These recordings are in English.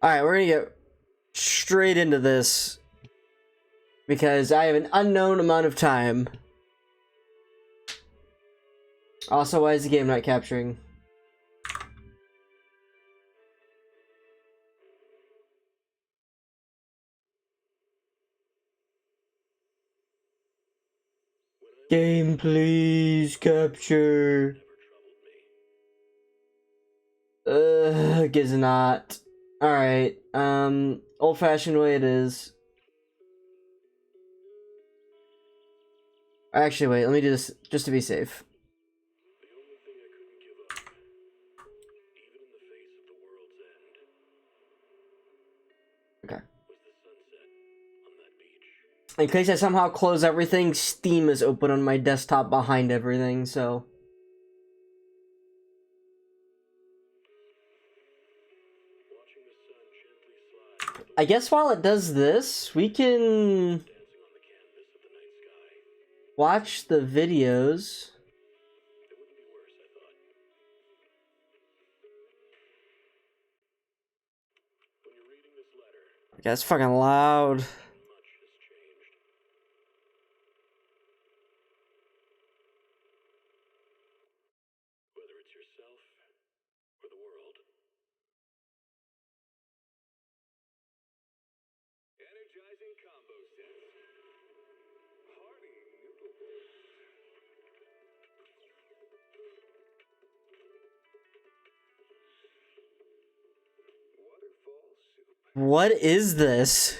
Alright, we're gonna get straight into this because I have an unknown amount of time. Also, why is the game not capturing? Game, please capture. Is not. Alright, old-fashioned way it is. Actually, wait, let me do this just to be safe. Okay. In case I somehow close everything, Steam is open on my desktop behind everything, so... I guess while it does this, we can watch the videos. Yeah, it's fucking loud. What is this?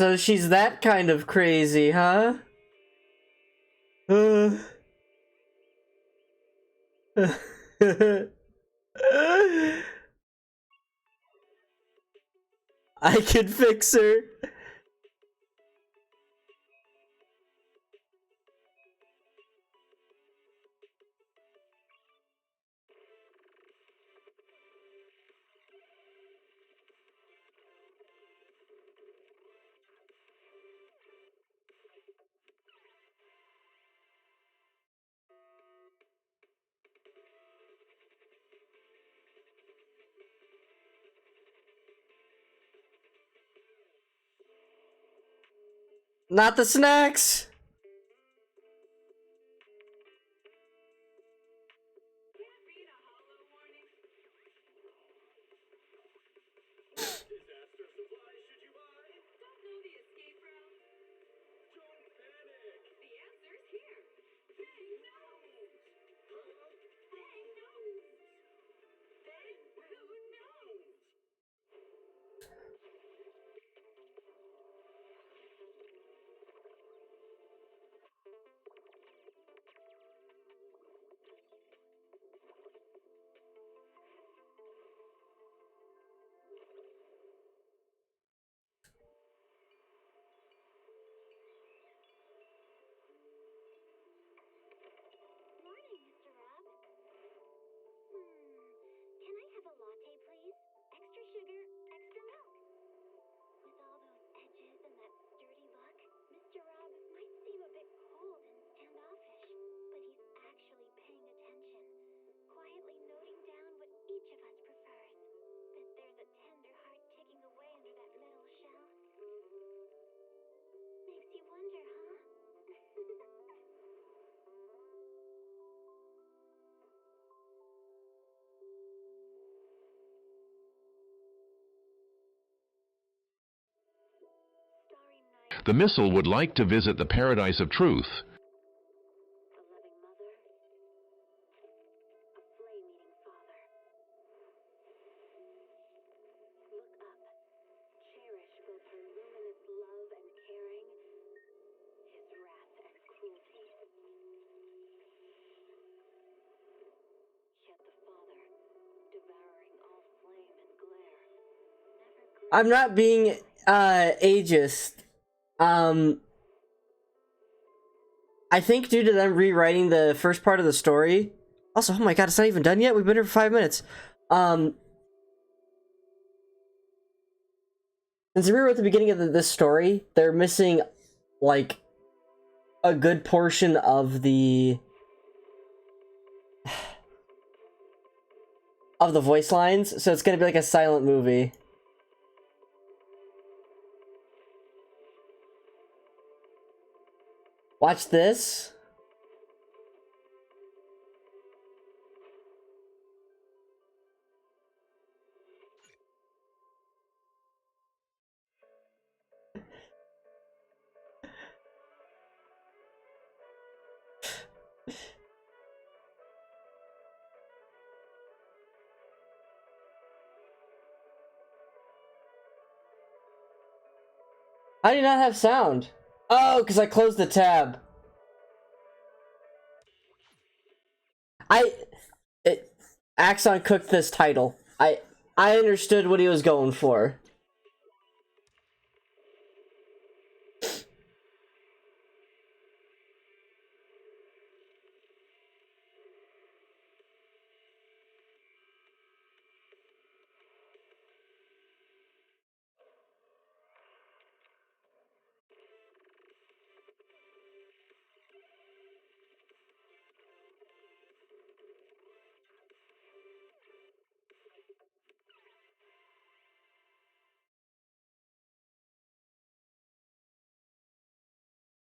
So she's that kind of crazy, huh? I can fix her. Not the snacks! The missile would like to visit the paradise of truth. I'm not being ageist. I think due to them rewriting the first part of the story. Also, oh my god, it's not even done yet. We've been here for 5 minutes. Since they rewrote the beginning of this story, they're missing like a good portion of the voice lines, so it's gonna be like a silent movie. Watch this. How do you not have sound? Oh, because I closed the tab. Axon cooked this title. I understood what he was going for.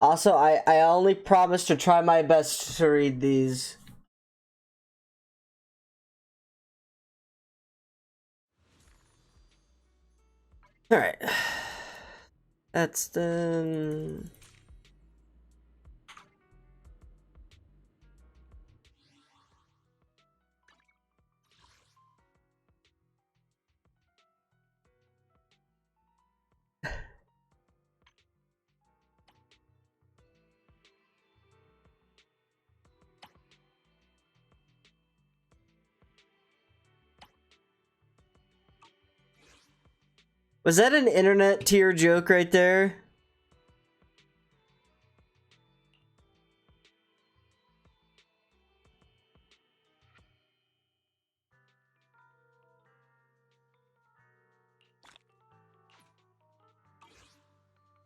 Also, I only promise to try my best to read these. Alright. That's the... Was that an internet tier joke right there?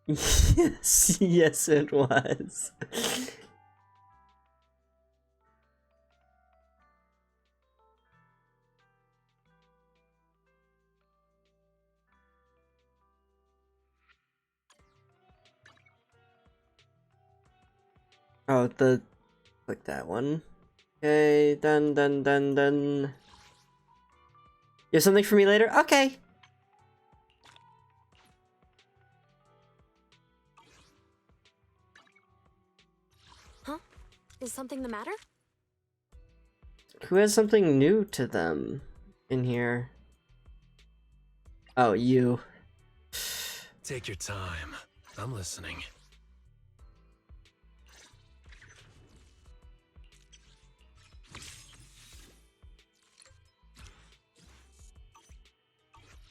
Yes, yes it was. Oh, click that one. Okay, done. You have something for me later? Okay. Huh? Is something the matter? Who has something new to them in here? Oh, you. Take your time. I'm listening.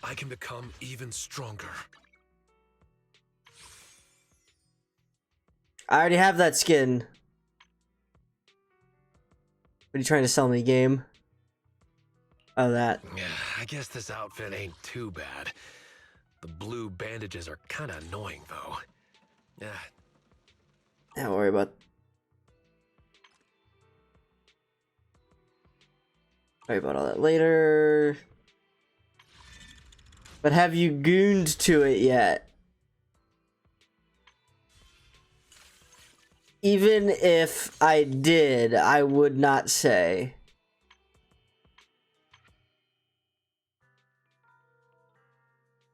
I can become even stronger. I already have that skin. What are you trying to sell me, game? Oh, that. Yeah, I guess this outfit ain't too bad. The blue bandages are kinda annoying, though. Yeah. Don't worry about. Worry about all that later. But have you gooned to it yet? Even if I did, I would not say.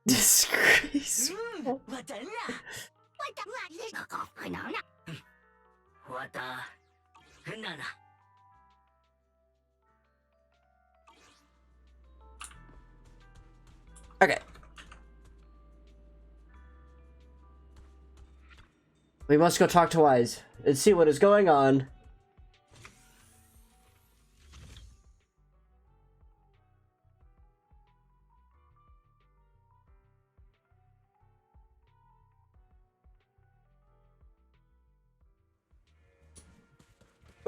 Disgrace. Okay. We must go talk to Wise and see what is going on.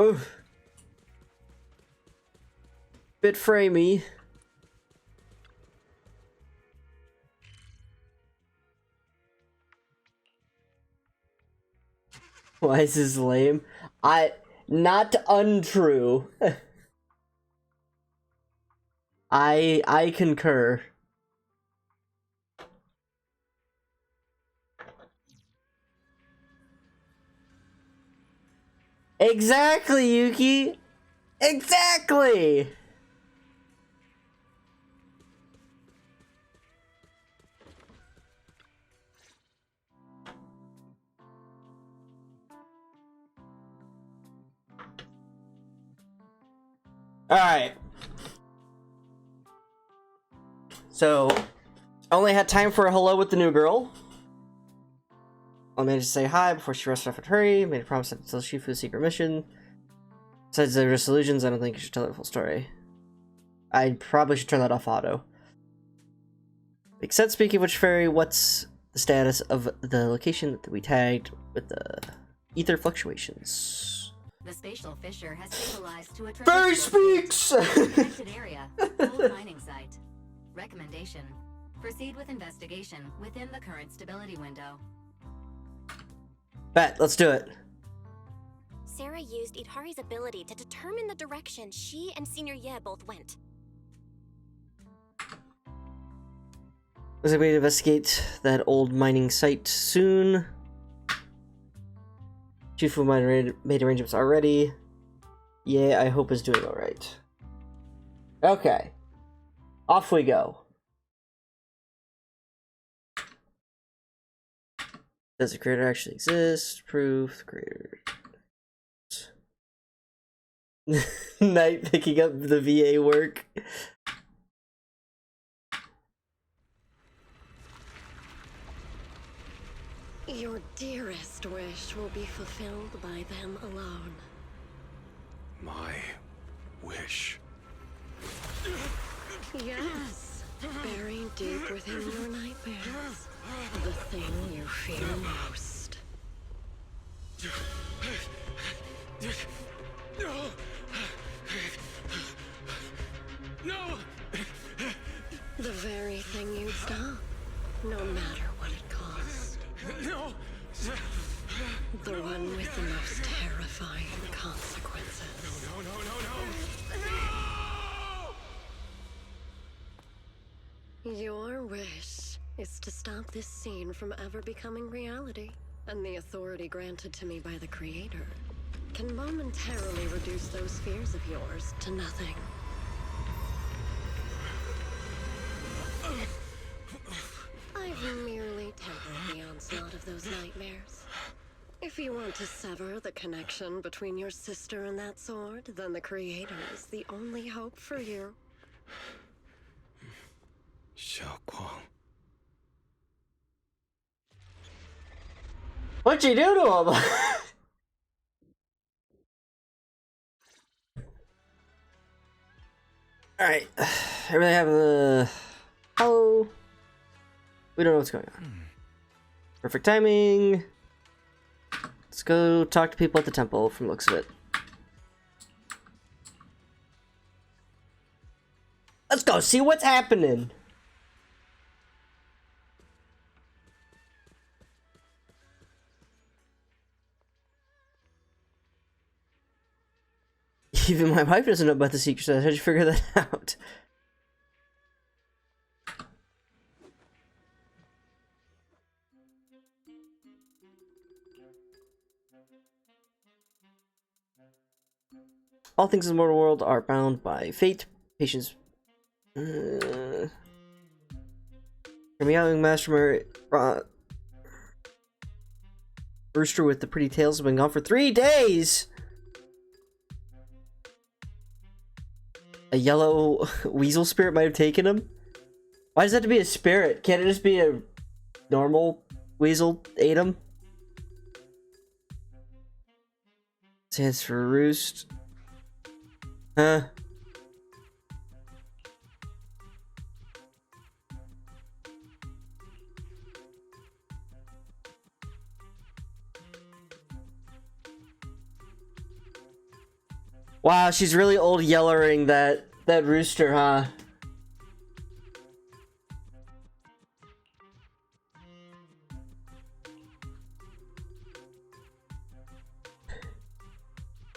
Oof. Bit framey. Wise is lame. Not untrue. I concur. Exactly, Yuki. Exactly. All right. So, only had time for a hello with the new girl. I managed to say hi before she rushed off in a hurry. Made a promise not to tell Shifu's secret mission. Besides the disillusions, I don't think you should tell the full story. I probably should turn that off auto. Makes sense. Speaking of which, Fairy, what's the status of the location that we tagged with the ether fluctuations? The spatial fissure has stabilized to a Fairy speaks! protected area, old mining site. Recommendation: proceed with investigation within the current stability window. Bet, let's do it. Sarah used Itari's ability to determine the direction she and Senior Ye both went. Looks like we need to investigate that old mining site soon. Shifu might have made arrangements already. Yeah, I hope is doing alright. Okay. Off we go. Does the creator actually exist? Proof. The creator. Knight picking up the VA work. Your dearest wish will be fulfilled by them alone. My wish. Yes, buried deep within your nightmares. The thing you fear most. No! The very thing you'd stop, no matter what it cost. No! The one with the most terrifying consequences. No! Your wish is to stop this scene from ever becoming reality, and the authority granted to me by the Creator can momentarily reduce those fears of yours to nothing. I've merely tempered the onslaught of those nightmares. If you want to sever the connection between your sister and that sword, then the Creator is the only hope for you. What'd you do to him? Alright. Everything happened to... Hello. We don't know what's going on. Perfect timing. Let's go talk to people at the temple from the looks of it. Let's go see what's happening. Even my wife doesn't know about the secret. So how'd you figure that out? All things in the mortal world are bound by fate. Patience. Your meowing master rooster with the pretty tails have been gone for 3 days. A yellow weasel spirit might have taken him. Why does that have to be a spirit? Can't it just be a normal weasel ate him? Stands for roost. Huh? Wow, she's really old yellering that rooster, huh?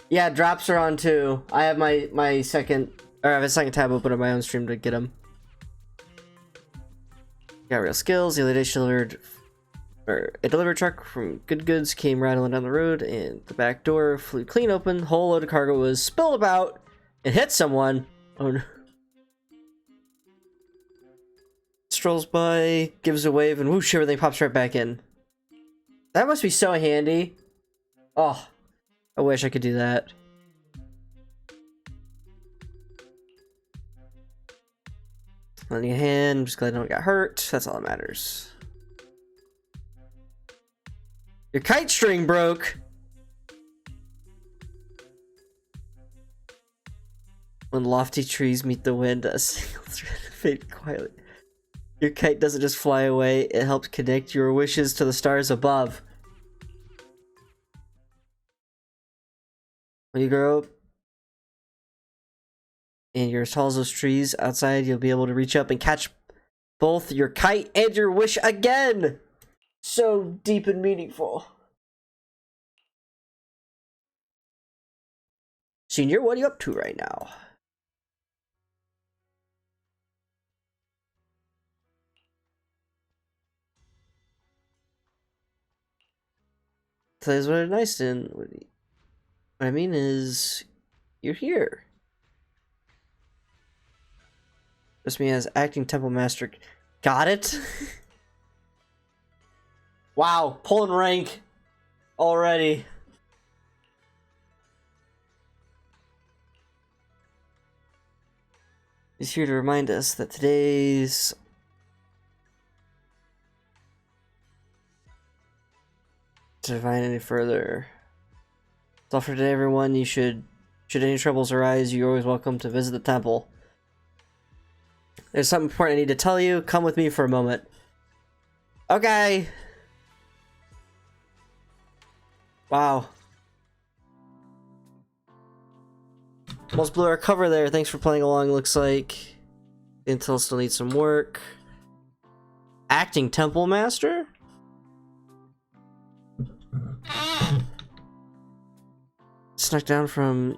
Yeah, drops are on too. I have my second, or I have a second tab open on my own stream to get them. Got real skills. The other day she delivered, or a delivery truck from Good Goods came rattling down the road, and the back door flew clean open. Whole load of cargo was spilled about. It hit someone. Oh no. Strolls by, gives a wave, and whoosh, everything pops right back in. That must be so handy. Oh. I wish I could do that. On your hand, I'm just glad no one got hurt. That's all that matters. Your kite string broke! When lofty trees meet the wind, a single thread fade quietly. Your kite doesn't just fly away, it helps connect your wishes to the stars above. When you grow up and you're as tall as those trees outside, you'll be able to reach up and catch both your kite and your wish again. So deep and meaningful. Senior, what are you up to right now? Today's what nice and what I mean is, you're here. Just me as acting temple master. Got it? Wow, pulling rank already. He's here to remind us that today's to divine any further. That's all for today, everyone. You should any troubles arise, you're always welcome to visit the temple. There's something important I need to tell you. Come with me for a moment. Okay. Wow. Almost blew our cover there. Thanks for playing along, looks like. Intel still needs some work. Acting temple master? Snuck down from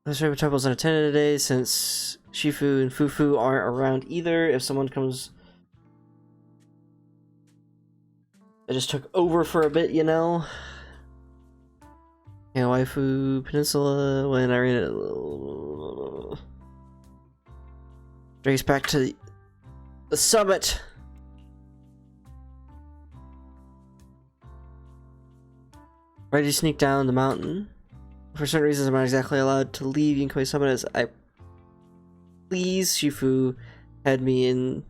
this favorite temple's unattended today since Shifu and Fufu aren't around either. If someone comes, I just took over for a bit, you know. And Waifu Peninsula when I read it. Trace back to the summit. Ready to sneak down the mountain. For certain reasons, I'm not exactly allowed to leave Yinkoi Summit as I please. Shifu had me in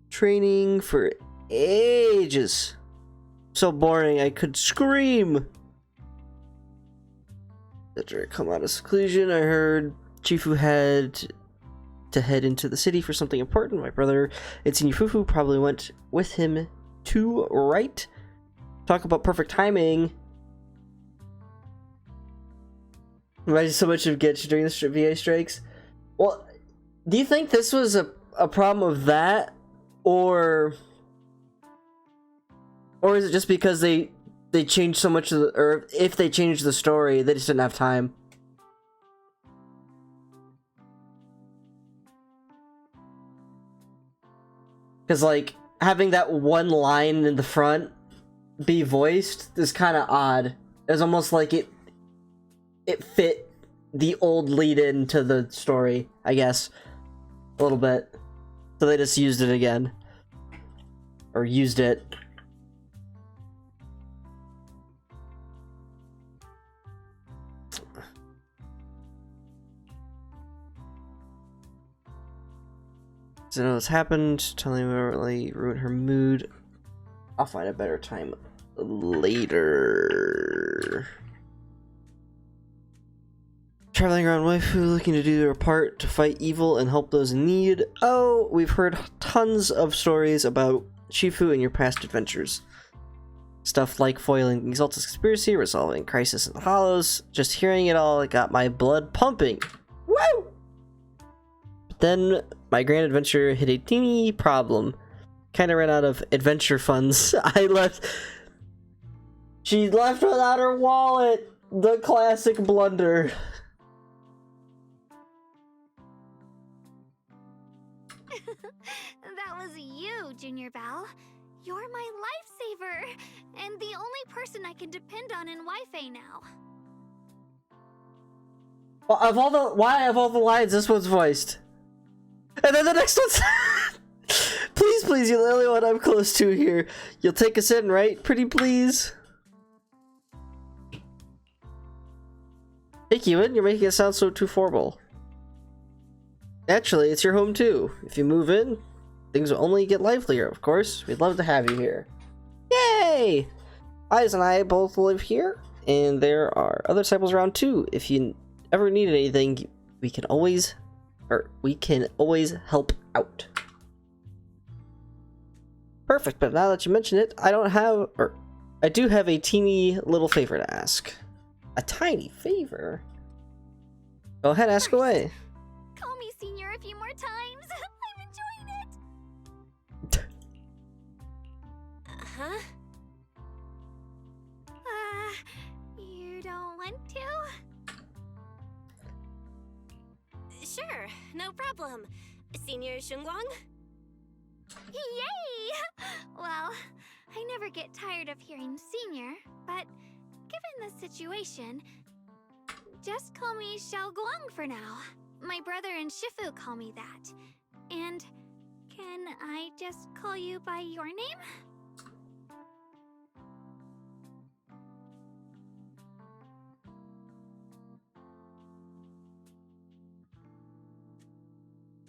training for ages. So boring, I could scream. After I come out of seclusion, I heard Shifu had to head into the city for something important. My brother, Itsune Fufu, probably went with him too, right? Talk about perfect timing. Imagine so much of Getch during the VA strikes. Well, do you think this was a problem of that? Or is it just because they changed so much of the, or if they changed the story, they just didn't have time? Because, like, having that one line in the front be voiced is kind of odd. It's almost like it fit the old lead-in to the story, I guess. A little bit. So they just used it again. Or used it. So know what's happened. Telling me really ruined her mood. I'll find a better time later. Traveling around Waifu, looking to do their part to fight evil and help those in need. Oh, we've heard tons of stories about Shifu and your past adventures. Stuff like foiling Exalta's conspiracy, resolving crisis in the Hollows. Just hearing it all, it got my blood pumping. Woo! But then my grand adventure hit a teeny problem. Kinda ran out of adventure funds. She left without her wallet! The classic blunder. That was you, Junior Belle. You're my lifesaver, and the only person I can depend on in Wi-Fi now. Well, why of all the lines, this one's voiced? And then the next one's... Please, you're the only one I'm close to here. You'll take us in, right? Pretty please. Hey, Kevin, you're making it sound so too formal. Actually, it's your home too. If you move in, things will only get livelier, of course. We'd love to have you here. Yay! Eyes and I both live here, and there are other disciples around too. If you ever need anything, we can always help out. Perfect, but now that you mention it, I do have a teeny little favor to ask. A tiny favor? Go ahead, ask away. Call me Senior a few more times. I'm enjoying it. Huh? You don't want to? Sure, no problem. Senior Shunguang? Yay! Well, I never get tired of hearing Senior, but given the situation, just call me Xiaoguang for now. My brother and Shifu call me that. And can I just call you by your name?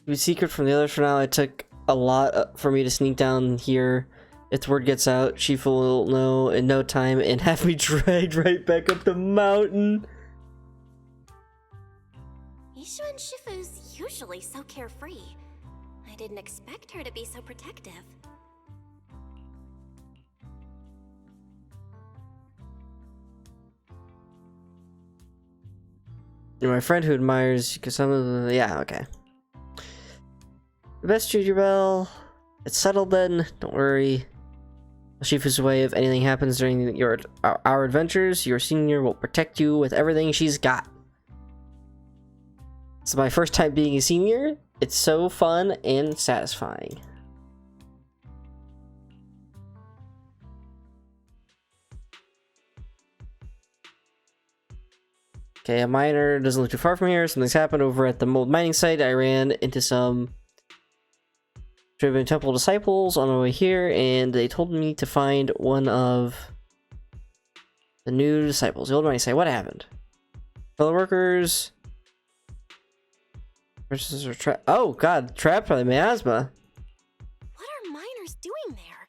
Be secret from the others for now. It took a lot for me to sneak down here. If word gets out, Shifu will know in no time and have me dragged right back up the mountain. Ishu and Shifu's usually so carefree. I didn't expect her to be so protective. You're my friend who admires, because some of the... Yeah, okay. The best, Junior Belle. It's settled then. Don't worry. Shifu's way if anything happens during our adventures, your senior will protect you with everything she's got. It's my first time being a senior. It's so fun and satisfying. Okay, a miner doesn't look too far from here. Something's happened over at the mold mining site. I ran into some driven temple disciples on my way here, and they told me to find one of the new disciples. The old mining site. What happened? Fellow workers. Versus are trapped. Oh god, trapped by the miasma. What are miners doing there?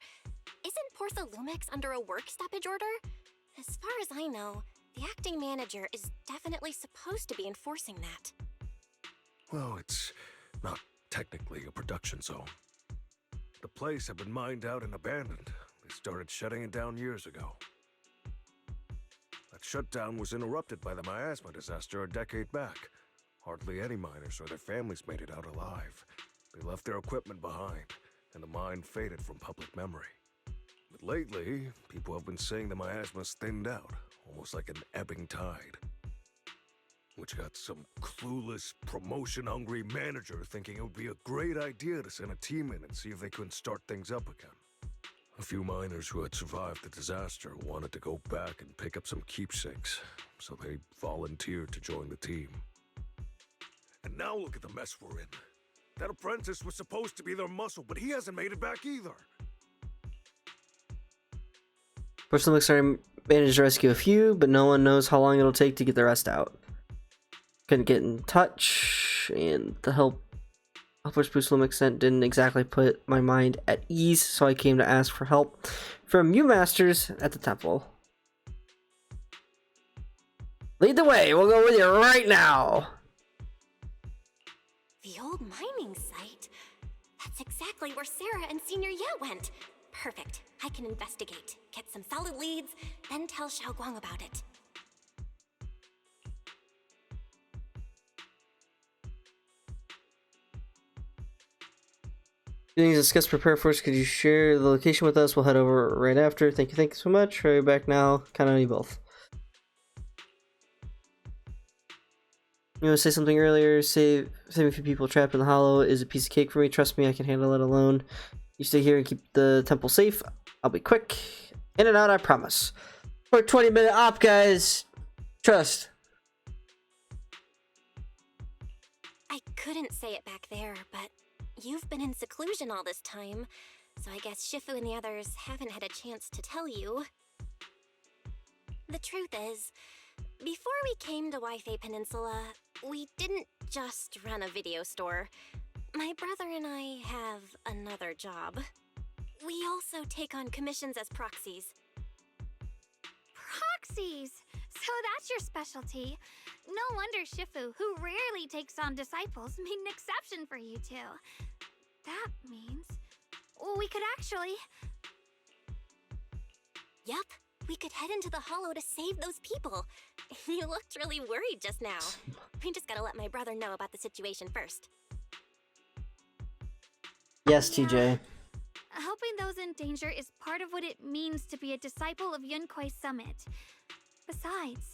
Isn't Porthalumix under a work stoppage order? As far as I know, the acting manager is definitely supposed to be enforcing that. Well, it's not technically a production zone. The place had been mined out and abandoned. They started shutting it down years ago. That shutdown was interrupted by the miasma disaster a decade back. Hardly any miners or their families made it out alive. They left their equipment behind, and the mine faded from public memory. But lately, people have been saying the miasma's thinned out, almost like an ebbing tide. Which got some clueless, promotion-hungry manager thinking it would be a great idea to send a team in and see if they couldn't start things up again. A few miners who had survived the disaster wanted to go back and pick up some keepsakes, so they volunteered to join the team. And now look at the mess we're in. That apprentice was supposed to be their muscle, but he hasn't made it back either. Person looks like I managed to rescue a few, but no one knows how long it'll take to get the rest out. Couldn't get in touch, and the help which Porthalumix sent didn't exactly put my mind at ease, so I came to ask for help from you masters at the temple. Lead the way, we'll go with you right now! The old mining site? That's exactly where Sarah and Senior Ye went. Perfect. I can investigate, get some solid leads, then tell Xiaoguang about it. Things discussed, prepare for us. Could you share the location with us? We'll head over right after. Thank you so much. Hurry back now. Count on you both. You want to say something earlier? Saving a few people trapped in the hollow is a piece of cake for me. Trust me, I can handle it alone. You stay here and keep the temple safe. I'll be quick. In and out, I promise. For a 20-minute op, guys. Trust. I couldn't say it back there, but you've been in seclusion all this time, so I guess Shifu and the others haven't had a chance to tell you. The truth is, before we came to Waifei Peninsula, we didn't just run a video store. My brother and I have another job. We also take on commissions as proxies. Proxies! So that's your specialty. No wonder Shifu, who rarely takes on disciples, made an exception for you two. That means we could actually... Yup, we could head into the hollow to save those people. You looked really worried just now. We just gotta let my brother know about the situation first. Yes, TJ. Helping those in danger is part of what it means to be a disciple of Yunkuei Summit. Besides,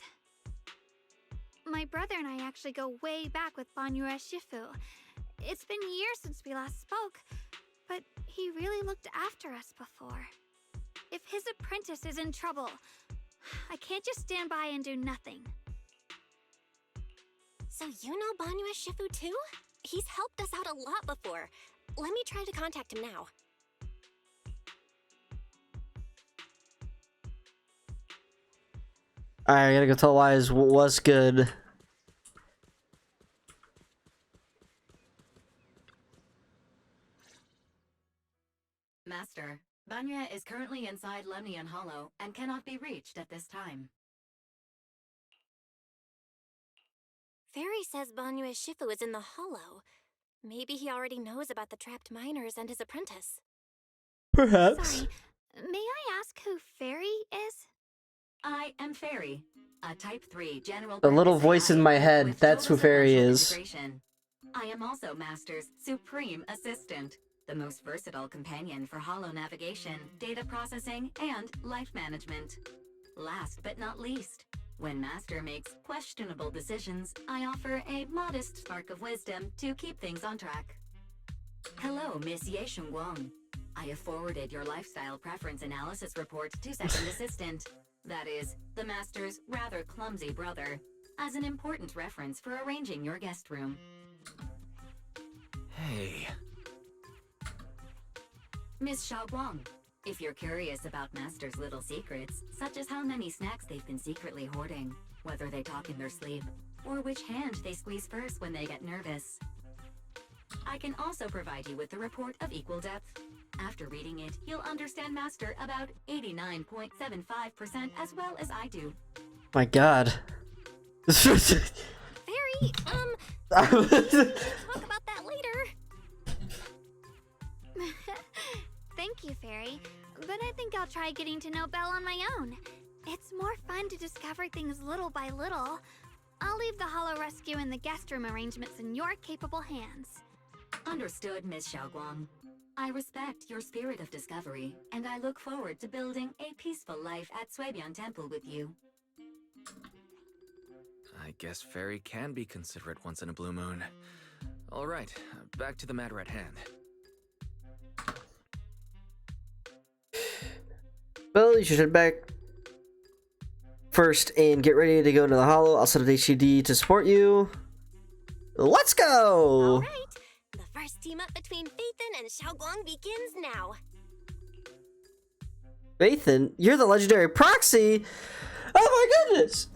my brother and I actually go way back with Banyue Shifu. It's been years since we last spoke, but he really looked after us before. If his apprentice is in trouble, I can't just stand by and do nothing. So you know Banyue Shifu too? He's helped us out a lot before. Let me try to contact him now. Alright, I gotta go tell Wise what's good. Master, Banya is currently inside Lemnian Hollow and cannot be reached at this time. Fairy says Banyue Shifu is in the hollow. Maybe he already knows about the trapped miners and his apprentice. Perhaps. Sorry, may I ask who Fairy is? I am Fairy, a Type 3 general... The little purpose voice in AI my head, with that's who total Fairy sequential is. integration. I am also Master's supreme assistant, the most versatile companion for hollow navigation, data processing, and life management. Last but not least, when Master makes questionable decisions, I offer a modest spark of wisdom to keep things on track. Hello, Miss Ye Shengguang. I have forwarded your lifestyle preference analysis report to Second Assistant. That is, the Master's rather clumsy brother. as an important reference for arranging your guest room. Hey. Miss Xiaoguang, if you're curious about Master's little secrets, such as how many snacks they've been secretly hoarding, whether they talk in their sleep, or which hand they squeeze first when they get nervous, I can also provide you with a report of equal depth. After reading it, you'll understand Master about 89.75% as well as I do. My god. Fairy, we'll talk about that later. Thank you, Fairy. But I think I'll try getting to know Belle on my own. It's more fun to discover things little by little. I'll leave the Hollow Rescue and the guest room arrangements in your capable hands. Understood, Miss Xiaoguang. I respect your spirit of discovery, and I look forward to building a peaceful life at Suebian Temple with you. I guess Fairy can be considerate once in a blue moon. All right, back to the matter at hand. Well, you should head back first and get ready to go into the Hollow. I'll set up HCD to support you. Let's go! Alright, the first team up between Phaethon and Xiaoguang begins now. Phaethon, you're the legendary proxy? Oh my goodness!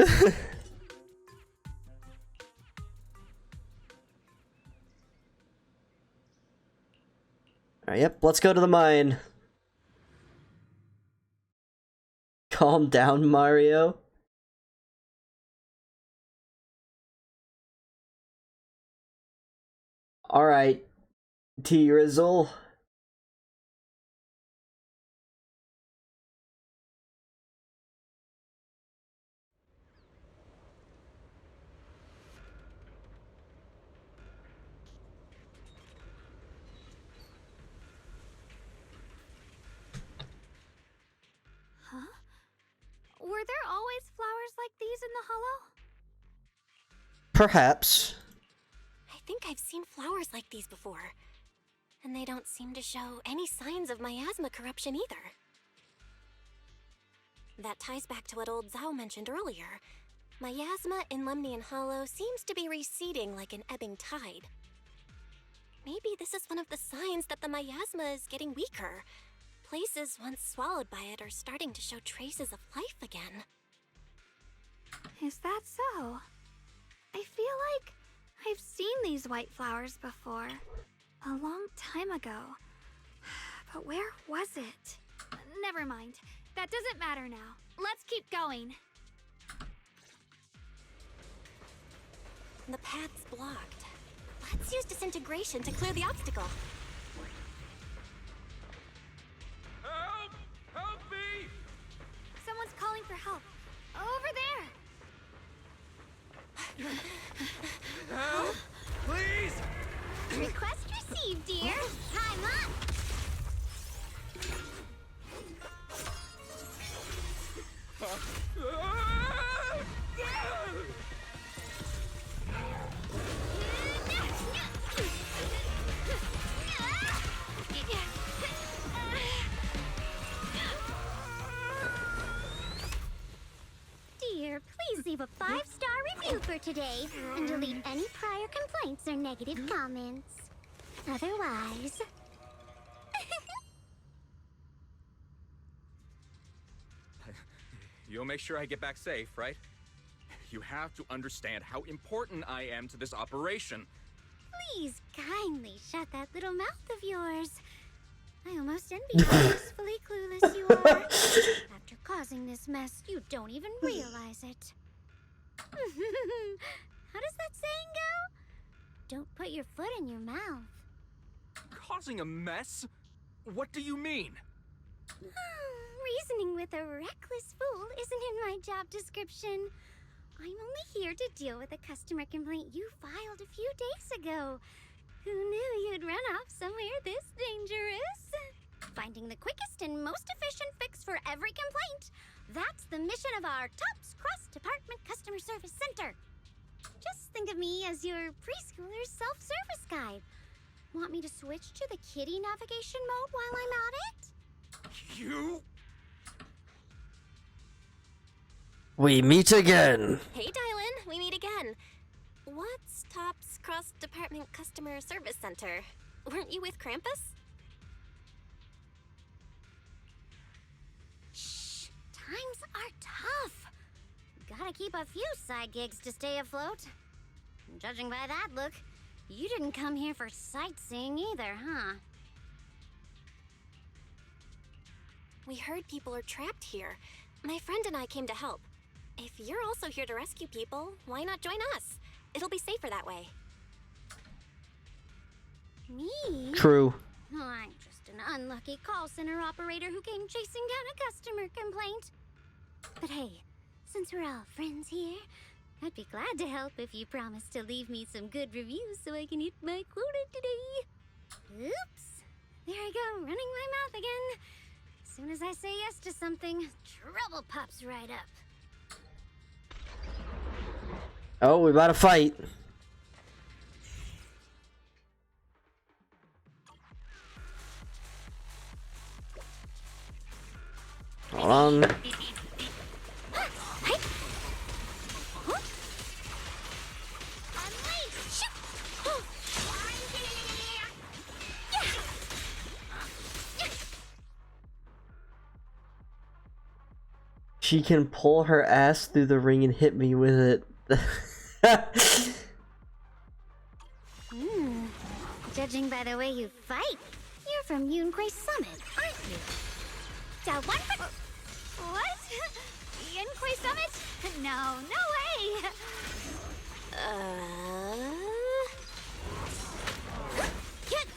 Alright, yep, let's go to the mine. Calm down, Mario. Alright, T-Rizzle. Huh? Were there always flowers like these in the Hollow? Perhaps. I think I've seen flowers like these before. And they don't seem to show any signs of miasma corruption either. That ties back to what old Zhao mentioned earlier. Miasma in Lemnian Hollow seems to be receding like an ebbing tide. Maybe this is one of the signs that the miasma is getting weaker. Places once swallowed by it are starting to show traces of life again. Is that so? I feel like I've seen these white flowers before. A long time ago. But where was it? Never mind. That doesn't matter now. Let's keep going. The path's blocked. Let's use disintegration to clear the obstacle. Help! Help me! Someone's calling for help. Over there! Help! Please! Request received, dear. Time up! Dear, please leave a 5-star review for today and delete any prior complaints or negative comments. Otherwise... You'll make sure I get back safe, right? You have to understand how important I am to this operation. Please kindly shut that little mouth of yours. I almost envy how blissfully clueless you are. After causing this mess, you don't even realize it. How does that saying go? Don't put your foot in your mouth. Causing a mess? What do you mean? Reasoning with a reckless fool isn't in my job description. I'm only here to deal with a customer complaint you filed a few days ago. Who knew you'd run off somewhere this dangerous? Finding the quickest and most efficient fix for every complaint. That's the mission of our TOPS Cross-Department Customer Service Center. Just think of me as your preschooler's self-service guide. Want me to switch to the kiddie navigation mode while I'm at it? You? We meet again. Hey, Dylan, we meet again. What's Top's cross-department customer service center? Weren't you with Krampus? Shh, times are tough. Gotta keep a few side gigs to stay afloat. Judging by that look, you didn't come here for sightseeing either, huh? We heard people are trapped here. My friend and I came to help. If you're also here to rescue people, why not join us? It'll be safer that way. Me? True. Oh, I'm just an unlucky call center operator who came chasing down a customer complaint. But hey, since we're all friends here, I'd be glad to help if you promise to leave me some good reviews so I can hit my quota today. Oops. There I go, running my mouth again. As soon as I say yes to something, trouble pops right up. Oh, we about to fight. Hold on. She can pull her ass through the ring and hit me with it. Judging by the way you fight, you're from Yunquay Summit, aren't you? What? Yunquay Summit? No, no way!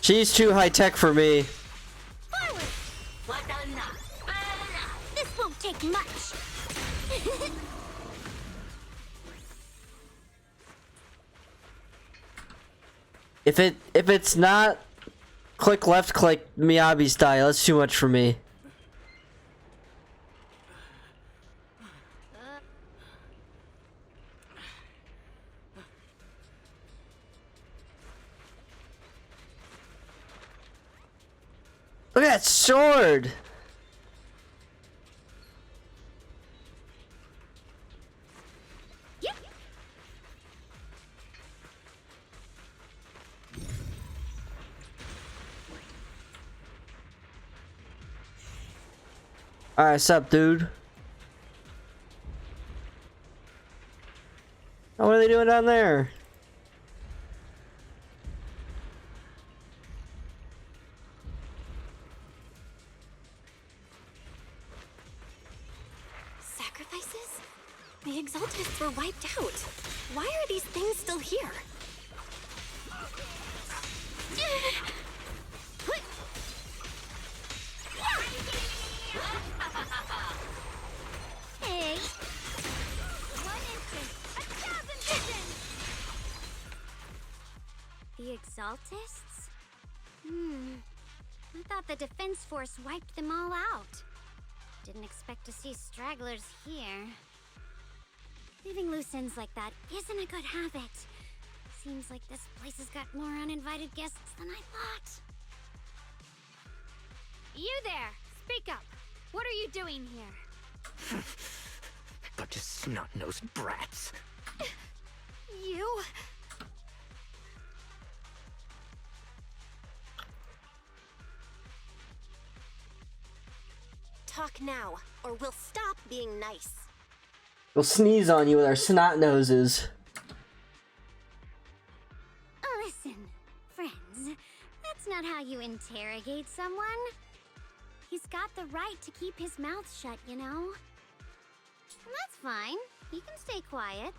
She's too high tech for me. Forward! This won't take much. If it's not click left click Miyabi style, that's too much for me. Look at that sword! Alright, sup, dude? Oh, what are they doing down there? Sacrifices? The Exaltists were wiped out. Why are these things still here? Hey! 1 instant, 1,000 visions! The Exaltists? I thought the Defense Force wiped them all out. Didn't expect to see stragglers here. Leaving loose ends like that isn't a good habit. Seems like this place has got more uninvited guests than I thought. You there! Speak up! What are you doing here? Bunch of snot-nosed brats. You? Talk now, or we'll stop being nice. We'll sneeze on you with our snot noses. Listen, friends, that's not how you interrogate someone. He's got the right to keep his mouth shut, you know? That's fine. He can stay quiet.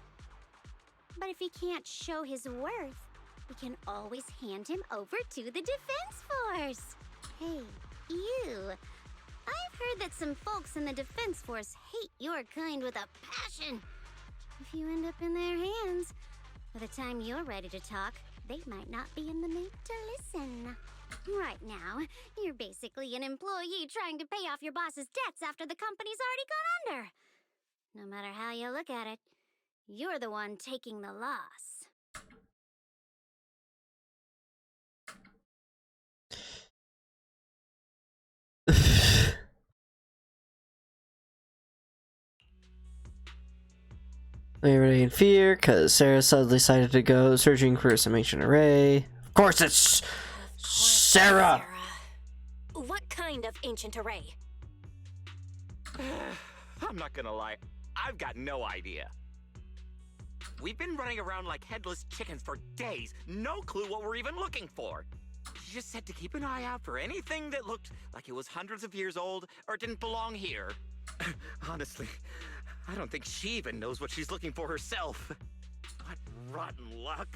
But if he can't show his worth, we can always hand him over to the Defense Force. Hey, you. I've heard that some folks in the Defense Force hate your kind with a passion. If you end up in their hands, by the time you're ready to talk, they might not be in the mood to listen. Right now, you're basically an employee trying to pay off your boss's debts after the company's already gone under. No matter how you look at it, you're the one taking the loss. Everybody in fear because Sarah suddenly decided to go searching for some ancient array. Of course it's Sarah! What kind of ancient array? I'm not gonna lie, I've got no idea. We've been running around like headless chickens for days, no clue what we're even looking for. She just said to keep an eye out for anything that looked like it was hundreds of years old or didn't belong here. Honestly, I don't think she even knows what she's looking for herself. What rotten luck.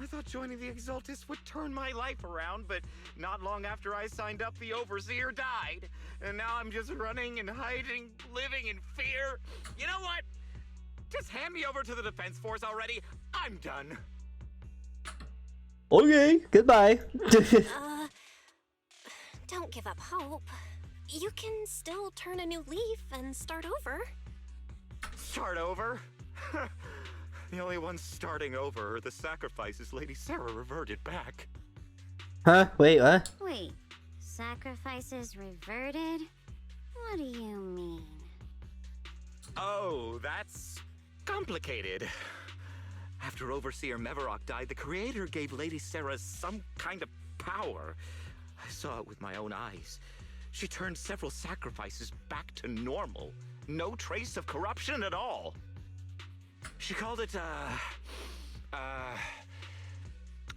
I thought joining the Exaltis would turn my life around, but not long after I signed up, the Overseer died. And now I'm just running and hiding, living in fear. You know what? Just hand me over to the Defense Force already. I'm done. Okay, goodbye. Don't give up hope. You can still turn a new leaf and start over. Start over? The only ones starting over are the sacrifices Lady Sarah reverted back. Huh? Wait, what? Wait, sacrifices reverted? What do you mean? Oh, that's complicated. After Overseer Mevarok died, the Creator gave Lady Sarah some kind of power. I saw it with my own eyes. She turned several sacrifices back to normal. No trace of corruption at all. She called it,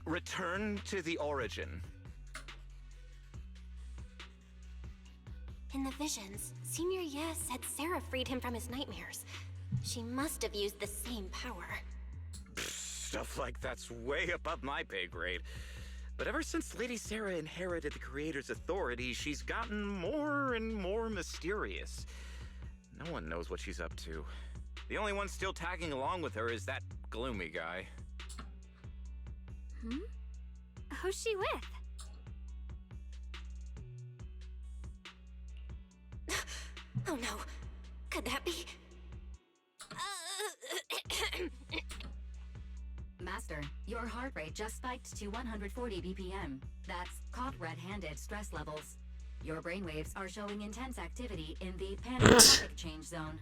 return to the origin. In the visions, Senior Yes said Sarah freed him from his nightmares. She must have used the same power. Stuff like that's way above my pay grade. But ever since Lady Sarah inherited the Creator's authority, she's gotten more and more mysterious. No one knows what she's up to. The only one still tagging along with her is that gloomy guy. Who's she with? Oh no, could that be? Master, your heart rate just spiked to 140 BPM. That's caught red-handed stress levels. Your brainwaves are showing intense activity in the panic change zone.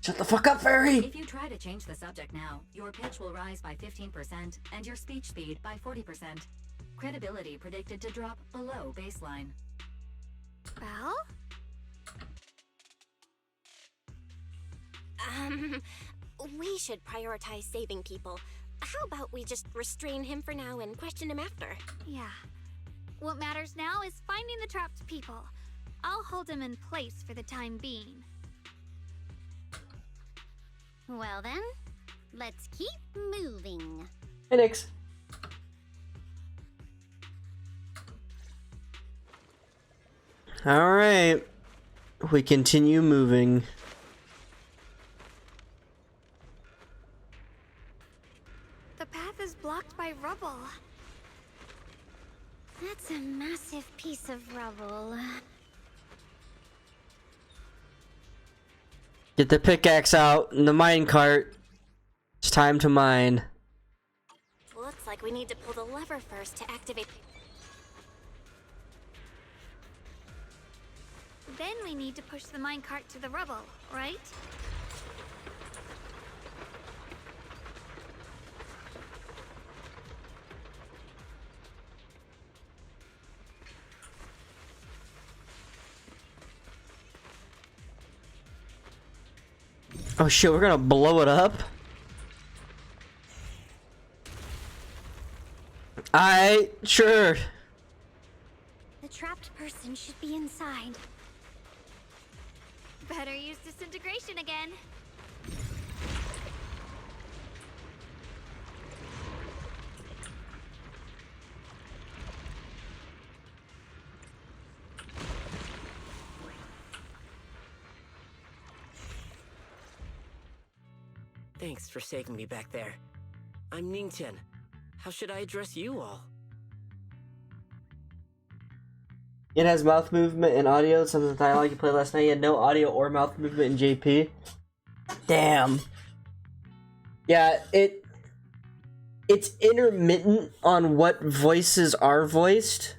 Shut the fuck up, Fairy! If you try to change the subject now, your pitch will rise by 15% and your speech speed by 40%. Credibility predicted to drop below baseline. Well? We should prioritize saving people. How about we just restrain him for now and question him after? Yeah. What matters now is finding the trapped people. I'll hold him in place for the time being. Well then, let's keep moving. Hey, Nix. Alright. We continue moving. The path is blocked by rubble. That's a massive piece of rubble. Get the pickaxe out and the mine cart. It's time to mine. Looks like we need to pull the lever first to activate. Then we need to push the minecart to the rubble, right? Oh shit, we're gonna blow it up? Alright, sure. The trapped person should be inside. Better use disintegration again. Thanks for saving me back there. I'm Ningtian. How should I address you all? It has mouth movement and audio. Some of the dialogue you played last night, you had no audio or mouth movement in JP. Damn. Yeah, it's intermittent on what voices are voiced,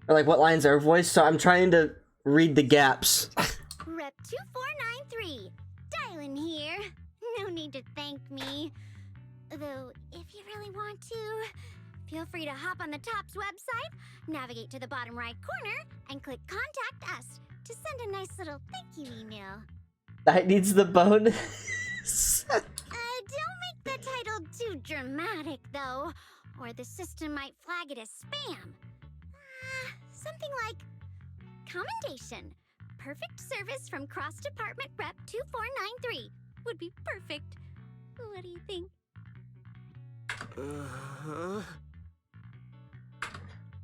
or like what lines are voiced. So I'm trying to read the gaps. Rep 2493. Dialing here. No need to thank me. Though, if you really want to, feel free to hop on the TOPS website, navigate to the bottom right corner, and click Contact Us to send a nice little thank you email. That needs the bone. Don't make the title too dramatic, though, or the system might flag it as spam. Something like, Commendation. Perfect service from Cross Department Rep 2493 would be perfect. What do you think?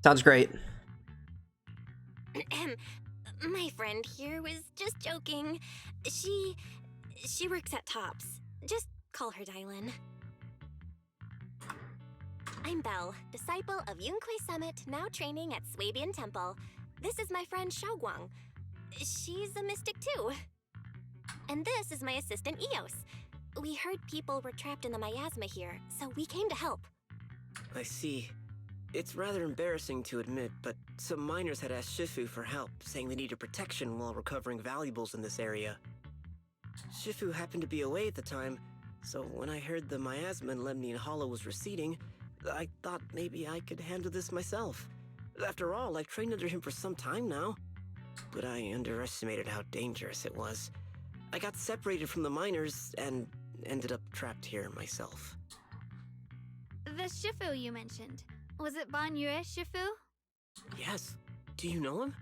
Sounds great. My friend here was just joking. She works at TOPS. Just call her Dylan. I'm Belle, disciple of Yunque Summit, now training at Swabian Temple. This is my friend Xiaoguang. She's a mystic too. And this is my assistant Eos. We heard people were trapped in the miasma here, so we came to help. I see. It's rather embarrassing to admit, but some miners had asked Shifu for help, saying they needed protection while recovering valuables in this area. Shifu happened to be away at the time, so when I heard the miasma in Lemnian Hollow was receding, I thought maybe I could handle this myself. After all, I've trained under him for some time now. But I underestimated how dangerous it was. I got separated from the miners and ended up trapped here myself. The Shifu you mentioned. Was it Ban Yue Shifu? Yes. Do you know him?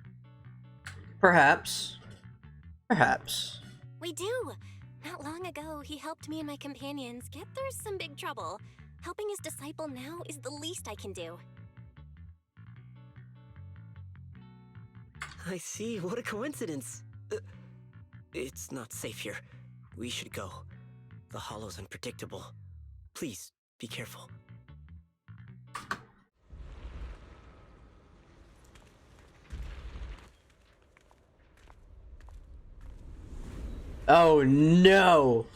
Perhaps. Perhaps. We do. Not long ago, he helped me and my companions get through some big trouble. Helping his disciple now is the least I can do. I see. What a coincidence. It's not safe here. We should go. The hollow's unpredictable. Please, be careful. Oh no!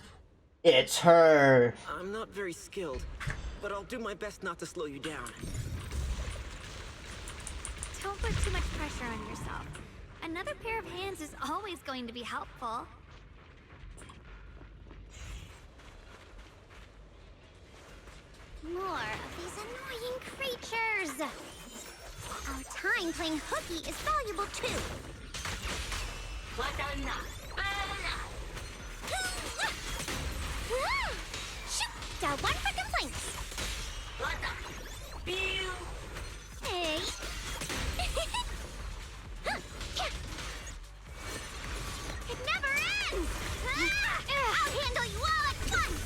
It's her! I'm not very skilled, but I'll do my best not to slow you down. Don't put too much pressure on yourself. Another pair of hands is always going to be helpful. More of these annoying creatures! Our time playing hooky is valuable too! Shoot! One for complaints! Hey! It never ends! I'll handle you all at once!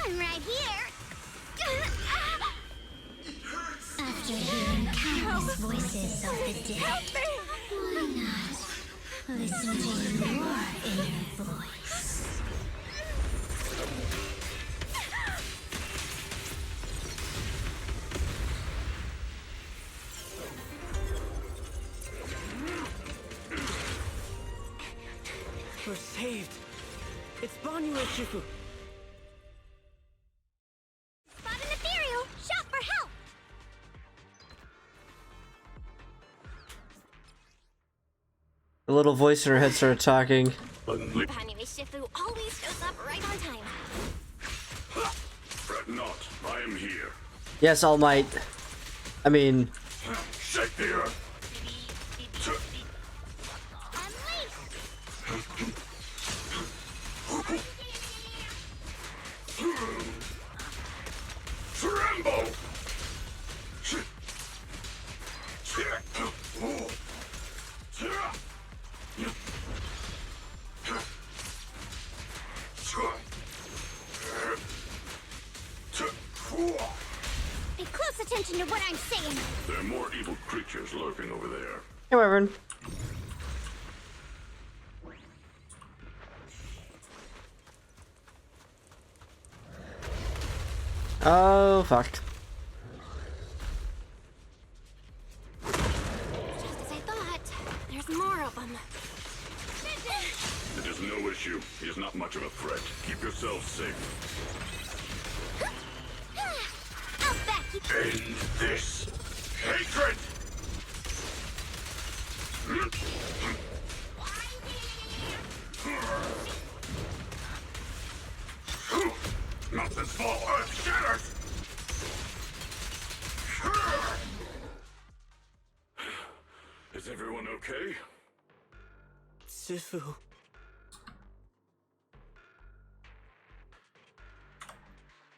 I'm right here! After hearing countless voices of the dead, why not listen to your inner voice? We're saved. It's Ban Yue Shifu. Spot an ethereal! Shout for help! The little voice in her head started talking. Banyu Shifu always shows up right on time. Fret not, I am here. Yes, All Might. I mean... Shake the earth. Tremble! Pay close attention to what I'm saying! There are more evil creatures lurking over there. Hey, Reverend. Oh, fuck. Just as I thought, there's more of them. It is no issue. He is not much of a threat. Keep yourself safe. I'll back you! End this hatred! Shifu.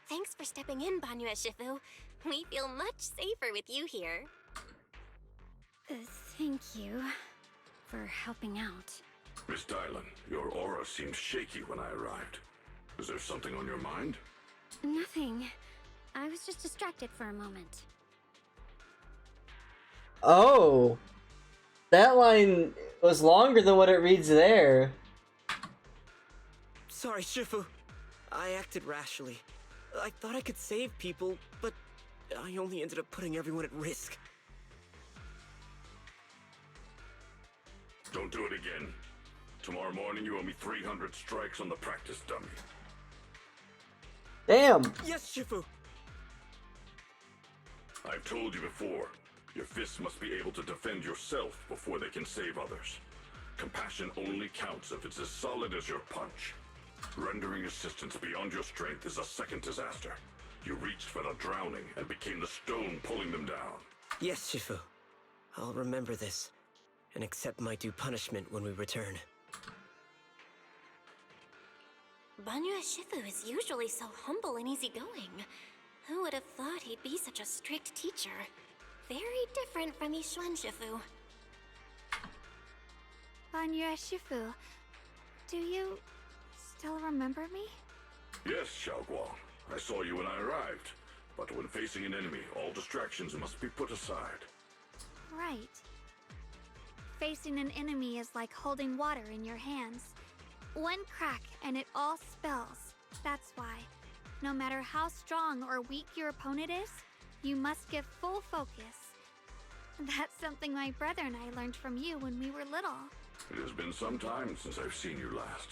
Thanks for stepping in, Banyue Shifu. We feel much safer with you here. Thank you for helping out. Miss Dylan, your aura seemed shaky when I arrived. Is there something on your mind? Nothing. I was just distracted for a moment. Oh. That line was longer than what it reads there. Sorry, Shifu. I acted rashly. I thought I could save people, but I only ended up putting everyone at risk. Don't do it again. Tomorrow morning you owe me 300 strikes on the practice dummy. Damn. Yes, Shifu. I've told you before, your fists must be able to defend yourself before they can save others. Compassion only counts if it's as solid as your punch. Rendering assistance beyond your strength is a second disaster. You reached for the drowning and became the stone pulling them down. Yes, Shifu. I'll remember this and accept my due punishment when we return. Banyue Shifu is usually so humble and easygoing. Who would have thought he'd be such a strict teacher? Very different from Yishuan Shifu. Banyue Shifu, do you still remember me? Yes, Xiaoguang. I saw you when I arrived. But when facing an enemy, all distractions must be put aside. Right. Facing an enemy is like holding water in your hands. One crack and it all spills. That's why, no matter how strong or weak your opponent is, you must give full focus. That's something my brother and I learned from you when we were little. It has been some time since I've seen you last.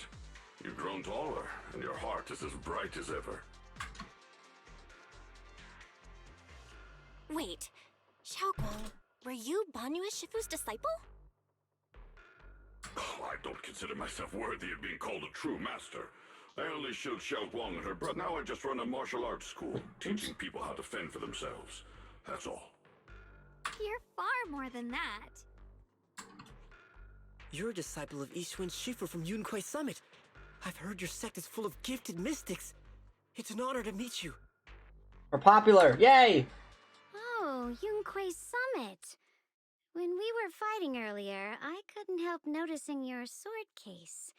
You've grown taller, and your heart is as bright as ever. Wait, Xiaoguang, were you Banyue Shifu's disciple? Oh, I don't consider myself worthy of being called a true master. I only showed Xiaoguang and her brother. Now I just run a martial arts school, teaching people how to fend for themselves. That's all. You're far more than that. You're a disciple of Yishuan Shifu from Yunquai Summit. I've heard your sect is full of gifted mystics. It's an honor to meet you. We're popular. Yay! Oh, Yunquai Summit. When we were fighting earlier, I couldn't help noticing your sword case.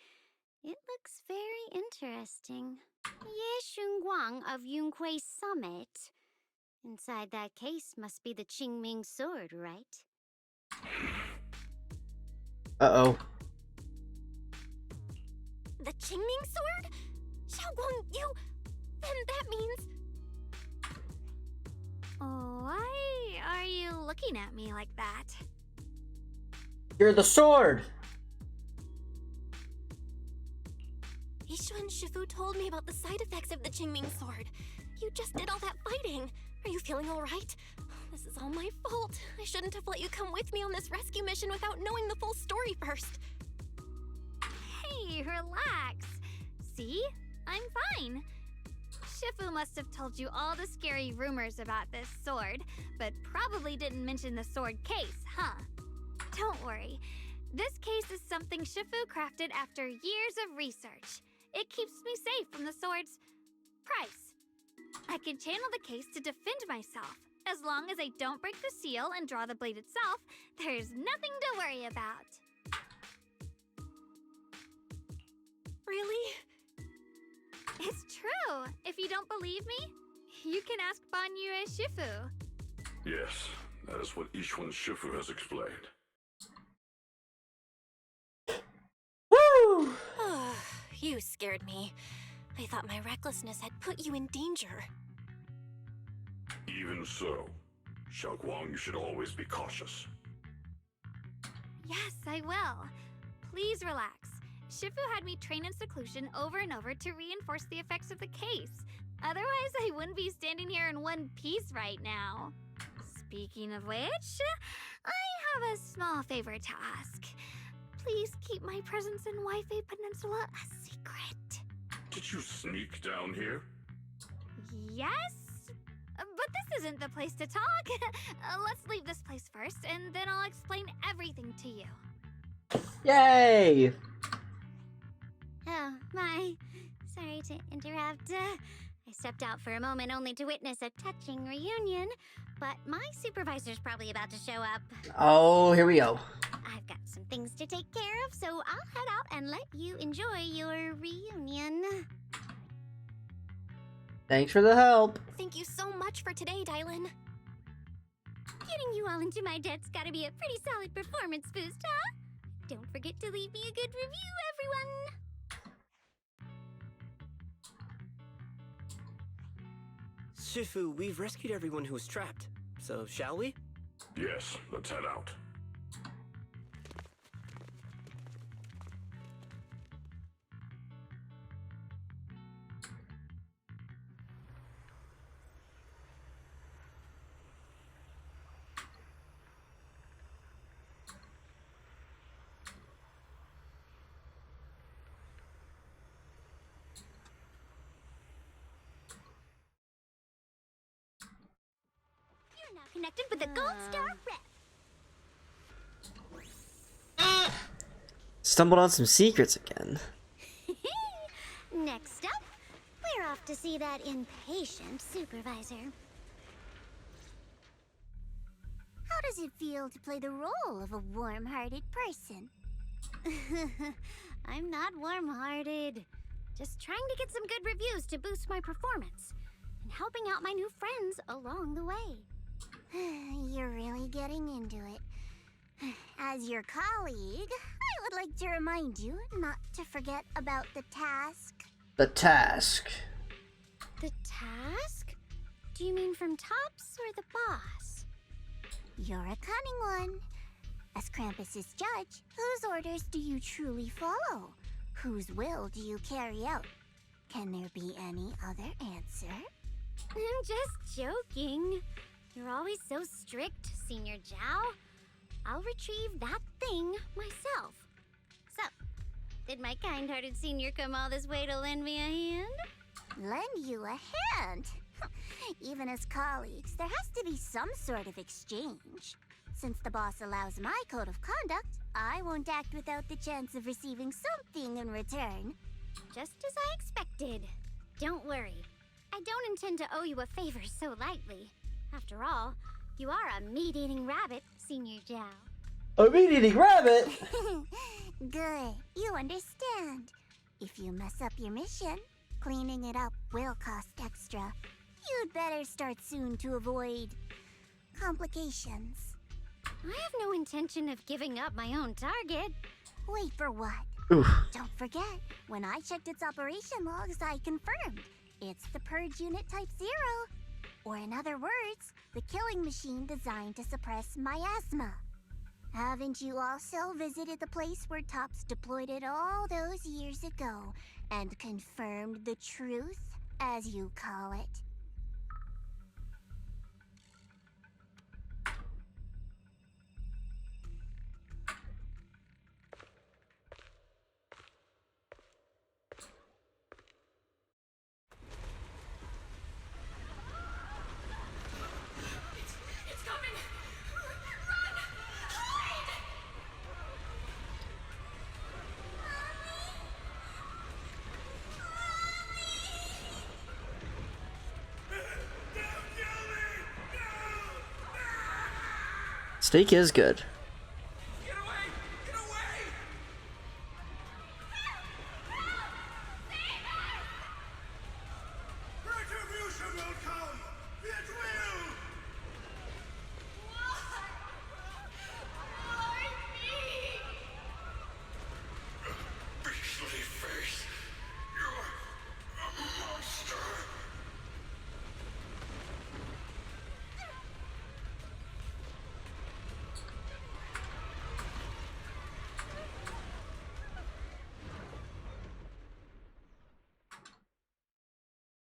It looks very interesting. Ye Shunguang of Yunquai Summit. Inside that case must be the Qingming sword, right? Uh-oh. The Qingming sword? Xiaoguang, you... Then that means... Why are you looking at me like that? You're the sword! Yishuan Shifu told me about the side effects of the Qingming sword. You just did all that fighting. Are you feeling alright? This is all my fault. I shouldn't have let you come with me on this rescue mission without knowing the full story first. Hey, relax. See? I'm fine. Shifu must have told you all the scary rumors about this sword, but probably didn't mention the sword case, huh? Don't worry. This case is something Shifu crafted after years of research. It keeps me safe from the sword's price. I can channel the case to defend myself. As long as I don't break the seal and draw the blade itself, there's nothing to worry about. Really? It's true. If you don't believe me, you can ask Banyue Shifu. Yes, that is what Yishuan Shifu has explained. Woo! You scared me. I thought my recklessness had put you in danger. Even so, Xiaoguang, you should always be cautious. Yes, I will. Please relax. Shifu had me train in seclusion over and over to reinforce the effects of the case. Otherwise, I wouldn't be standing here in one piece right now. Speaking of which, I have a small favor to ask. Please keep my presence in Wi-Fi Peninsula a secret. Did you sneak down here? Yes? But this isn't the place to talk. Let's leave this place first, and then I'll explain everything to you. Yay! Oh, my. Sorry to interrupt. I stepped out for a moment only to witness a touching reunion, but my supervisor's probably about to show up. Oh, here we go. I've got some things to take care of, so I'll head out and let you enjoy your reunion. Thanks for the help. Thank you so much for today, Dylan. Getting you all into my debt's gotta be a pretty solid performance boost, huh? Don't forget to leave me a good review, everyone! Shifu, we've rescued everyone who was trapped. So, shall we? Yes, let's head out. You're now connected with the Gold Star Rep. Stumbled on some secrets again. Next up, we're off to see that impatient supervisor. How does it feel to play the role of a warm-hearted person? I'm not warm-hearted. Just trying to get some good reviews to boost my performance. And helping out my new friends along the way. You're really getting into it. As your colleague, I would like to remind you not to forget about the task. The task. The task? Do you mean from Tops or the boss? You're a cunning one. As Krampus's judge, whose orders do you truly follow? Whose will do you carry out? Can there be any other answer? I'm just joking. You're always so strict, Senior Zhao. I'll retrieve that thing myself. So, did my kind-hearted senior come all this way to lend me a hand? Lend you a hand? Even as colleagues, there has to be some sort of exchange. Since the boss allows my code of conduct, I won't act without the chance of receiving something in return. Just as I expected. Don't worry. I don't intend to owe you a favor so lightly. After all, you are a meat-eating rabbit, Senior Zhao. A meat-eating rabbit? Good. You understand. If you mess up your mission, cleaning it up will cost extra. You'd better start soon to avoid complications. I have no intention of giving up my own target. Wait for what? Oof. Don't forget, when I checked its operation logs, I confirmed. It's the Purge Unit Type 0. Or in other words, the killing machine designed to suppress miasma. Haven't you also visited the place where Tops deployed it all those years ago and confirmed the truth, as you call it? Steak is good.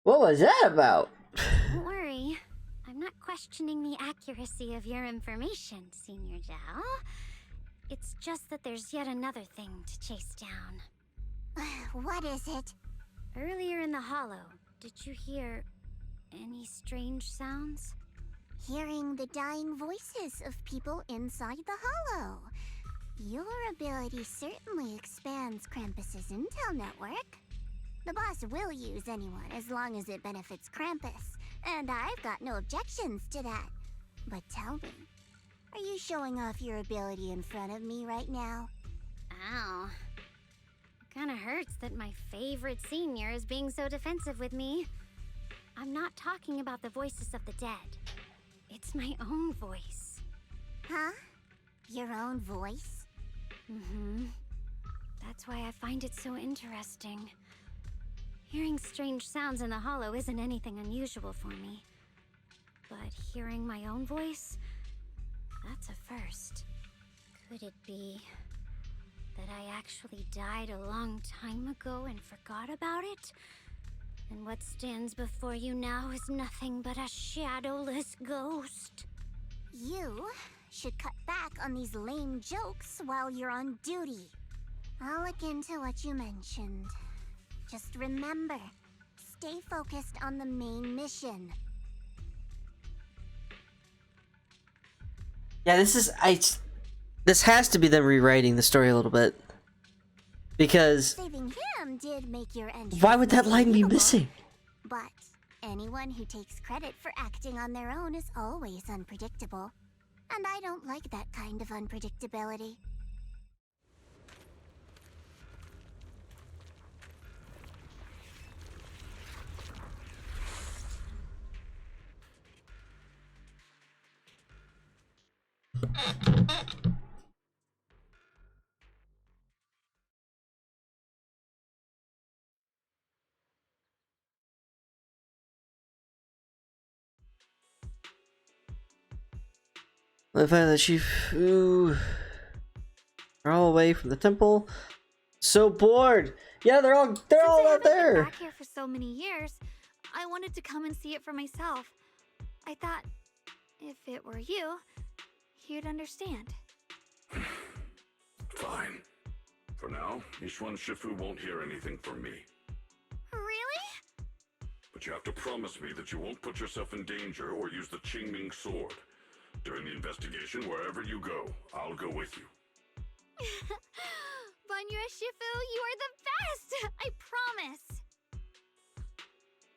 What was that about? Don't worry. I'm not questioning the accuracy of your information, Senior Zhao. It's just that there's yet another thing to chase down. What is it? Earlier in the hollow, did you hear any strange sounds? Hearing the dying voices of people inside the hollow. Your ability certainly expands Krampus's intel network. The boss will use anyone as long as it benefits Krampus, and I've got no objections to that. But tell me, are you showing off your ability in front of me right now? Ow. Kinda hurts that my favorite senior is being so defensive with me. I'm not talking about the voices of the dead. It's my own voice. Huh? Your own voice? Mm-hmm. That's why I find it so interesting. Hearing strange sounds in the hollow isn't anything unusual for me. But hearing my own voice, that's a first. Could it be that I actually died a long time ago and forgot about it? And what stands before you now is nothing but a shadowless ghost. You should cut back on these lame jokes while you're on duty. I'll look into what you mentioned. Just remember, stay focused on the main mission. Yeah, this has to be them rewriting the story a little bit. Because Saving him did make your entrance why would that line be believable. missing? But anyone who takes credit for acting on their own is always unpredictable. And I don't like that kind of unpredictability. I find that Shifu are all away from the temple. So bored. Yeah, they're all Since I out haven't been there. back here for so many years, I wanted to come and see it for myself. I thought, if it were you, you'd understand. Fine. For now, Ishwan Shifu won't hear anything from me. Really? But you have to promise me that you won't put yourself in danger or use the Qingming sword. During the investigation, wherever you go, I'll go with you. Banya Shifu, you are the best! I promise!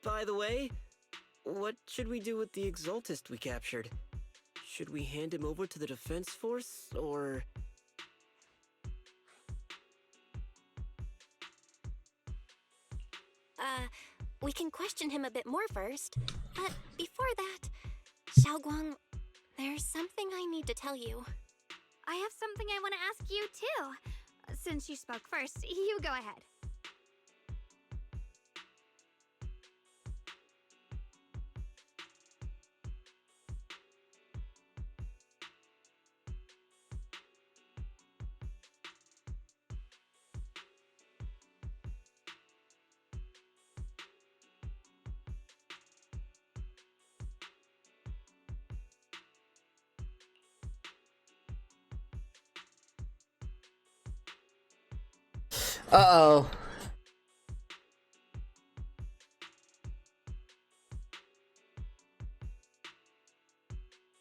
By the way, what should we do with the Exaltist we captured? Should we hand him over to the defense force, or... We can question him a bit more first. But before that, Xiaoguang, there's something I need to tell you. I have something I want to ask you, too. Since you spoke first, you go ahead. Uh-oh.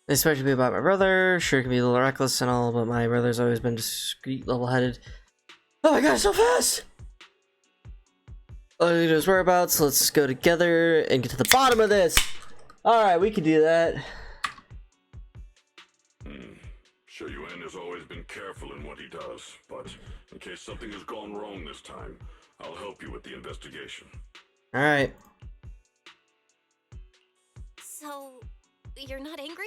This might be about my brother. Sure, it can be a little reckless and all, but my brother's always been discreet, level-headed. Oh my god, so fast! All I need to know his whereabouts. Let's go together and get to the bottom of this. Alright, we can do that. Shuyuan has always been careful in what he does, but in case something has gone wrong this time, I'll help you with the investigation. Alright. So, you're not angry?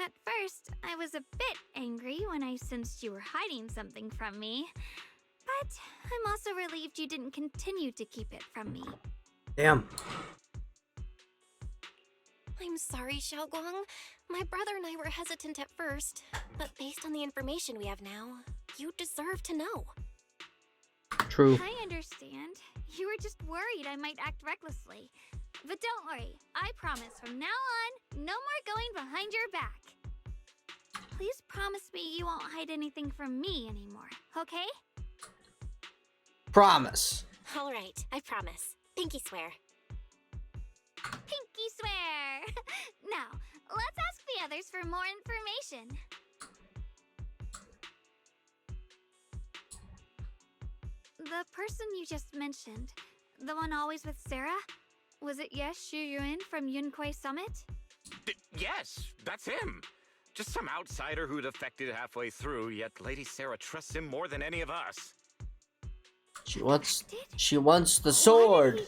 At first, I was a bit angry when I sensed you were hiding something from me. But I'm also relieved you didn't continue to keep it from me. Damn. I'm sorry, Xiaoguang. My brother and I were hesitant at first, but based on the information we have now, you deserve to know. True. I understand. You were just worried I might act recklessly. But don't worry, I promise from now on, no more going behind your back. Please promise me you won't hide anything from me anymore, okay? Promise. All right, I promise. Pinky swear. Pinky swear! Now, let's ask the others for more information. The person you just mentioned, the one always with Sarah, was it Yes Shu Yun from Yunquai Summit? Yes, that's him. Just some outsider who defected halfway through, yet Lady Sarah trusts him more than any of us. She wants the sword.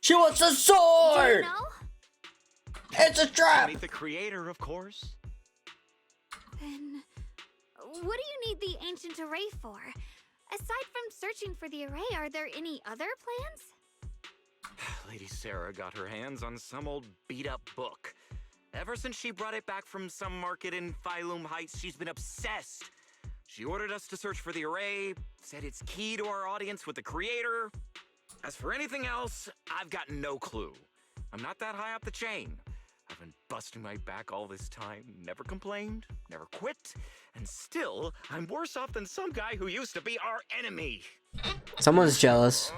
She wants the sword. Do you know? It's a trap. Meet the creator, of course. Then, what do you need the ancient array for? Aside from searching for the array, are there any other plans? Lady Sarah got her hands on some old beat-up book. Ever since she brought it back from some market in Phylum Heights, she's been obsessed. She ordered us to search for the array, said it's key to our audience with the creator. As for anything else, I've got no clue. I'm not that high up the chain. I've been busting my back all this time, never complained, never quit, and still, I'm worse off than some guy who used to be our enemy. Someone's jealous.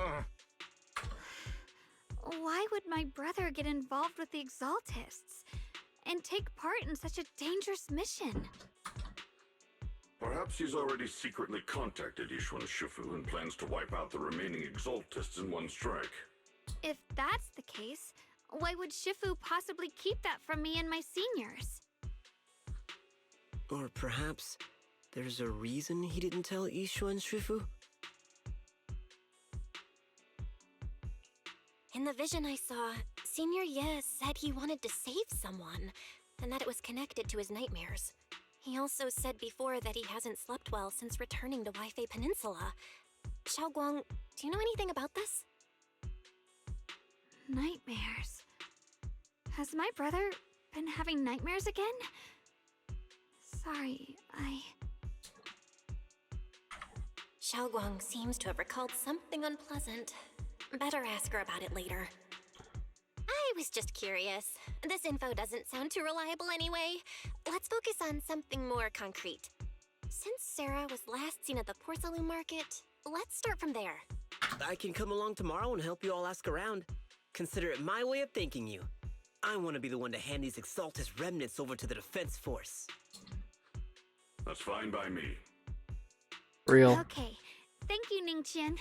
Why would my brother get involved with the Exaltists and take part in such a dangerous mission? Perhaps he's already secretly contacted Yishuan Shifu and plans to wipe out the remaining Exaltists in one strike. If that's the case, why would Shifu possibly keep that from me and my seniors? Or perhaps there's a reason he didn't tell Yishuan Shifu? In the vision I saw, Senior Ye said he wanted to save someone, and that it was connected to his nightmares. He also said before that he hasn't slept well since returning to Waifei Peninsula. Xiaoguang, do you know anything about this? Nightmares. Has my brother been having nightmares again? Sorry, Xiaoguang seems to have recalled something unpleasant. Better ask her about it later. I was just curious. This info doesn't sound too reliable anyway. Let's focus on something more concrete. Since Sarah was last seen at the porcelain market, let's start from there. I can come along tomorrow and help you all ask around. Consider it my way of thanking you. I want to be the one to hand these Exaltus remnants over to the defense force. That's fine by me. Real. Okay. Thank you, Ningqian.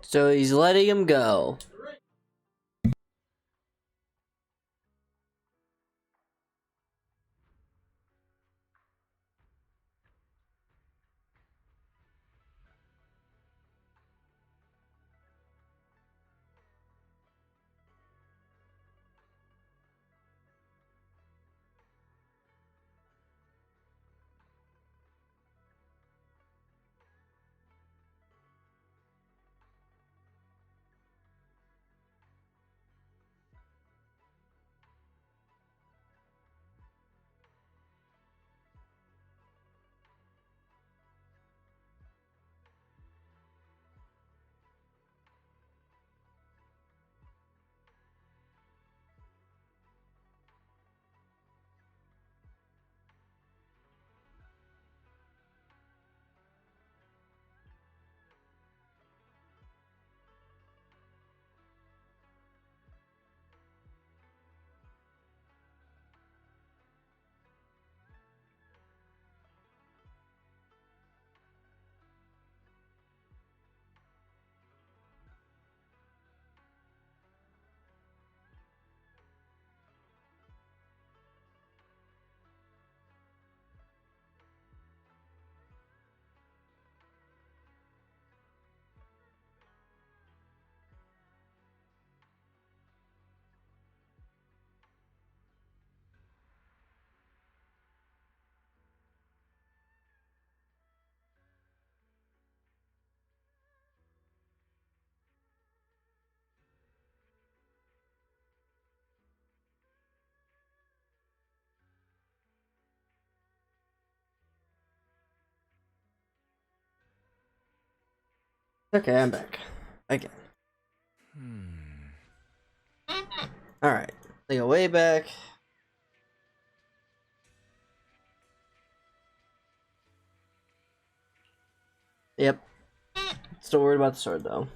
So he's letting him go. Okay, I'm back. Again. Alright. They go way back. Yep. Still worried about the sword, though.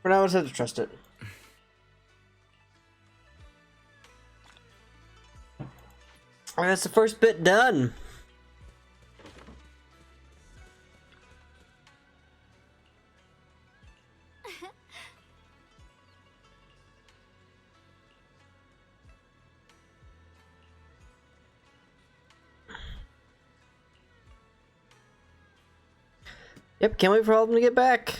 For now, I just have to trust it. And that's the first bit done. Yep, can't wait for all of them to get back.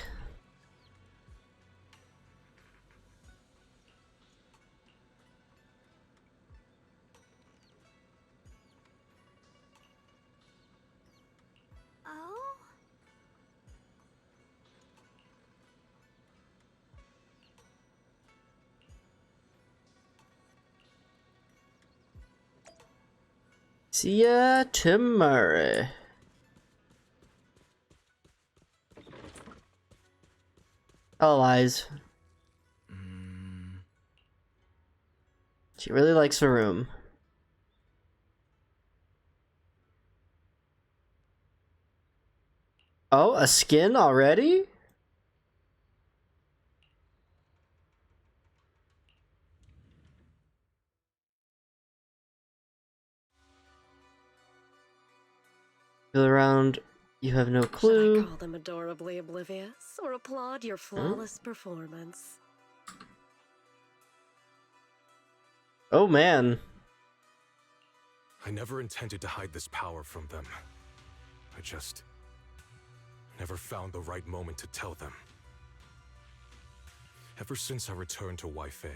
Oh? See ya tomorrow. All lies. She really likes the room. Oh, a skin already? Feel around, you have no clue. Should I call them adorably oblivious or applaud your flawless performance? Oh man. I never intended to hide this power from them. I just never found the right moment to tell them. Ever since I returned to Wi-Fi,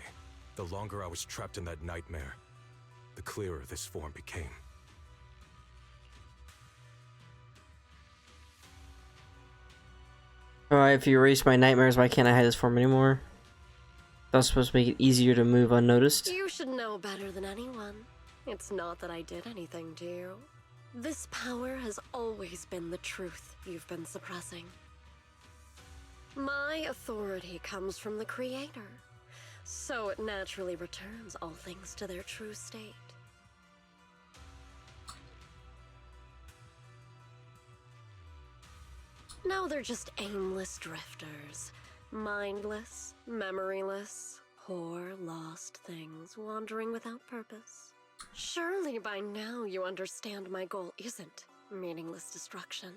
the longer I was trapped in that nightmare, the clearer this form became. Alright, if you erase my nightmares, why can't I hide this form anymore? That was supposed to make it easier to move unnoticed. You should know better than anyone. It's not that I did anything to you. This power has always been the truth you've been suppressing. My authority comes from the Creator, so it naturally returns all things to their true state. Now they're just aimless drifters, mindless, memoryless, poor, lost things wandering without purpose. Surely by now you understand my goal isn't meaningless destruction.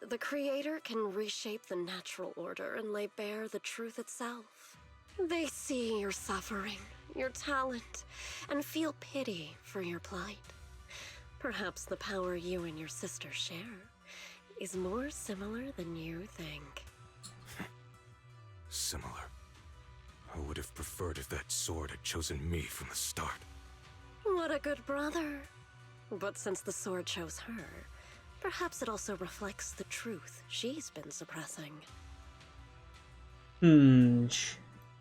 The Creator can reshape the natural order and lay bare the truth itself. They see your suffering, your talent, and feel pity for your plight. Perhaps the power you and your sister share is more similar than you think. Similar. I would have preferred if that sword had chosen me from the start. What a good brother. But since the sword chose her, perhaps it also reflects the truth she's been suppressing.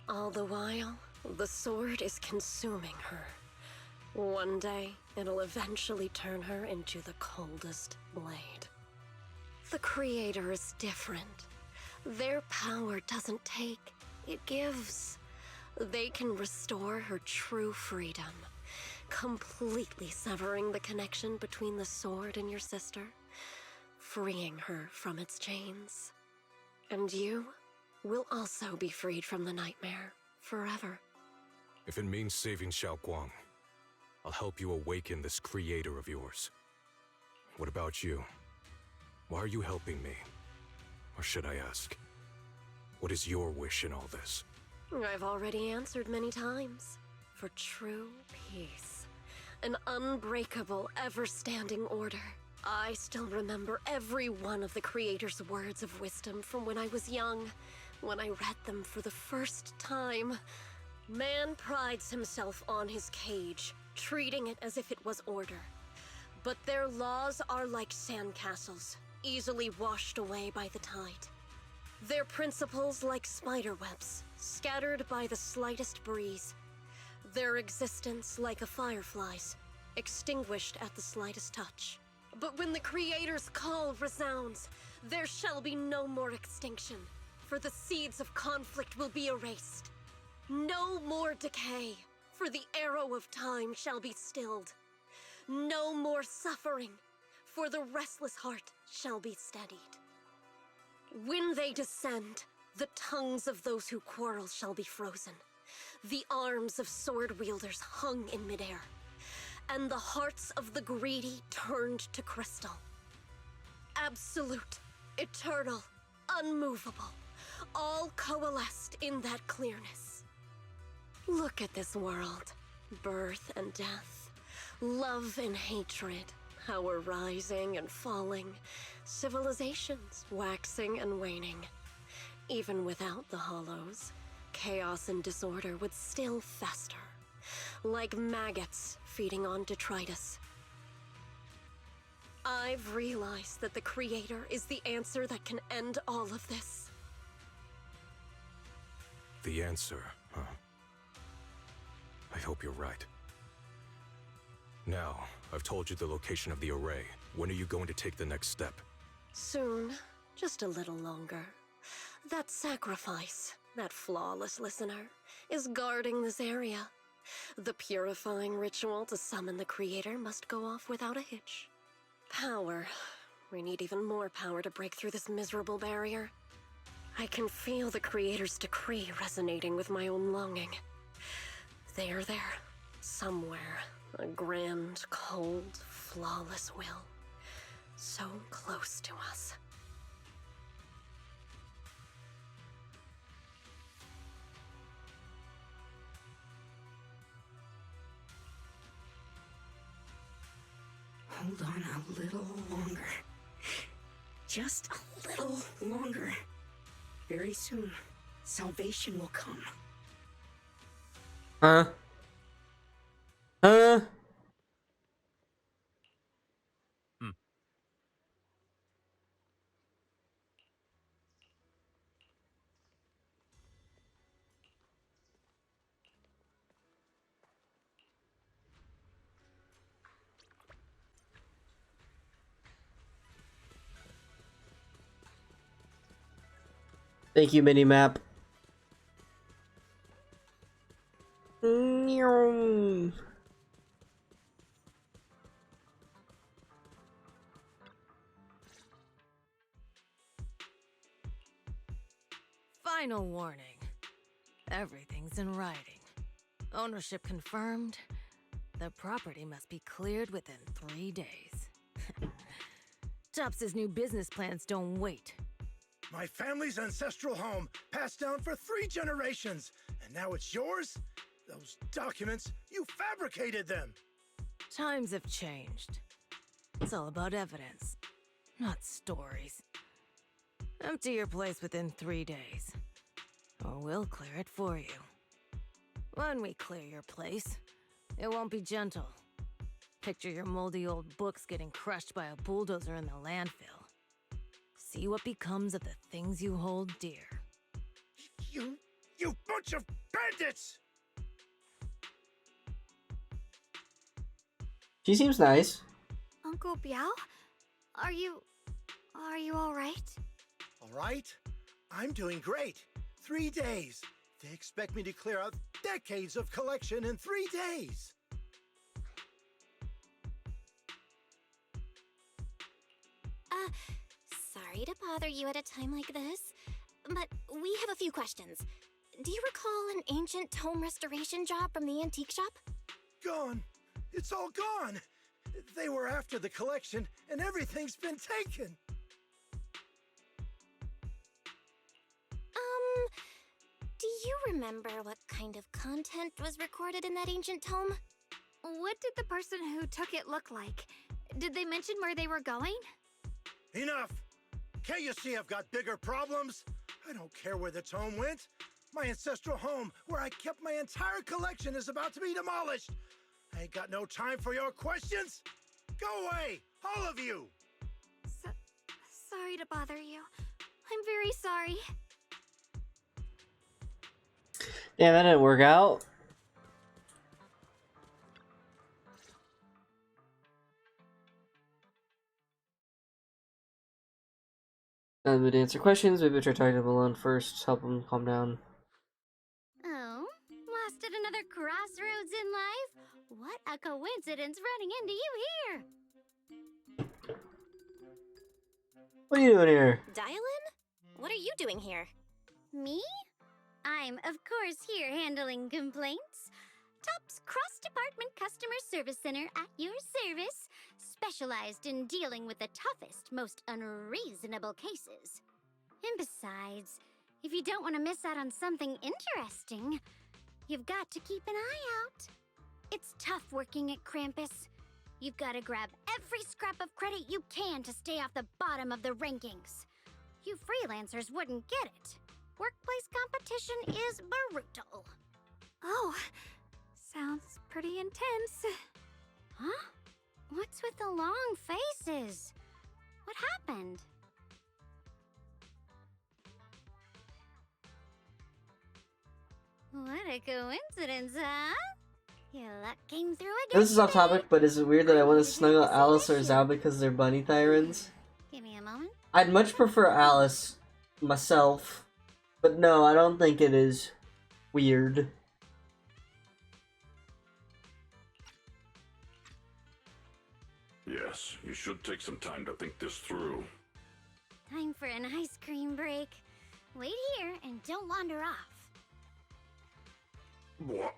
All the while, the sword is consuming her. One day, it'll eventually turn her into the coldest blade. The Creator is different. Their power doesn't take, it gives. They can restore her true freedom, completely severing the connection between the sword and your sister, freeing her from its chains. And you will also be freed from the nightmare forever. If it means saving Xiaoguang, I'll help you awaken this Creator of yours. What about you? Why are you helping me? Or should I ask, what is your wish in all this? I've already answered many times. For true peace. An unbreakable, ever-standing order. I still remember every one of the Creator's words of wisdom from when I was young, when I read them for the first time. Man prides himself on his cage, treating it as if it was order. But their laws are like sandcastles, easily washed away by the tide. Their principles like spider webs, scattered by the slightest breeze. Their existence like a firefly's, extinguished at the slightest touch. But when the Creator's call resounds, there shall be no more extinction, for the seeds of conflict will be erased. No more decay, for the arrow of time shall be stilled. No more suffering, for the restless heart shall be steadied. When they descend, the tongues of those who quarrel shall be frozen, the arms of sword wielders hung in midair, and the hearts of the greedy turned to crystal. Absolute, eternal, unmovable, all coalesced in that clearness. Look at this world, birth and death, love and hatred, power rising and falling, civilizations waxing and waning. Even without the hollows, chaos and disorder would still fester, like maggots feeding on detritus. I've realized that the Creator is the answer that can end all of this. The answer, huh? I hope you're right. Now, I've told you the location of the array. When are you going to take the next step? Soon, just a little longer. That sacrifice, that flawless listener, is guarding this area. The purifying ritual to summon the Creator must go off without a hitch. Power. We need even more power to break through this miserable barrier. I can feel the Creator's decree resonating with my own longing. They are there, somewhere. A grand, cold, flawless will. So close to us. Hold on a little longer. Just a little longer. Very soon, salvation will come. Huh? Thank you, minimap. Final warning. Everything's in writing. Ownership confirmed. The property must be cleared within 3 days. Tubbs' new business plans don't wait. My family's ancestral home, passed down for 3 generations, and now it's yours? Those documents, you fabricated them! Times have changed. It's all about evidence, not stories. Empty your place within 3 days, or we'll clear it for you. When we clear your place, it won't be gentle. Picture your moldy old books getting crushed by a bulldozer in the landfill. See what becomes of the things you hold dear. You bunch of bandits! She seems nice. Uncle Biao? Are you all right? All right? I'm doing great. 3 days. They expect me to clear out decades of collection in 3 days. Sorry to bother you at a time like this, but we have a few questions. Do you recall an ancient tome restoration job from the antique shop? Gone. It's all gone. They were after the collection, and everything's been taken. Do you remember what kind of content was recorded in that ancient tome? What did the person who took it look like? Did they mention where they were going? Enough! Can't you see I've got bigger problems? I don't care where the tome went. My ancestral home, where I kept my entire collection, is about to be demolished. I ain't got no time for your questions. Go away, all of you! Sorry to bother you. I'm very sorry. Yeah, that didn't work out. We'd answer questions. Maybe try talking to him alone first. Help him calm down. Oh, lost at another crossroads in life? What a coincidence running into you here! What are you doing here? Dylan? What are you doing here? Me? I'm, of course, here handling complaints. TOP's cross-department customer service center at your service, specialized in dealing with the toughest, most unreasonable cases. And besides, if you don't want to miss out on something interesting, you've got to keep an eye out. It's tough working at Krampus. You've got to grab every scrap of credit you can to stay off the bottom of the rankings. You freelancers wouldn't get it. Workplace competition is brutal. Oh, sounds pretty intense. Huh? What's with the long faces? What happened? What a coincidence, huh? Your luck came through again. This is off topic, but is it weird that I want to snuggle Alice or Zao because they're bunny Thyrans? Give me a moment. I'd much prefer Alice myself, but no, I don't think it is weird. Yes, you should take some time to think this through. Time for an ice cream break. Wait here and don't wander off. What?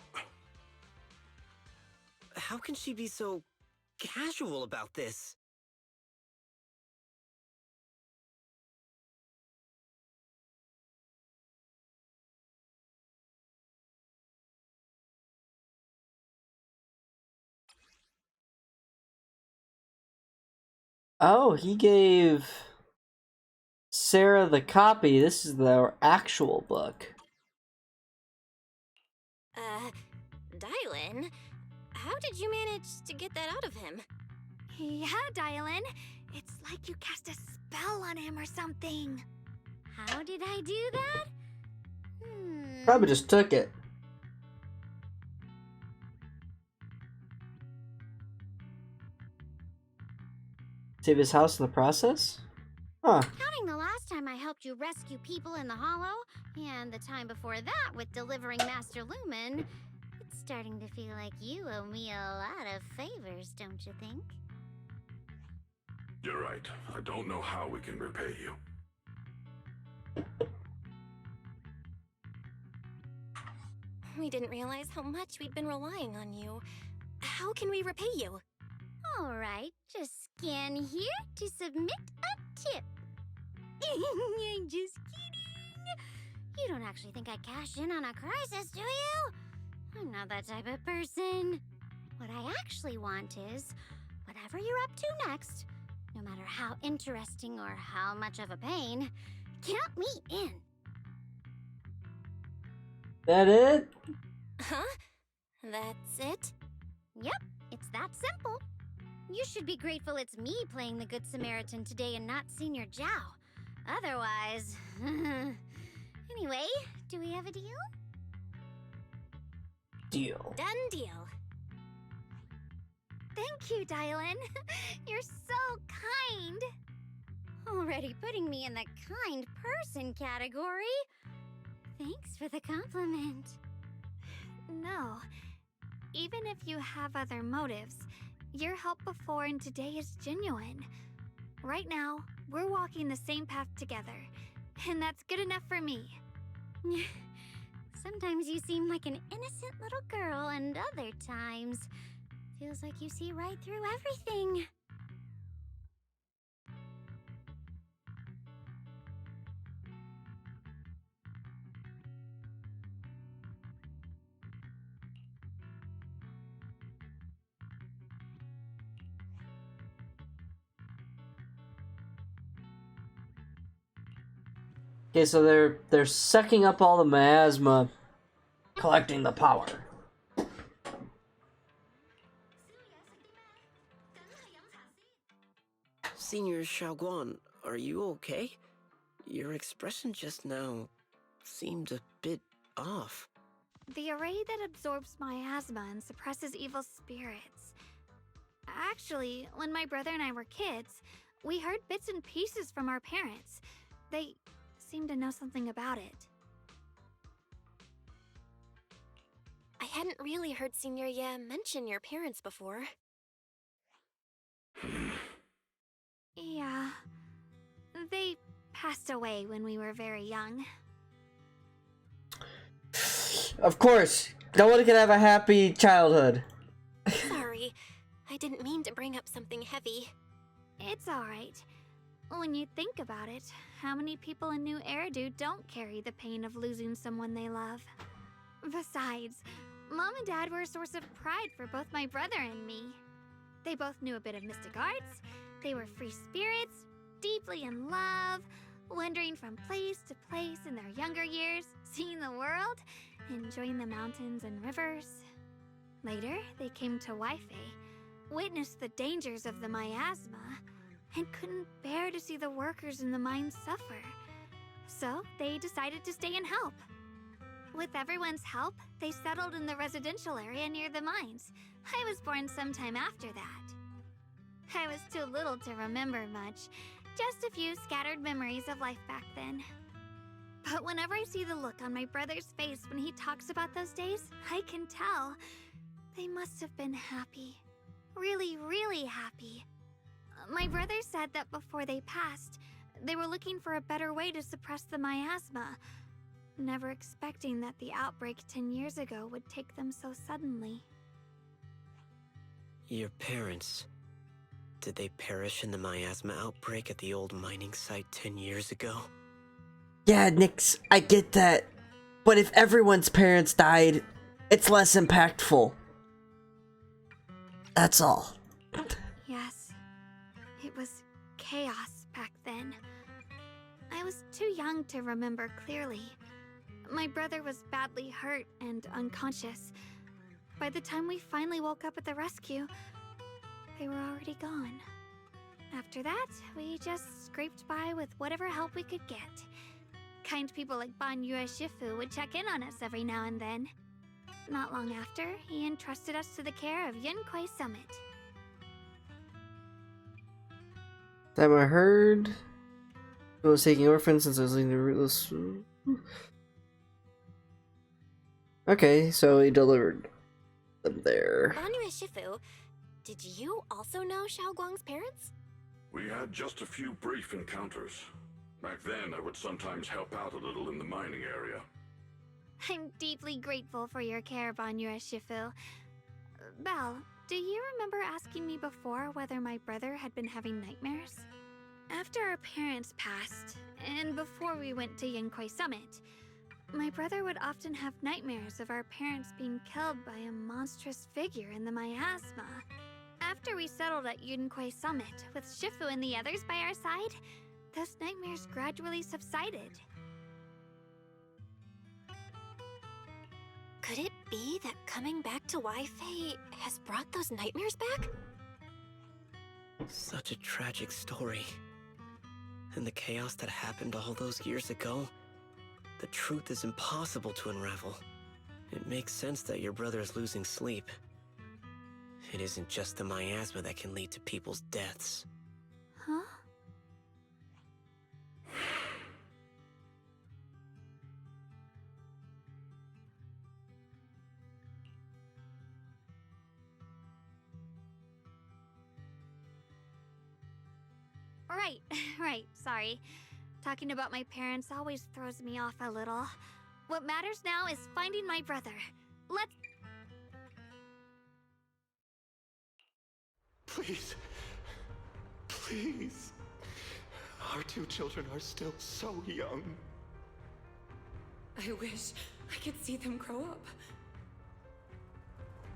How can she be so casual about this? Oh, he gave Sarah the copy. This is the actual book. Dylan? How did you manage to get that out of him? Yeah, Dylan. It's like you cast a spell on him or something. How did I do that? Probably just took it. Save his house in the process? Huh. Counting the last time I helped you rescue people in the Hollow, and the time before that with delivering Master Lumen, it's starting to feel like you owe me a lot of favors, don't you think? You're right. I don't know how we can repay you. We didn't realize how much we'd been relying on you. How can we repay you? Alright, just scan here to submit a tip. I'm just kidding. You don't actually think I cash in on a crisis, do you? I'm not that type of person. What I actually want is, whatever you're up to next, no matter how interesting or how much of a pain, count me in. That it? Huh? That's it? Yep, it's that simple. You should be grateful it's me playing the Good Samaritan today and not Senior Zhao. Otherwise... Anyway, do we have a deal? Deal. Done deal. Thank you, Dylan. You're so kind. Already putting me in the kind person category. Thanks for the compliment. No. Even if you have other motives, your help before and today is genuine. Right now, we're walking the same path together, and that's good enough for me. Sometimes you seem like an innocent little girl, and other times, feels like you see right through everything. Okay, so they're sucking up all the miasma, collecting the power. Senior Xiaoguan, are you okay? Your expression just now seemed a bit off. The array that absorbs miasma and suppresses evil spirits. Actually, when my brother and I were kids, we heard bits and pieces from our parents. They seemed to know something about it. I hadn't really heard Signoria mention your parents before. Yeah. They passed away when we were very young. Of course, no one can have a happy childhood. Sorry, I didn't mean to bring up something heavy. It's alright. When you think about it, how many people in New Eridu don't carry the pain of losing someone they love? Besides, Mom and Dad were a source of pride for both my brother and me. They both knew a bit of mystic arts, they were free spirits, deeply in love, wandering from place to place in their younger years, seeing the world, enjoying the mountains and rivers. Later, they came to Waife, witnessed the dangers of the miasma, and couldn't bear to see the workers in the mines suffer. So, they decided to stay and help. With everyone's help, they settled in the residential area near the mines. I was born sometime after that. I was too little to remember much, just a few scattered memories of life back then. But whenever I see the look on my brother's face when he talks about those days, I can tell. They must have been happy. Really, really happy. My brother said that before they passed, they were looking for a better way to suppress the miasma, never expecting that the outbreak 10 years ago would take them so suddenly. Your parents... did they perish in the miasma outbreak at the old mining site 10 years ago? Yeah, Nix, I get that. But if everyone's parents died, it's less impactful. That's all. Yes, it was chaos back then. I was too young to remember clearly. My brother was badly hurt and unconscious. By the time we finally woke up at the rescue, they were already gone. After that, we just scraped by with whatever help we could get. Kind people like Banyue Shifu would check in on us every now and then. Not long after, he entrusted us to the care of Yunquei Summit. Time I heard, I was taking orphans since I was leading the rootless. Okay, so he delivered them there. Banyue Shifu, did you also know Xiaoguang's parents? We had just a few brief encounters. Back then, I would sometimes help out a little in the mining area. I'm deeply grateful for your care, Banyue Shifu. Belle, do you remember asking me before whether my brother had been having nightmares? After our parents passed, and before we went to Yunquei Summit, my brother would often have nightmares of our parents being killed by a monstrous figure in the miasma. After we settled at Yunquei Summit, with Shifu and the others by our side, those nightmares gradually subsided. Could it be that coming back to Waife has brought those nightmares back? Such a tragic story. And the chaos that happened all those years ago, the truth is impossible to unravel. It makes sense that your brother is losing sleep. It isn't just the miasma that can lead to people's deaths. Huh? Right, sorry. Talking about my parents always throws me off a little. What matters now is finding my brother. Let's... Please. Please. Our two children are still so young. I wish I could see them grow up.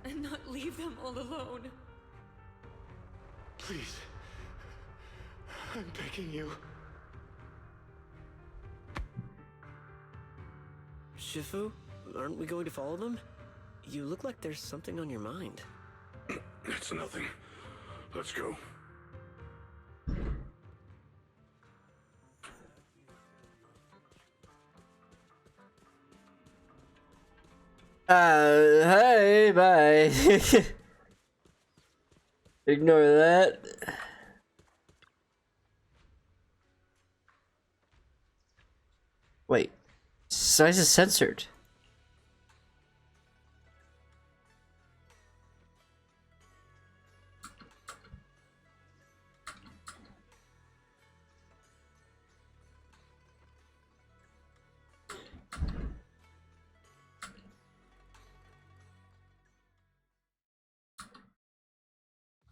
And not leave them all alone. Please. I'm begging you. Shifu, aren't we going to follow them? You look like there's something on your mind. It's nothing. Let's go. Hey, bye. Ignore that. Wait, size is censored.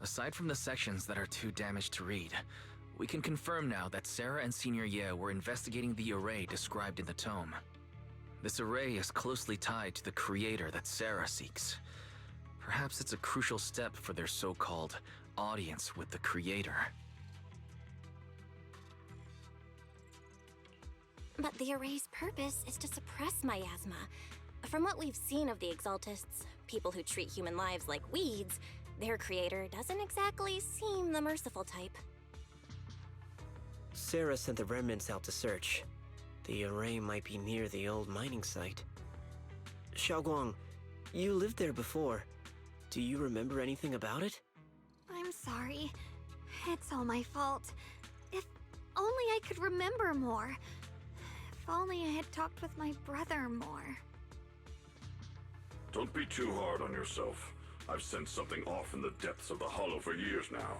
Aside from the sections that are too damaged to read, we can confirm now that Sarah and Senior Ye were investigating the array described in the tome. This array is closely tied to the creator that Sarah seeks. Perhaps it's a crucial step for their so-called audience with the creator. But the array's purpose is to suppress miasma. From what we've seen of the Exaltists, people who treat human lives like weeds, their creator doesn't exactly seem the merciful type. Sarah sent the remnants out to search. The array might be near the old mining site. Xiaoguang, you lived there before. Do you remember anything about it? I'm sorry. It's all my fault. If only I could remember more. If only I had talked with my brother more. Don't be too hard on yourself. I've sensed something off in the depths of the Hollow for years now.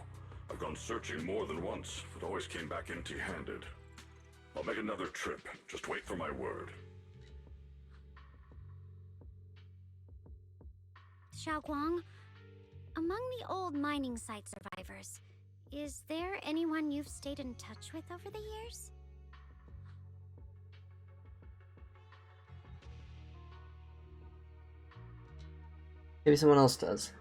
I've gone searching more than once, but always came back empty-handed. I'll make another trip. Just wait for my word. Xiaoguang, among the old mining site survivors, is there anyone you've stayed in touch with over the years? Maybe someone else does.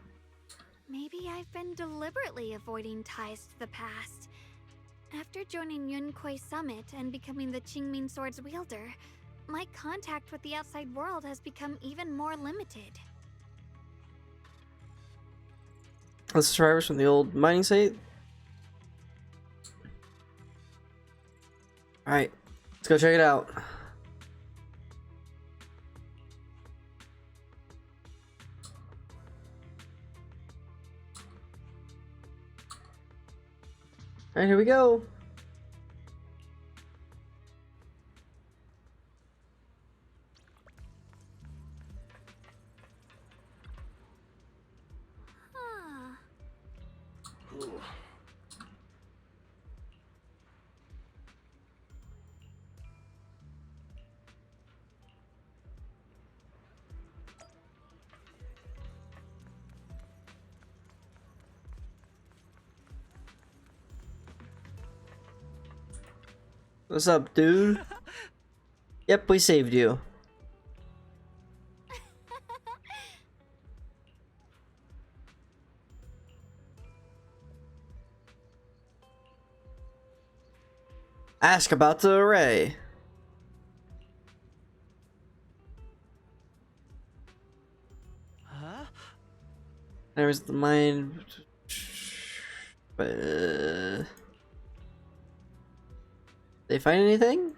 Maybe I've been deliberately avoiding ties to the past. After joining Yunkuei Summit and becoming the Qingming Sword's wielder, my contact with the outside world has become even more limited. The survivors from the old mining site. Alright, let's go check it out. Alright, here we go. What's up, dude? Yep, we saved you. Ask about the array. Huh? There's the mine. They find anything?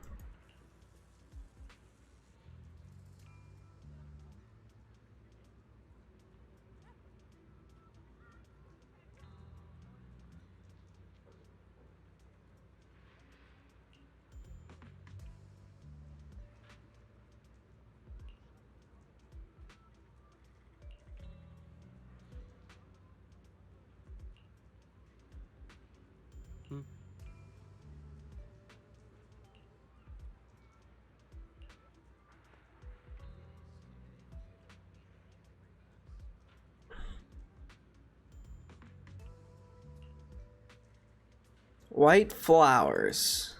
White flowers.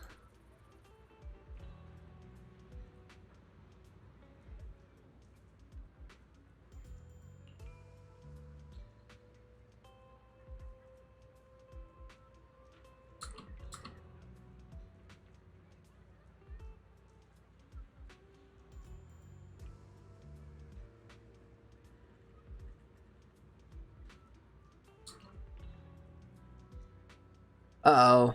Uh-oh.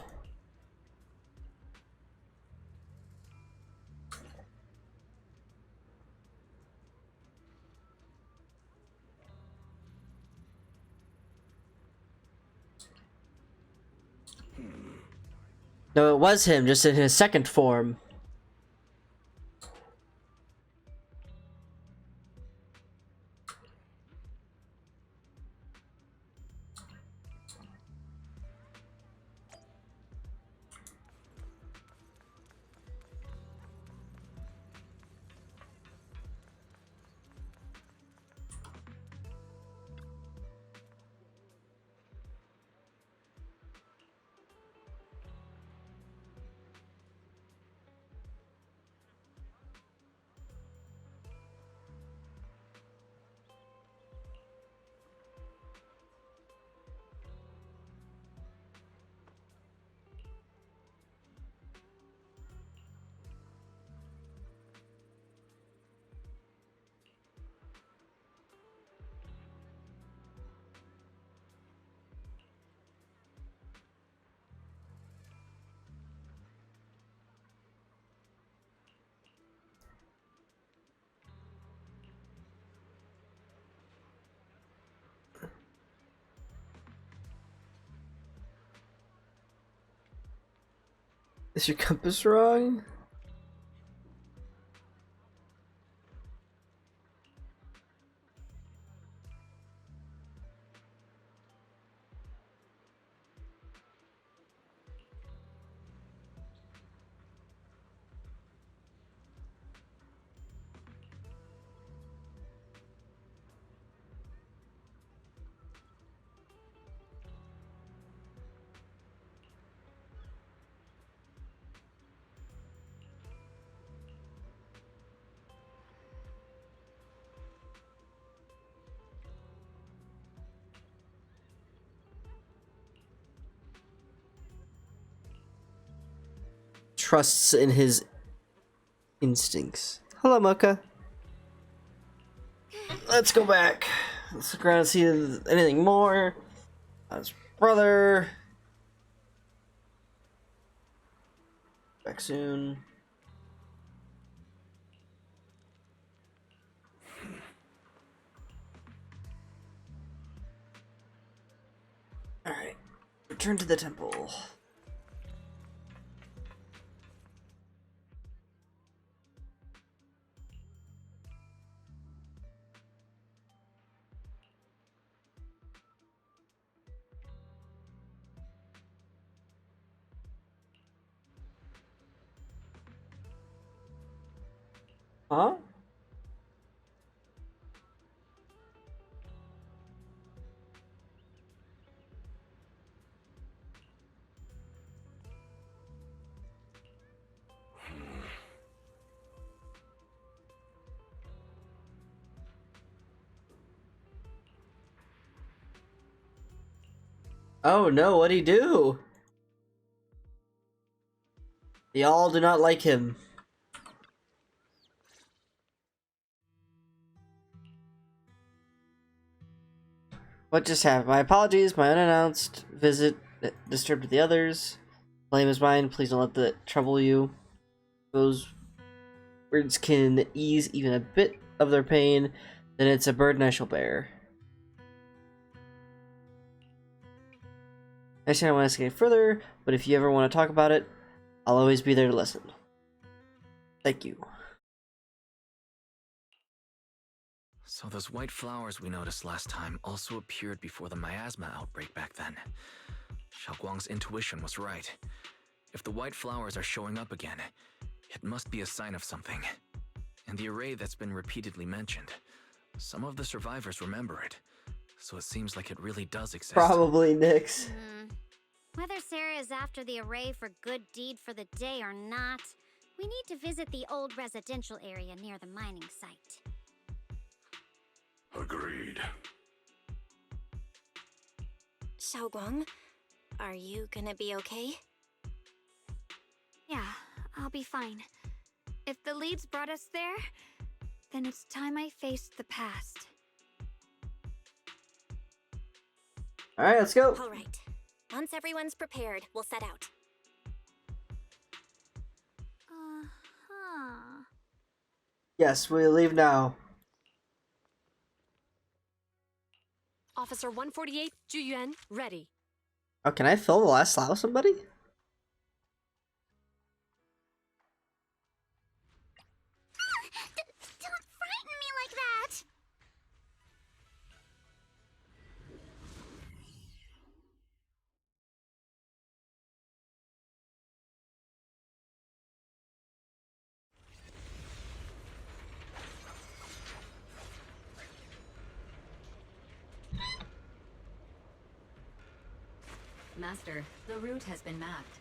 No, it was him, just in his second form. Is your compass wrong? Trusts in his instincts. Hello, Mocha. Let's go back. Let's look around and see if there's anything more. His brother. Back soon. Alright. Return to the temple. Huh? Oh no, what'd he do? They all do not like him. What just happened? My apologies, my unannounced visit disturbed the others. Blame is mine, please don't let that trouble you. Those words can ease even a bit of their pain, then it's a burden I shall bear. I say I don't want to escape further, but if you ever want to talk about it, I'll always be there to listen. Thank you. So those white flowers we noticed last time also appeared before the miasma outbreak back then. Xiaoguang's intuition was right. If the white flowers are showing up again, it must be a sign of something. And the array that's been repeatedly mentioned, some of the survivors remember it, so it seems like it really does exist. Probably Nyx. Whether Sarah is after the array for good deed for the day or not, we need to visit the old residential area near the mining site. Agreed. Xiaoguang, are you gonna be okay? Yeah, I'll be fine. If the leads brought us there, then it's time I faced the past. Alright, let's go. Alright. Once everyone's prepared, we'll set out. Yes, we leave now. Officer 148, Zhu Yuan, ready. Oh, can I fill the last slot with somebody? Master, the route has been mapped.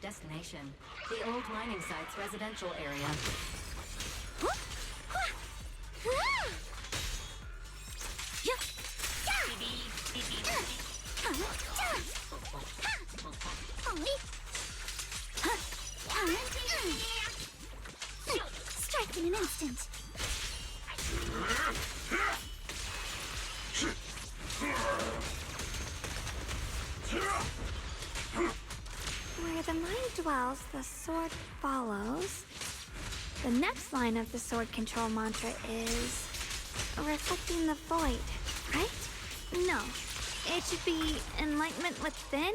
Destination, the old mining site's residential area. Strike in an instant. Where the mind dwells, the sword follows. The next line of the sword control mantra is reflecting the void, right? No, it should be enlightenment within.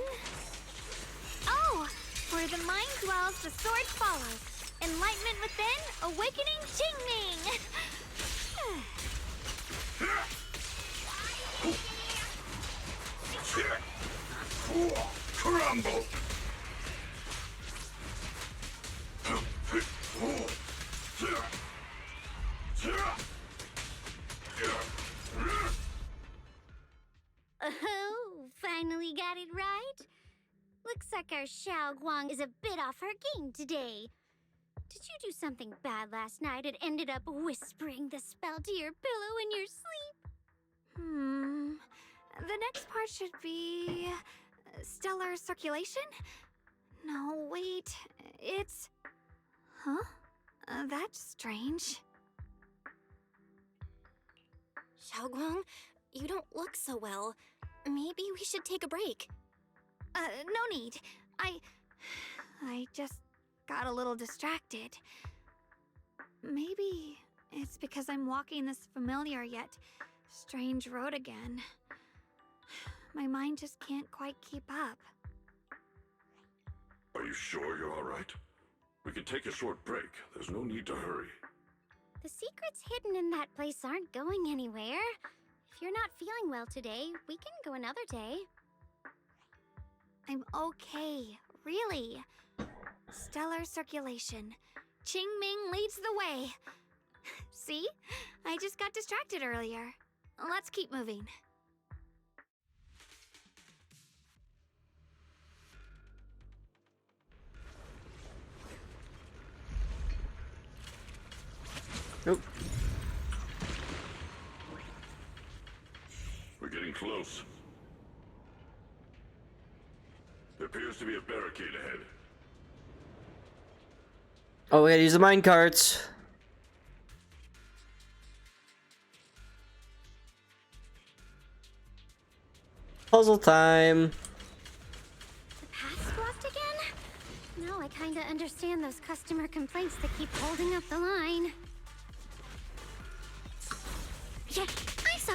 Oh, where the mind dwells, the sword follows. Enlightenment within, awakening Qingming. Crumble! Oh, finally got it right. Looks like our Xiao Guang is a bit off her game today. Did you do something bad last night and ended up whispering the spell to your pillow in your sleep? The next part should be stellar circulation? No, wait. It's... Huh? That's strange. Xiaoguang, you don't look so well. Maybe we should take a break. No need. I just got a little distracted. Maybe it's because I'm walking this familiar yet strange road again. My mind just can't quite keep up. Are you sure you're alright? We can take a short break. There's no need to hurry. The secrets hidden in that place aren't going anywhere. If you're not feeling well today, we can go another day. I'm okay, really. Stellar circulation. Qingming leads the way. See? I just got distracted earlier. Let's keep moving. Nope. We're getting close. There appears to be a barricade ahead. Oh, we gotta use the mine carts. Puzzle time. The path's blocked again? Now I kinda understand those customer complaints that keep holding up the line. Yeah, I saw.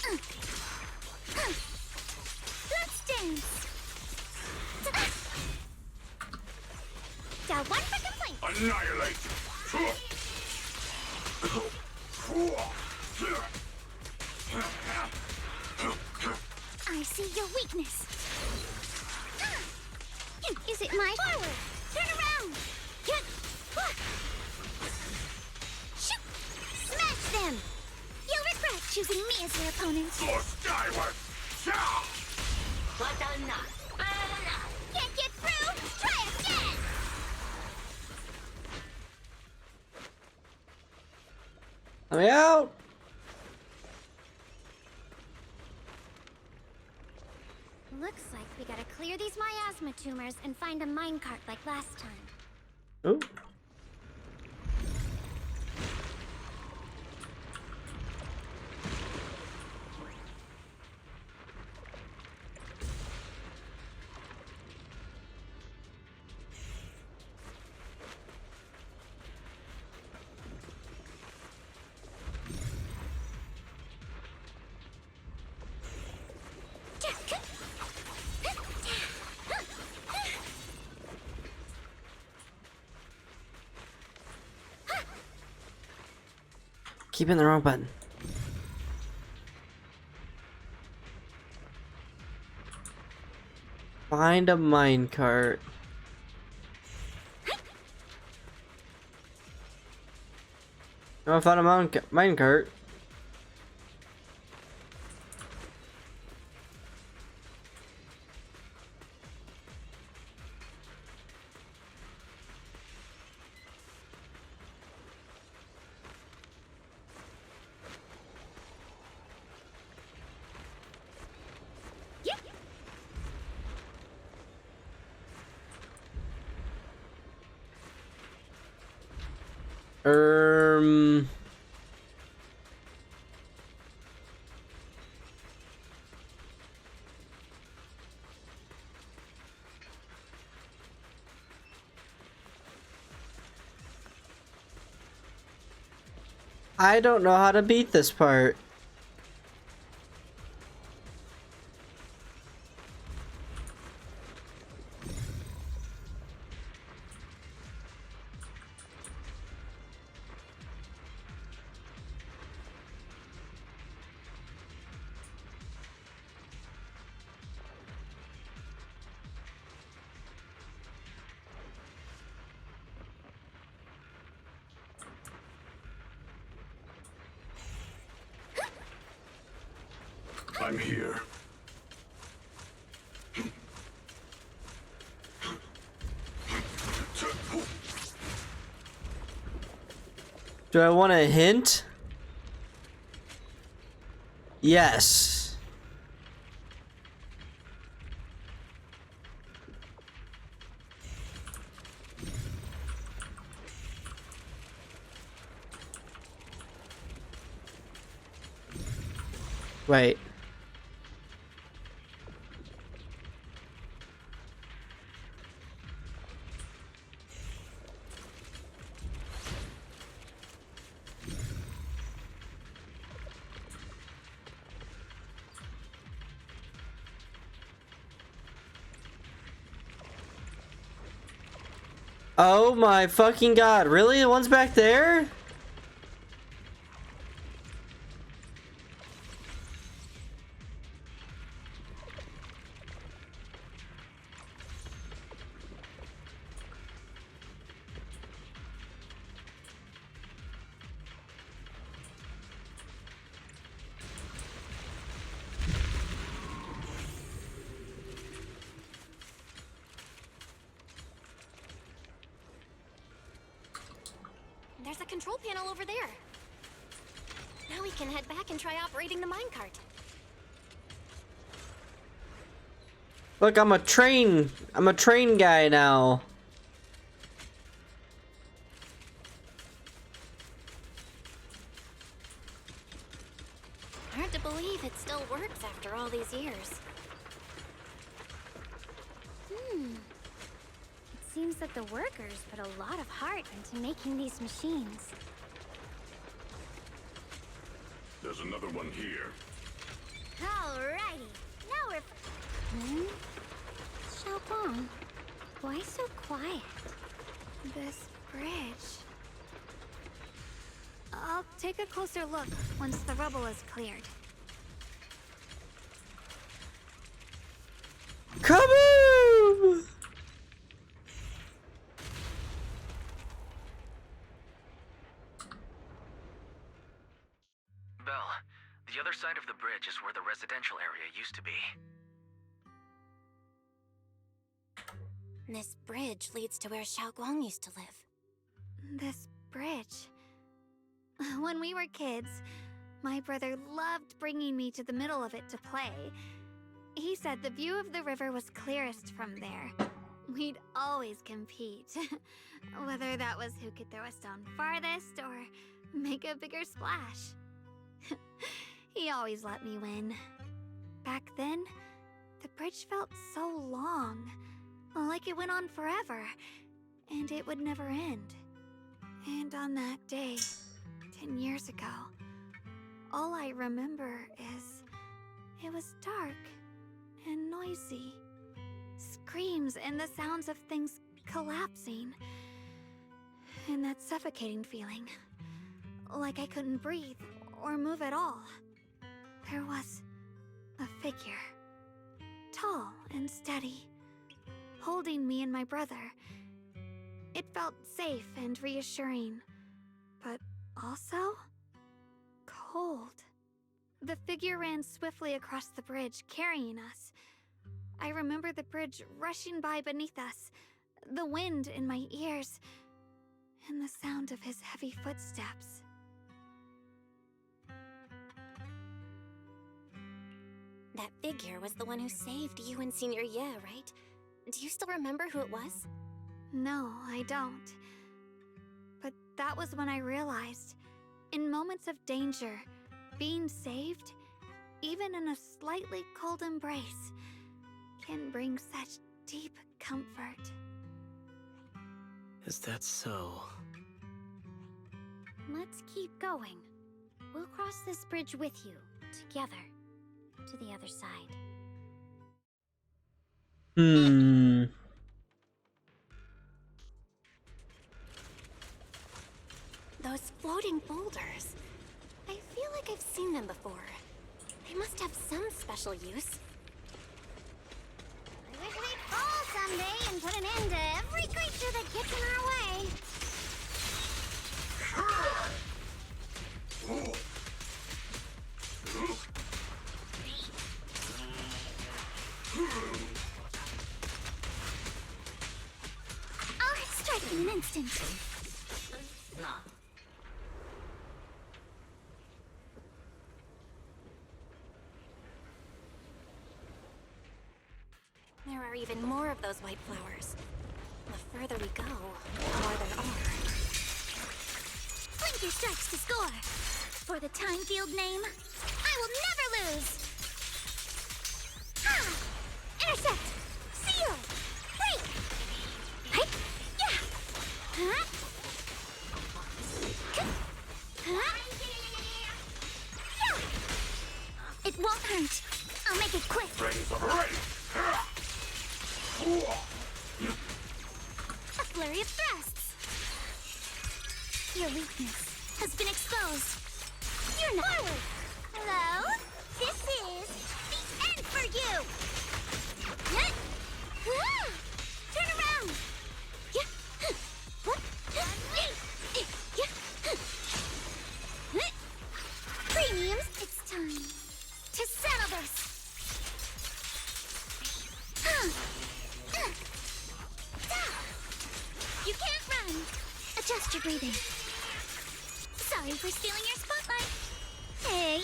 Let's dance. Down one for complaint. Annihilate! I see your weakness. Is it my forward? Turn around. Shoot! Smash them. You'll regret choosing me as your opponent. Force skyward! Can't get through? Try again! Let me out! Looks like we gotta clear these miasma tumors and find a minecart like last time. Oh. Keep in the wrong button. Find a minecart. Oh, I found a minecart. I don't know how to beat this part. I'm here. Do I want a hint? Yes. Wait. Oh my fucking god, really? The one's back there? There's a control panel over there. Now we can head back and try operating the minecart. Look, I'm a train guy now. Hard to believe it still works after all these years. It seems that the workers put a lot of heart into making these machines. There's another one here. Alrighty, now we're... Xiaoguang, why so quiet? This bridge. I'll take a closer look once the rubble is cleared. Kaboom! Belle, the other side of the bridge is where the residential area used to be. This bridge leads to where Xiaoguang used to live. This bridge. When we were kids, my brother loved bringing me to the middle of it to play. He said the view of the river was clearest from there. We'd always compete. Whether that was who could throw a stone farthest or make a bigger splash. He always let me win. Back then, the bridge felt so long. Like it went on forever. And it would never end. And on that day, 10 years ago, all I remember is it was dark and noisy. Screams and the sounds of things collapsing. And that suffocating feeling. Like I couldn't breathe or move at all. There was a figure. Tall and steady. Holding me and my brother. It felt safe and reassuring. But also cold. The figure ran swiftly across the bridge, carrying us. I remember the bridge rushing by beneath us, the wind in my ears, and the sound of his heavy footsteps. That figure was the one who saved you and Senior Ye, right? Do you still remember who it was? No, I don't. But that was when I realized, in moments of danger, being saved, even in a slightly cold embrace, can bring such deep comfort. Is that so? Let's keep going. We'll cross this bridge with you, together, to the other side. Those floating boulders. I feel like I've seen them before. They must have some special use. I wish we'd fall someday and put an end to every creature that gets in our way. I'll hit strike in an instant. There are even more of those white flowers. The further we go, the more there are. Blink your strikes to score. For the time field name, I will never lose. Ha! Intercept! Seal! Break! Right? Yeah! Huh? Huh? Yeah! It won't hurt. I'll make it quick. A flurry of thrusts. Your weakness has been exposed. You're not forward. Hello? This is the end for you. Turn around. Premiums, it's time to settle this. You can't run. Adjust your breathing. Sorry for stealing your spotlight. Hey.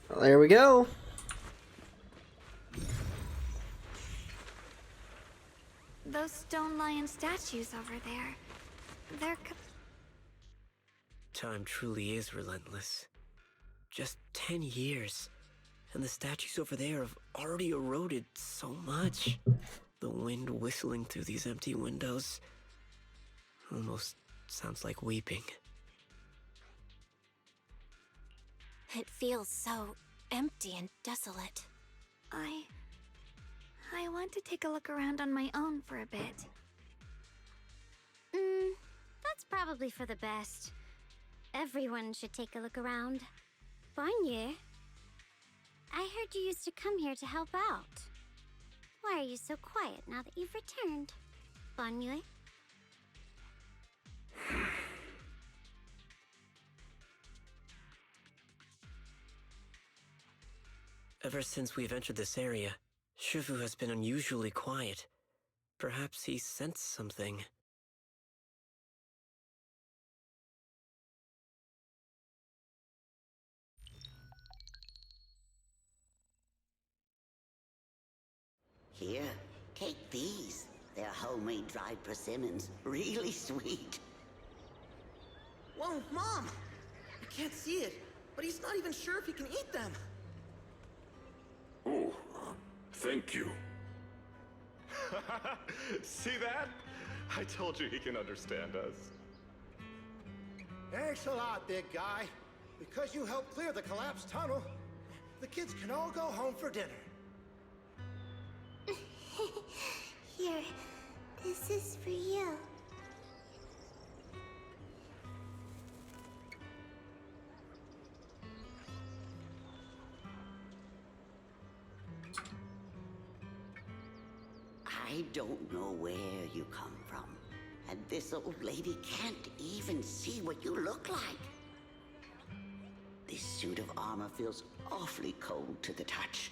Well, there we go. Those stone lion statues over there, they're... Time truly is relentless. Just 10 years, and the statues over there have already eroded so much. The wind whistling through these empty windows almost sounds like weeping. It feels so empty and desolate. I want to take a look around on my own for a bit. That's probably for the best. Everyone should take a look around. Bonnier, I heard you used to come here to help out. Why are you so quiet now that you've returned? Bonnier? Ever since we've entered this area, Shifu has been unusually quiet. Perhaps he sensed something. Here, take these. They're homemade dried persimmons. Really sweet. Whoa, Mom! I can't see it, but he's not even sure if he can eat them. Oh, thank you. See that? I told you he can understand us. Thanks a lot, big guy. Because you helped clear the collapsed tunnel, the kids can all go home for dinner. Here, this is for you. I don't know where you come from, and this old lady can't even see what you look like. This suit of armor feels awfully cold to the touch,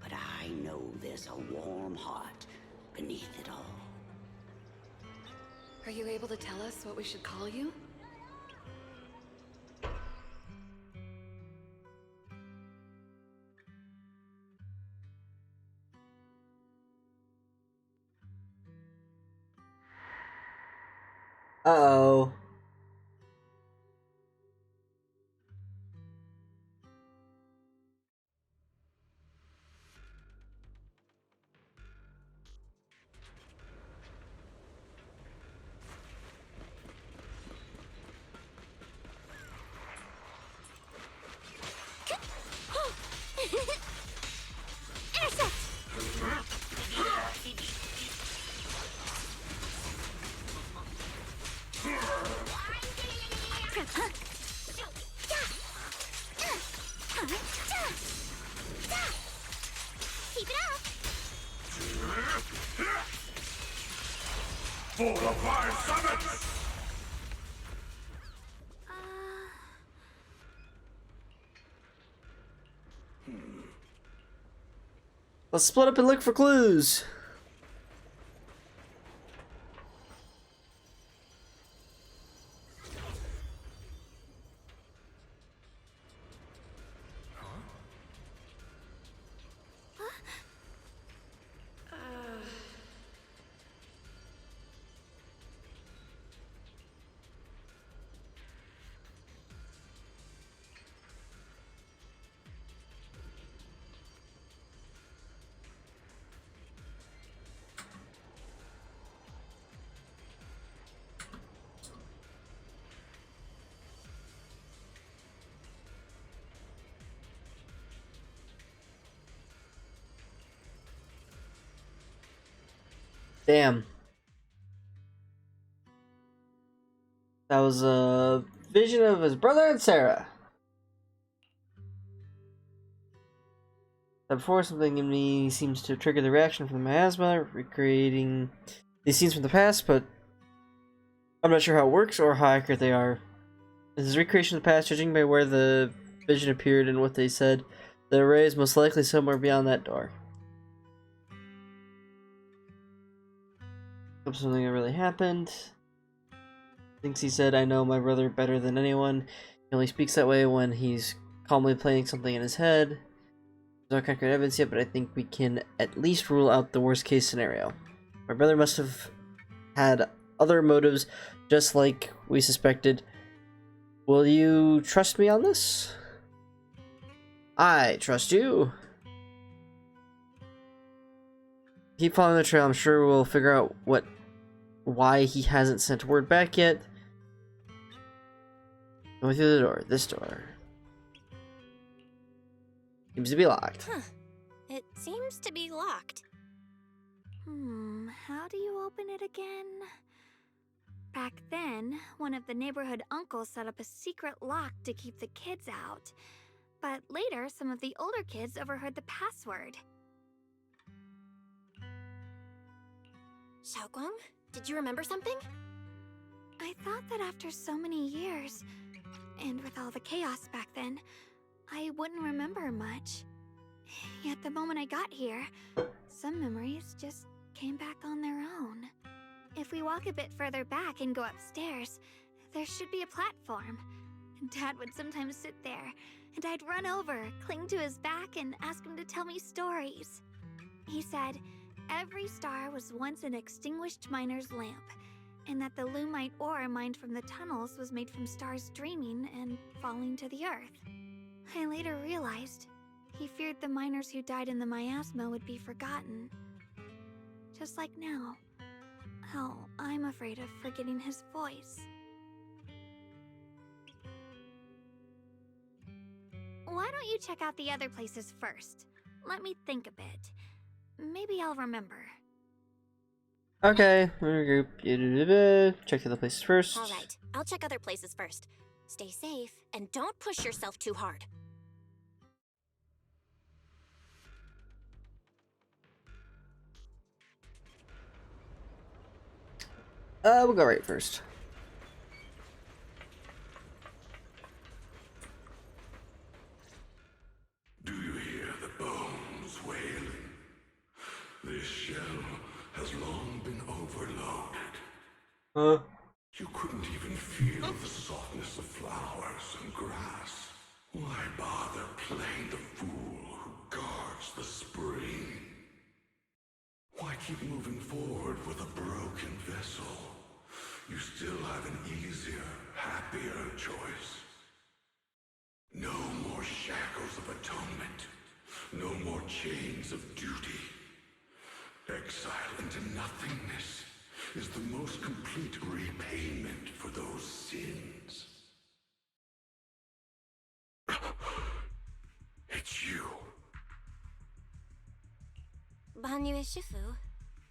but I know there's a warm heart beneath it all. Are you able to tell us what we should call you? Uh-oh. Keep it up! Fortify summits! Let's split up and look for clues. Damn. That was a vision of his brother and Sarah. Before, something in me seems to trigger the reaction from the miasma, recreating these scenes from the past, but I'm not sure how it works or how accurate they are. This is recreation of the past, judging by where the vision appeared and what they said. The array is most likely somewhere beyond that door. Hope something that really happened. Thinks he said, I know my brother better than anyone. He only speaks that way when he's calmly playing something in his head. There's no concrete evidence yet, but I think we can at least rule out the worst case scenario. My brother must have had other motives, just like we suspected. Will you trust me on this? I trust you. Keep following the trail. I'm sure we'll figure out why he hasn't sent word back yet. Going through the door. This door. Seems to be locked. Huh. It seems to be locked. How do you open it again? Back then, one of the neighborhood uncles set up a secret lock to keep the kids out. But later, some of the older kids overheard the password. Xiaoguang, did you remember something? I thought that after so many years, and with all the chaos back then, I wouldn't remember much. Yet the moment I got here, some memories just came back on their own. If we walk a bit further back and go upstairs, there should be a platform. Dad would sometimes sit there, and I'd run over, cling to his back, and ask him to tell me stories. He said every star was once an extinguished miner's lamp, and that the lumite ore mined from the tunnels was made from stars dreaming and falling to the earth. I later realized he feared the miners who died in the miasma would be forgotten. Just like now, how I'm afraid of forgetting his voice. Why don't you check out the other places first? Let me think a bit. Maybe I'll remember. Okay, regroup. Check the other places first. Alright, I'll check other places first. Stay safe, and don't push yourself too hard. We'll go right first. Do you hear the bones wailing? This shell has long been overloaded. Huh? You couldn't even feel the softness of flowers and grass. Why bother playing the fool who guards the spring? Why keep moving forward with a broken vessel? you still have an easier, happier choice. No more shackles of atonement. No more chains of duty. Exile into nothingness is the most complete repayment for those sins. It's you. Banyu Shifu,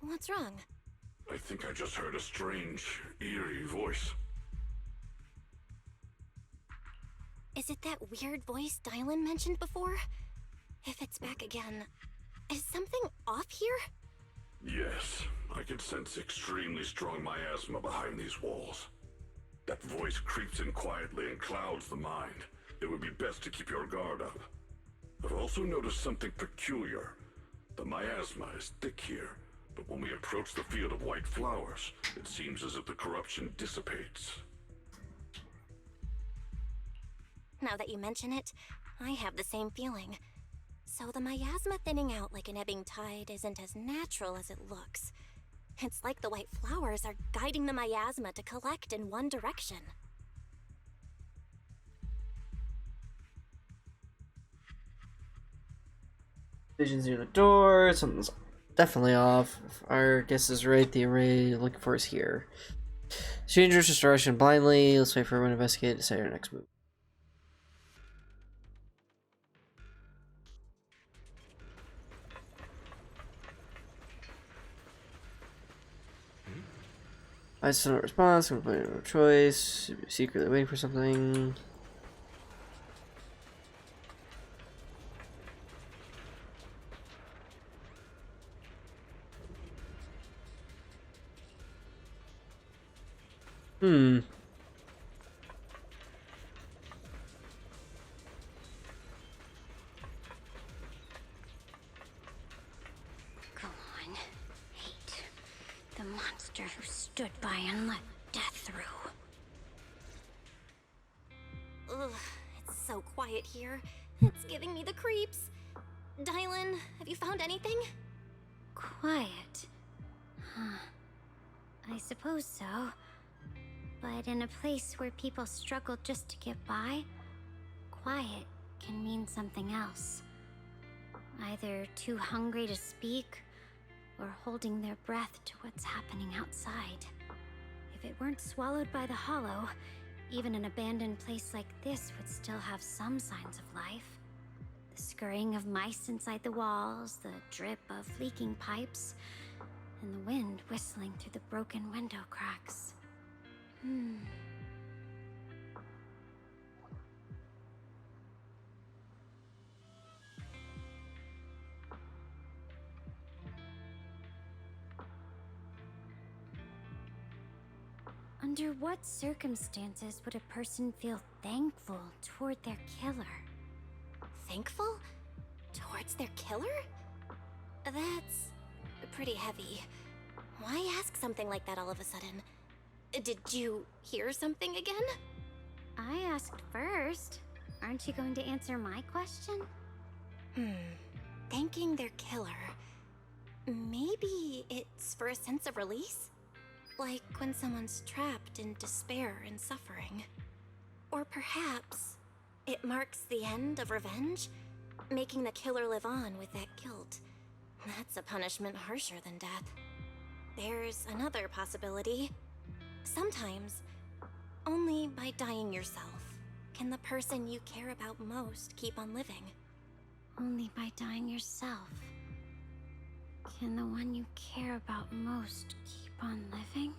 what's wrong? I think I just heard a strange, eerie voice. Is it that weird voice Dylan mentioned before? If it's back again, is something off here? Yes, I can sense extremely strong miasma behind these walls. That voice creeps in quietly and clouds the mind. It would be best to keep your guard up. I've also noticed something peculiar. The miasma is thick here, but when we approach the field of white flowers, it seems as if the corruption dissipates. Now that you mention it, I have the same feeling. So the miasma thinning out like an ebbing tide isn't as natural as it looks. It's like the white flowers are guiding the miasma to collect in one direction. Visions near the door. Something's definitely off. If our guess is right, the array you're looking for is here. Strangers just rushing blindly. Let's wait for everyone to investigate and decide our next move. I still no response. I'm playing no choice. Secretly waiting for something. Hmm. Go on. Hate. The monster who stood by and let death through. Ugh, it's so quiet here. It's giving me the creeps. Dylan, have you found anything? Quiet. Huh. I suppose so. But in a place where people struggle just to get by, quiet can mean something else. Either too hungry to speak, or holding their breath to what's happening outside. If it weren't swallowed by the hollow, even an abandoned place like this would still have some signs of life. The scurrying of mice inside the walls, the drip of leaking pipes, and the wind whistling through the broken window cracks. Under what circumstances would a person feel thankful toward their killer? Thankful? Towards their killer? That's pretty heavy. Why ask something like that all of a sudden? Did you hear something again? I asked first. Aren't you going to answer my question? Thanking their killer. Maybe it's for a sense of release? Like when someone's trapped in despair and suffering. Or perhaps it marks the end of revenge, making the killer live on with that guilt. That's a punishment harsher than death. There's another possibility. Sometimes, only by dying yourself can the person you care about most keep on living. Only by dying yourself can the one you care about most keep on living?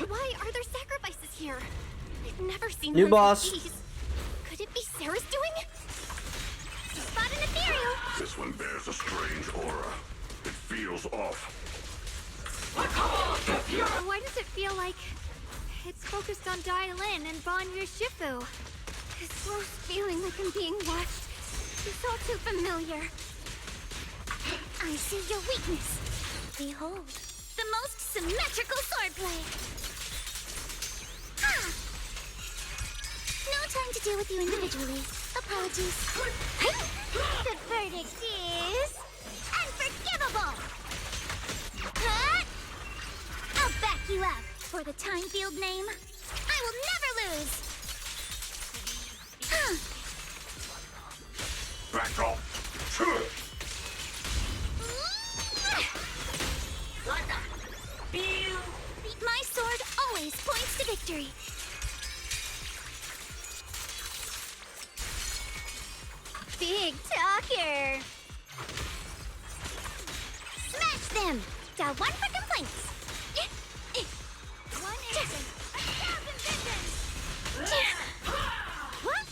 Why are there sacrifices here? I've never seen New one boss. of these. Could it be Sarah's doing? Spot an ethereal! This one bears a strange aura. It feels off. Why does it feel like it's focused on Dylan and Banyu Shifu? This worst feeling like I'm being watched. It's all too familiar. I see your weakness. Behold, the most symmetrical swordplay. Ah! No time to deal with you individually. Apologies. The verdict is unforgivable. Huh? I'll back you up. For the time field name, I will never lose. Back off! My sword always points to victory. Big talker. Smash them. Got one for complaints. One instant, 1,000 visions! What?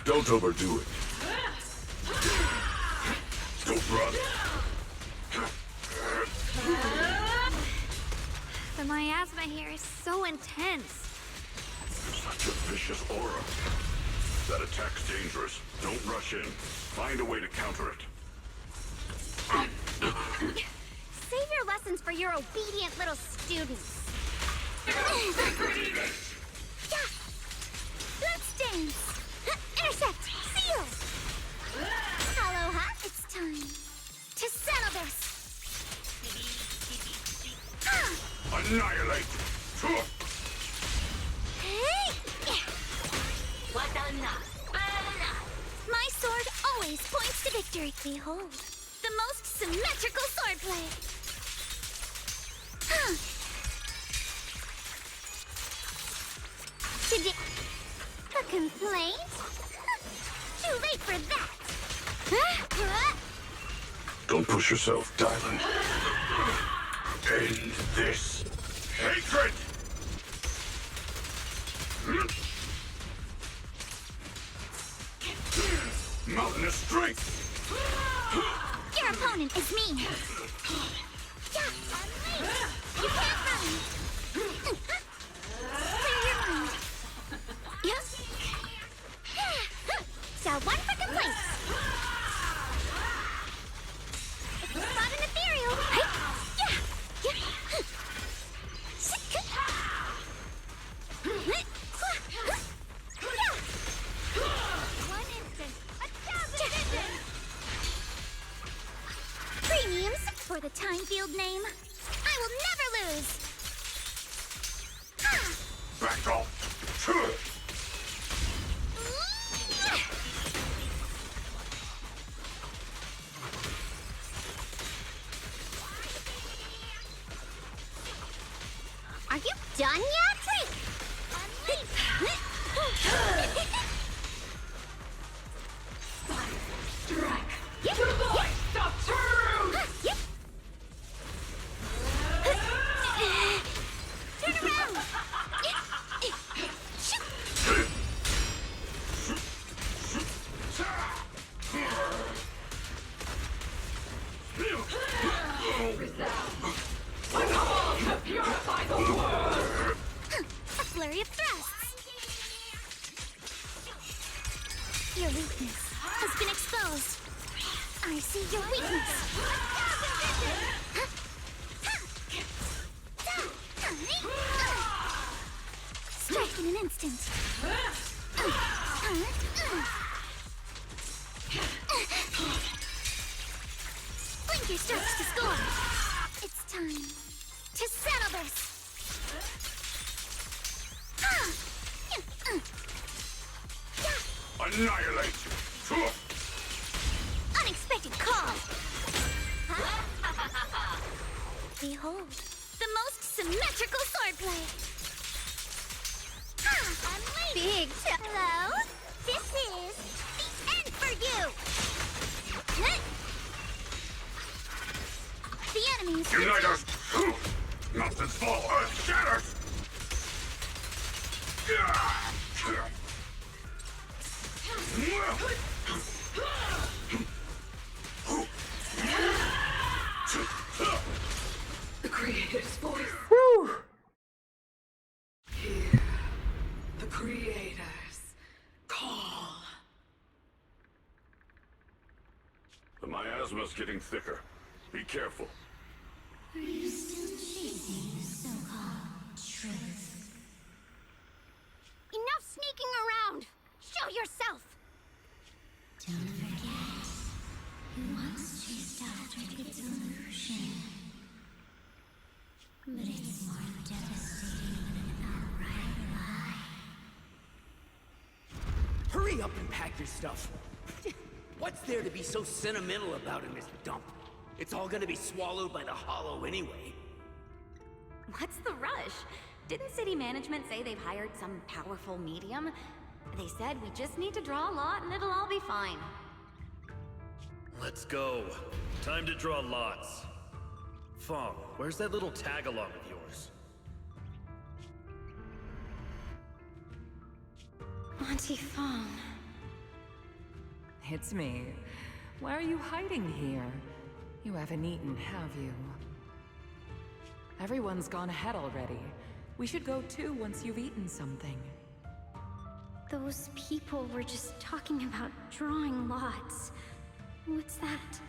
Don't overdo it. Don't run. The miasma here is so intense. Such a vicious aura. That attack's dangerous. Don't rush in. Find a way to counter it. Save your lessons for your obedient little students. Bloodstains! Intercept! Seal! Aloha, it's time to settle this! Annihilate! My sword always points to victory. Behold, the most symmetrical swordplay. Today, a complaint? Too late for that. Don't push yourself, Dylan. End this hatred! Mountainous strength! Your opponent is me. You can't run. Clear your mind. So one for complaints. It's not an ethereal. One instant, 1,000 visions! Premiums for the time field name. I will never lose. Back off! Are you done yet? Turn around! A flurry of thrusts. Your weakness has been exposed. I see your weakness. Strike in an instant. Blinker starts to score. It's time to settle this. Annihilate! Unexpected call. Behold, the most symmetrical swordplay. Big hello. This is the end for you. The enemies. Unite us! Mountains fall, earth shatters! The Creator's voice. Whew. Hear the Creator's call. The miasma's getting thicker. Be careful. Are you still chasing the so-called truth? Enough sneaking around! Show yourself! Don't forget, you once chased after its illusion. But it's more devastating than an outright lie. Hurry up and pack your stuff. What's there to be so sentimental about in this dump? It's all gonna be swallowed by the hollow anyway. What's the rush? Didn't city management say they've hired some powerful medium? They said we just need to draw a lot and it'll all be fine. Let's go. Time to draw lots. Fong, where's that little tag-along of yours? Auntie Fong. It's me. Why are you hiding here? You haven't eaten, have you? Everyone's gone ahead already. We should go too once you've eaten something. Those people were just talking about drawing lots. What's that?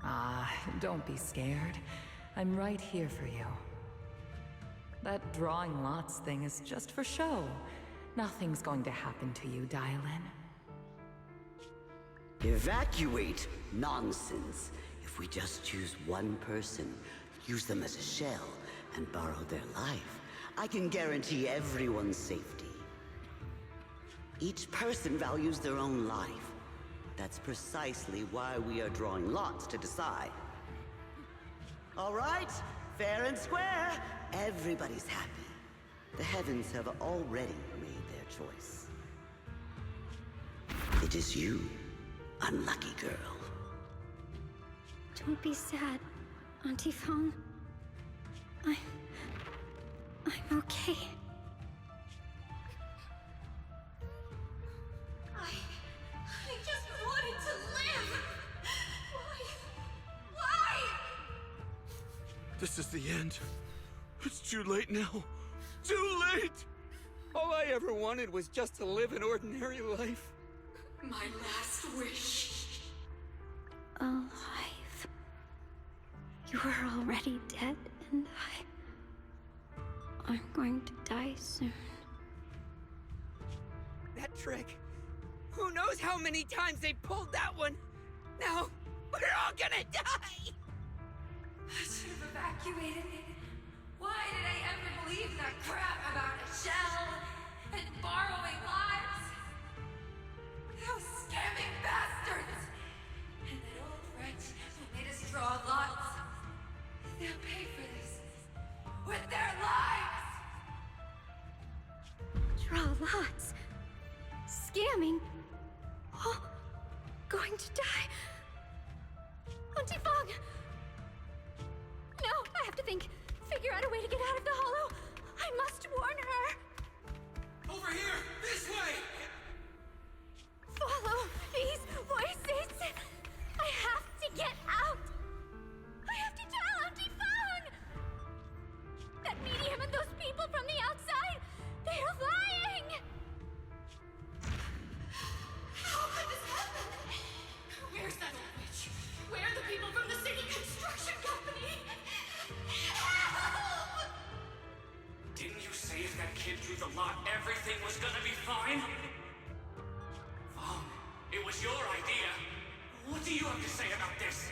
Ah, don't be scared. I'm right here for you. That drawing lots thing is just for show. Nothing's going to happen to you, Dylan. Evacuate? Nonsense. If we just choose one person, use them as a shell, and borrow their life, I can guarantee everyone's safety. Each person values their own life. That's precisely why we are drawing lots to decide. All right, fair and square. Everybody's happy. The heavens have already made their choice. It is you, unlucky girl. Don't be sad, Auntie Fong. I'm okay. I just wanted to live! Why? This is the end. It's too late now. Too late! All I ever wanted was just to live an ordinary life. My last wish. Alive. You were already dead, and I'm going to die soon. That trick. Who knows how many times they pulled that one? Now, we're all gonna die! I should have evacuated. Why did I ever believe that crap about a shell and borrowing lives? Those scamming bastards! And that old wretch who made us draw lots. They'll pay for this with their lives! Draw lots. Scamming. Oh, going to die. Auntie Fong! No, I have to think. Figure out a way to get out of the hollow. I must warn her. Over here! This way! Follow these voices. I have to get out. I have to tell Auntie Fong. That medium and those people from the outside, they're lying. How could this happen? Where's that old witch? Where are the people from the city construction company? Help! Didn't you say if that kid drew the lot, everything was gonna be fine? Fong, it was your idea. What do you have to say about this?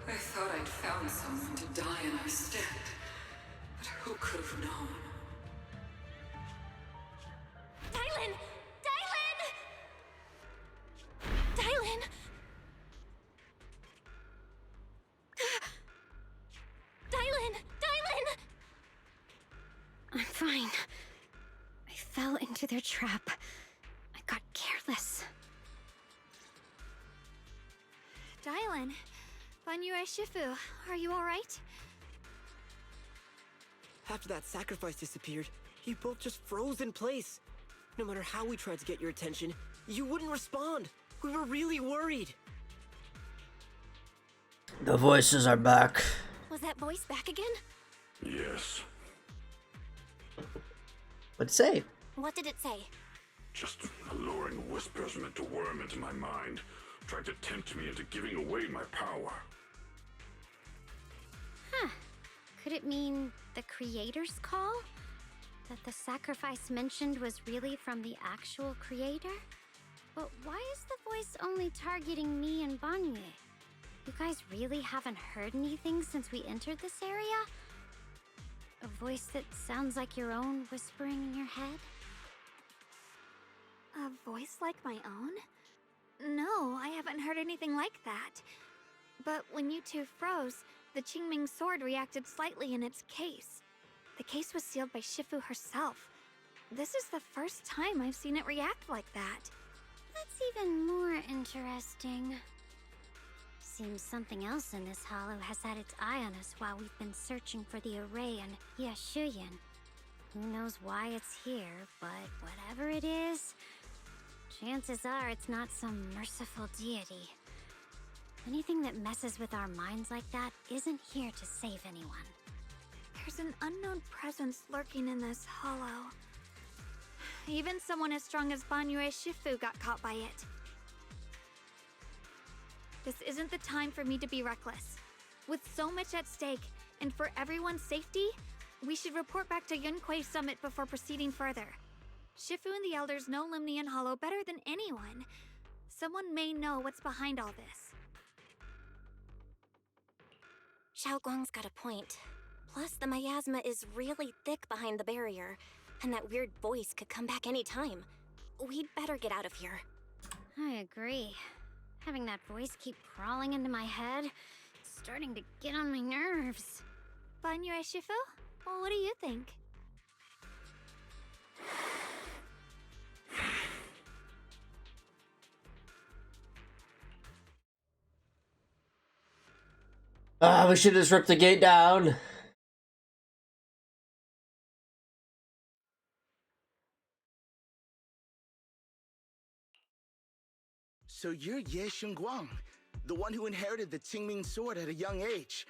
I thought I'd found someone to die in our stead, but who could have known? Dylan! Dylan! Dylan! Dylan! Dylan! I'm fine. I fell into their trap. I got careless. Dylan, Banyue Shifu, are you alright? After that sacrifice disappeared, you both just froze in place. No matter how we tried to get your attention, you wouldn't respond. We were really worried. The voices are back. Was that voice back again? Yes. What'd it say? What did it say? Just alluring whispers meant to worm into my mind, trying to tempt me into giving away my power. Huh. Could it mean the creator's call? That the sacrifice mentioned was really from the actual creator? But why is the voice only targeting me and Banyue? You guys really haven't heard anything since we entered this area? A voice that sounds like your own whispering in your head? A voice like my own? No, I haven't heard anything like that. But when you two froze, the Qingming sword reacted slightly in its case. The case was sealed by Shifu herself. This is the first time I've seen it react like that. That's even more interesting. Seems something else in this hollow has had its eye on us while we've been searching for the array and Yashuyan. Who knows why it's here, but whatever it is, chances are it's not some merciful deity. Anything that messes with our minds like that isn't here to save anyone. There's an unknown presence lurking in this hollow. Even someone as strong as Banyue Shifu got caught by it. This isn't the time for me to be reckless. With so much at stake, and for everyone's safety, we should report back to Yunquei Summit before proceeding further. Shifu and the Elders know Limnian Hollow better than anyone. Someone may know what's behind all this. Xiao Guang's got a point. Plus, the miasma is really thick behind the barrier, and that weird voice could come back any time. We'd better get out of here. I agree. Having that voice keep crawling into my head, it's starting to get on my nerves. Banyue Shifu? Well, what do you think? We should just rip the gate down. So you're Ye Xingguang, the one who inherited the Qingming sword at a young age.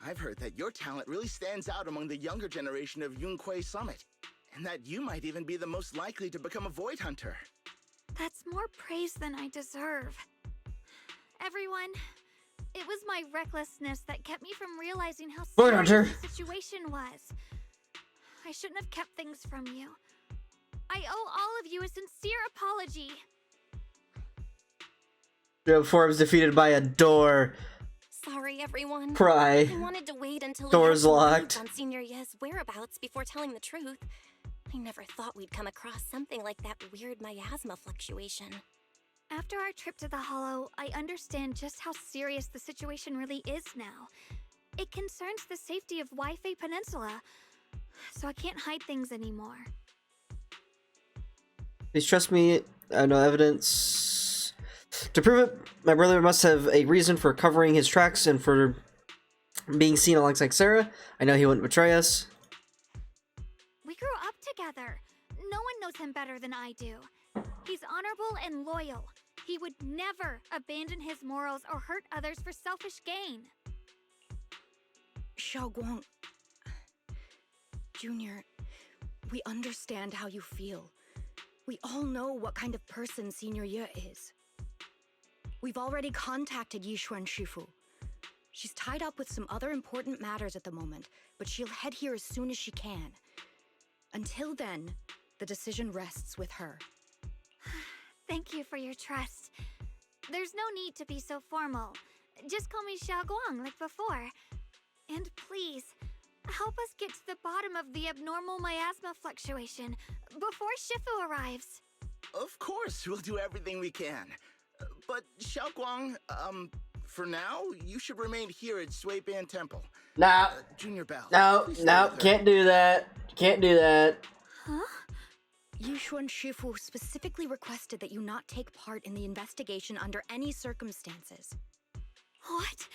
I've heard that your talent really stands out among the younger generation of Yunquei Summit, and that you might even be the most likely to become a Void Hunter. That's more praise than I deserve. Everyone, it was my recklessness that kept me from realizing how Void serious Hunter. the situation was. I shouldn't have kept things from you. I owe all of you a sincere apology. Before I was defeated by a door. Sorry, everyone. Cry. I wanted to wait until Door's we had locked. on Senior Ye's whereabouts before telling the truth. I never thought we'd come across something like that weird miasma fluctuation. After our trip to the Hollow, I understand just how serious the situation really is now. It concerns the safety of Waifei Peninsula, so I can't hide things anymore. Please trust me, I have no evidence. To prove it, my brother must have a reason for covering his tracks and for being seen alongside Sarah. I know he wouldn't betray us. We grew up together. No one knows him better than I do. He's honorable and loyal. He would never abandon his morals or hurt others for selfish gain. Xiao Guang, Junior, we understand how you feel. We all know what kind of person Senior Ye is. We've already contacted Yishuan Shifu. She's tied up with some other important matters at the moment, but she'll head here as soon as she can. Until then, the decision rests with her. Thank you for your trust. There's no need to be so formal. Just call me Xiao Guang like before. And please, help us get to the bottom of the abnormal miasma fluctuation before Shifu arrives. Of course, we'll do everything we can. But Xiao Guang, for now, you should remain here at Suiban Temple. No. Junior Bell. No, please stay no, with her. can't do that. Can't do that. Huh? Yishuan Shifu specifically requested that you not take part in the investigation under any circumstances. What?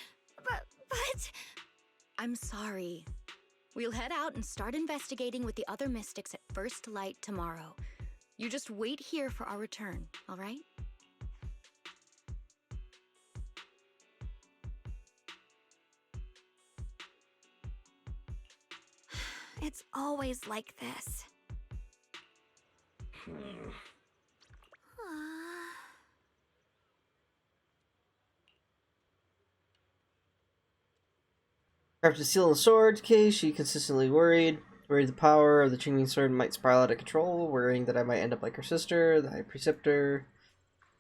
But... I'm sorry. We'll head out and start investigating with the other mystics at first light tomorrow. You just wait here for our return, all right? It's always like this. After stealing the sword case, she consistently worried the power of the Qingming sword might spiral out of control, worrying that I might end up like her sister, the High Preceptor,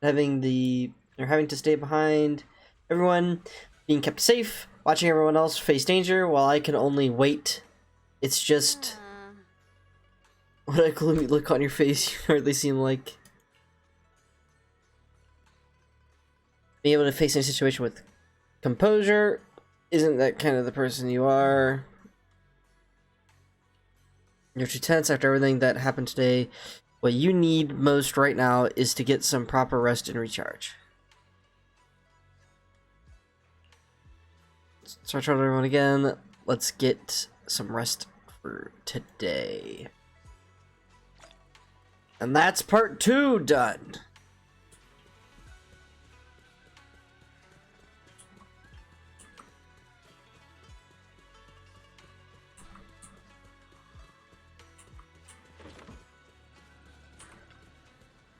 having to stay behind everyone, being kept safe, watching everyone else face danger while I can only wait. It's just what a gloomy look on your face. You hardly seem like being able to face any situation with composure. Isn't that kind of the person you are? You're too tense after everything that happened today. What you need most right now is to get some proper rest and recharge. So I told everyone again, let's get some rest for today. And that's part 2 done.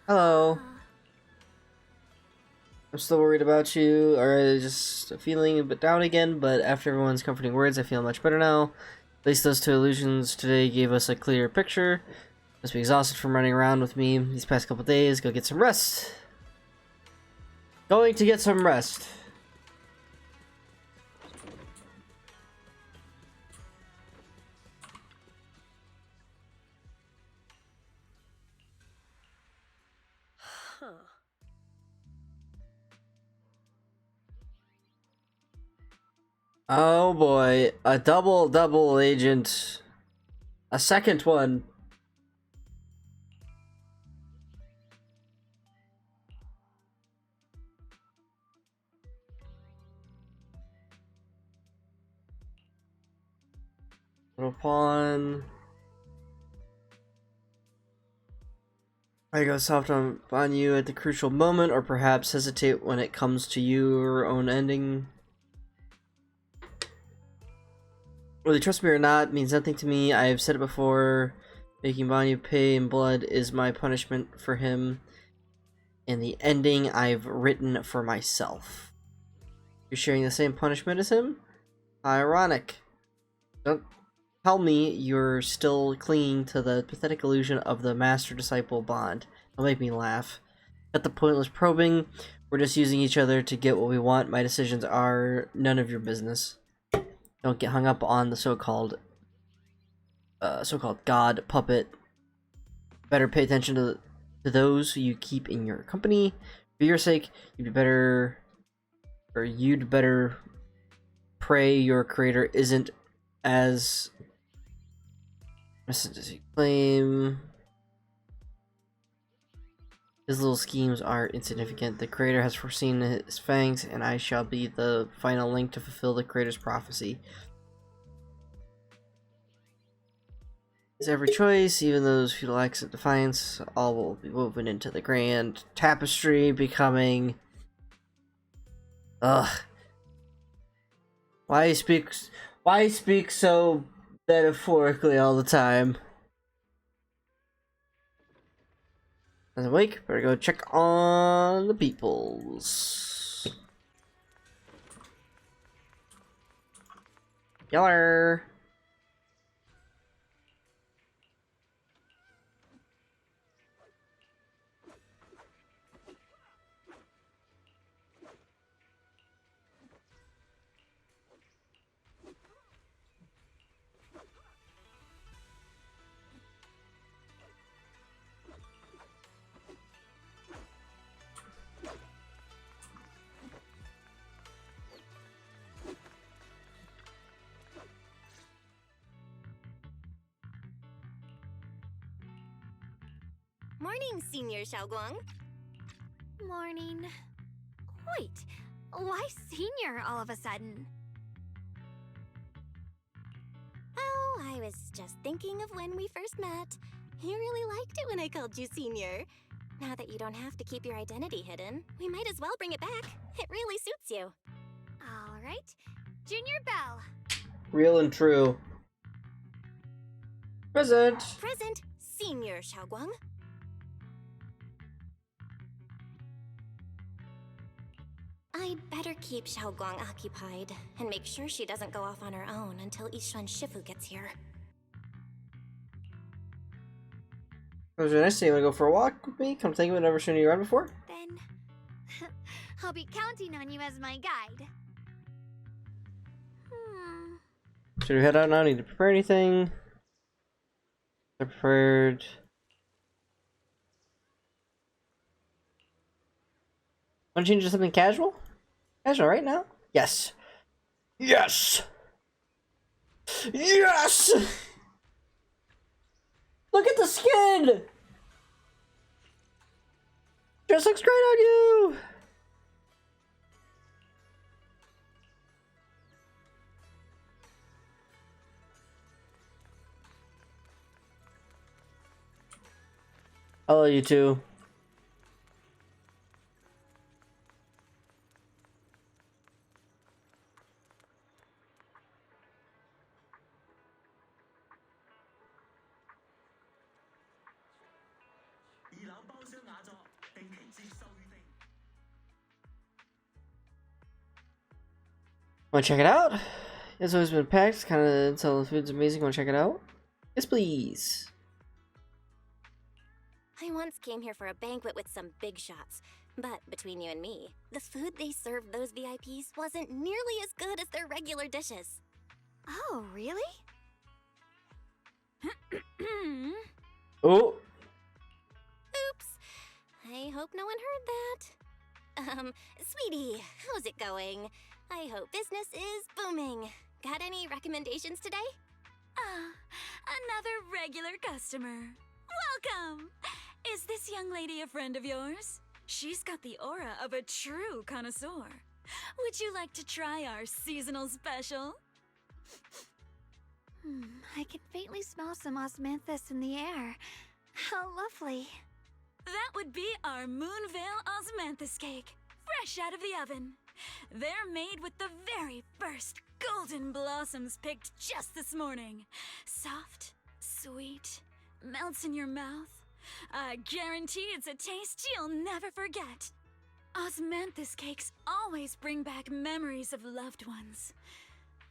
Hello. I'm still worried about you, or just feeling a bit down again, but after everyone's comforting words, I feel much better now. At least those 2 illusions today gave us a clearer picture. Must be exhausted from running around with me these past couple days. Go get some rest. Going to get some rest. Oh boy, a double agent. A second one. Little pawn. I go soft on you at the crucial moment, or perhaps hesitate when it comes to your own ending. Whether you trust me or not means nothing to me. I have said it before. Making Banyu pay in blood is my punishment for him, and the ending I've written for myself. You're sharing the same punishment as him? Ironic. Don't tell me you're still clinging to the pathetic illusion of the master-disciple bond. It'll make me laugh. Cut the pointless probing. We're just using each other to get what we want. My decisions are none of your business. Don't get hung up on the so-called god puppet. Better pay attention to those who you keep in your company. For your sake, you'd better pray your creator isn't as as you claim. His little schemes are insignificant. The creator has foreseen his fangs, and I shall be the final link to fulfill the creator's prophecy. It's every choice, even those futile acts of defiance, all will be woven into the grand tapestry, becoming... Ugh. Why speak so metaphorically all the time? Doesn't wake, better go check on the peoples. Yeller. Morning, Senior Xiaoguang. Morning. Wait, why senior all of a sudden? Oh, I was just thinking of when we first met. You really liked it when I called you Senior. Now that you don't have to keep your identity hidden, we might as well bring it back. It really suits you. All right, Junior Belle. Real and true. Present. Present, Senior Xiaoguang. I'd better keep Xiaoguang occupied and make sure she doesn't go off on her own until Yishuan Shifu gets here. It was nice. You want to go for a walk with me? Come take me. I've never shown you around before. Then I'll be counting on you as my guide. Should we head out now? Need to prepare anything? I prepared. Want to change to something casual? Casual right now? Yes. Yes! Yes! Look at the skin! Just looks great on you! I love you too. Want to check it out? It's always been packed, kind of until the food's amazing. Want to check it out? Yes, please. I once came here for a banquet with some big shots, but between you and me, the food they served those VIPs wasn't nearly as good as their regular dishes. Oh, really? Oh. Oops. I hope no one heard that. Sweetie, how's it going? I hope business is booming. Got any recommendations today? Another regular customer. Welcome! Is this young lady a friend of yours? She's got the aura of a true connoisseur. Would you like to try our seasonal special? I can faintly smell some osmanthus in the air. How lovely. That would be our Moonvale Osmanthus cake, fresh out of the oven. They're made with the very first golden blossoms picked just this morning. Soft, sweet, melts in your mouth. I guarantee it's a taste you'll never forget. Osmanthus cakes always bring back memories of loved ones.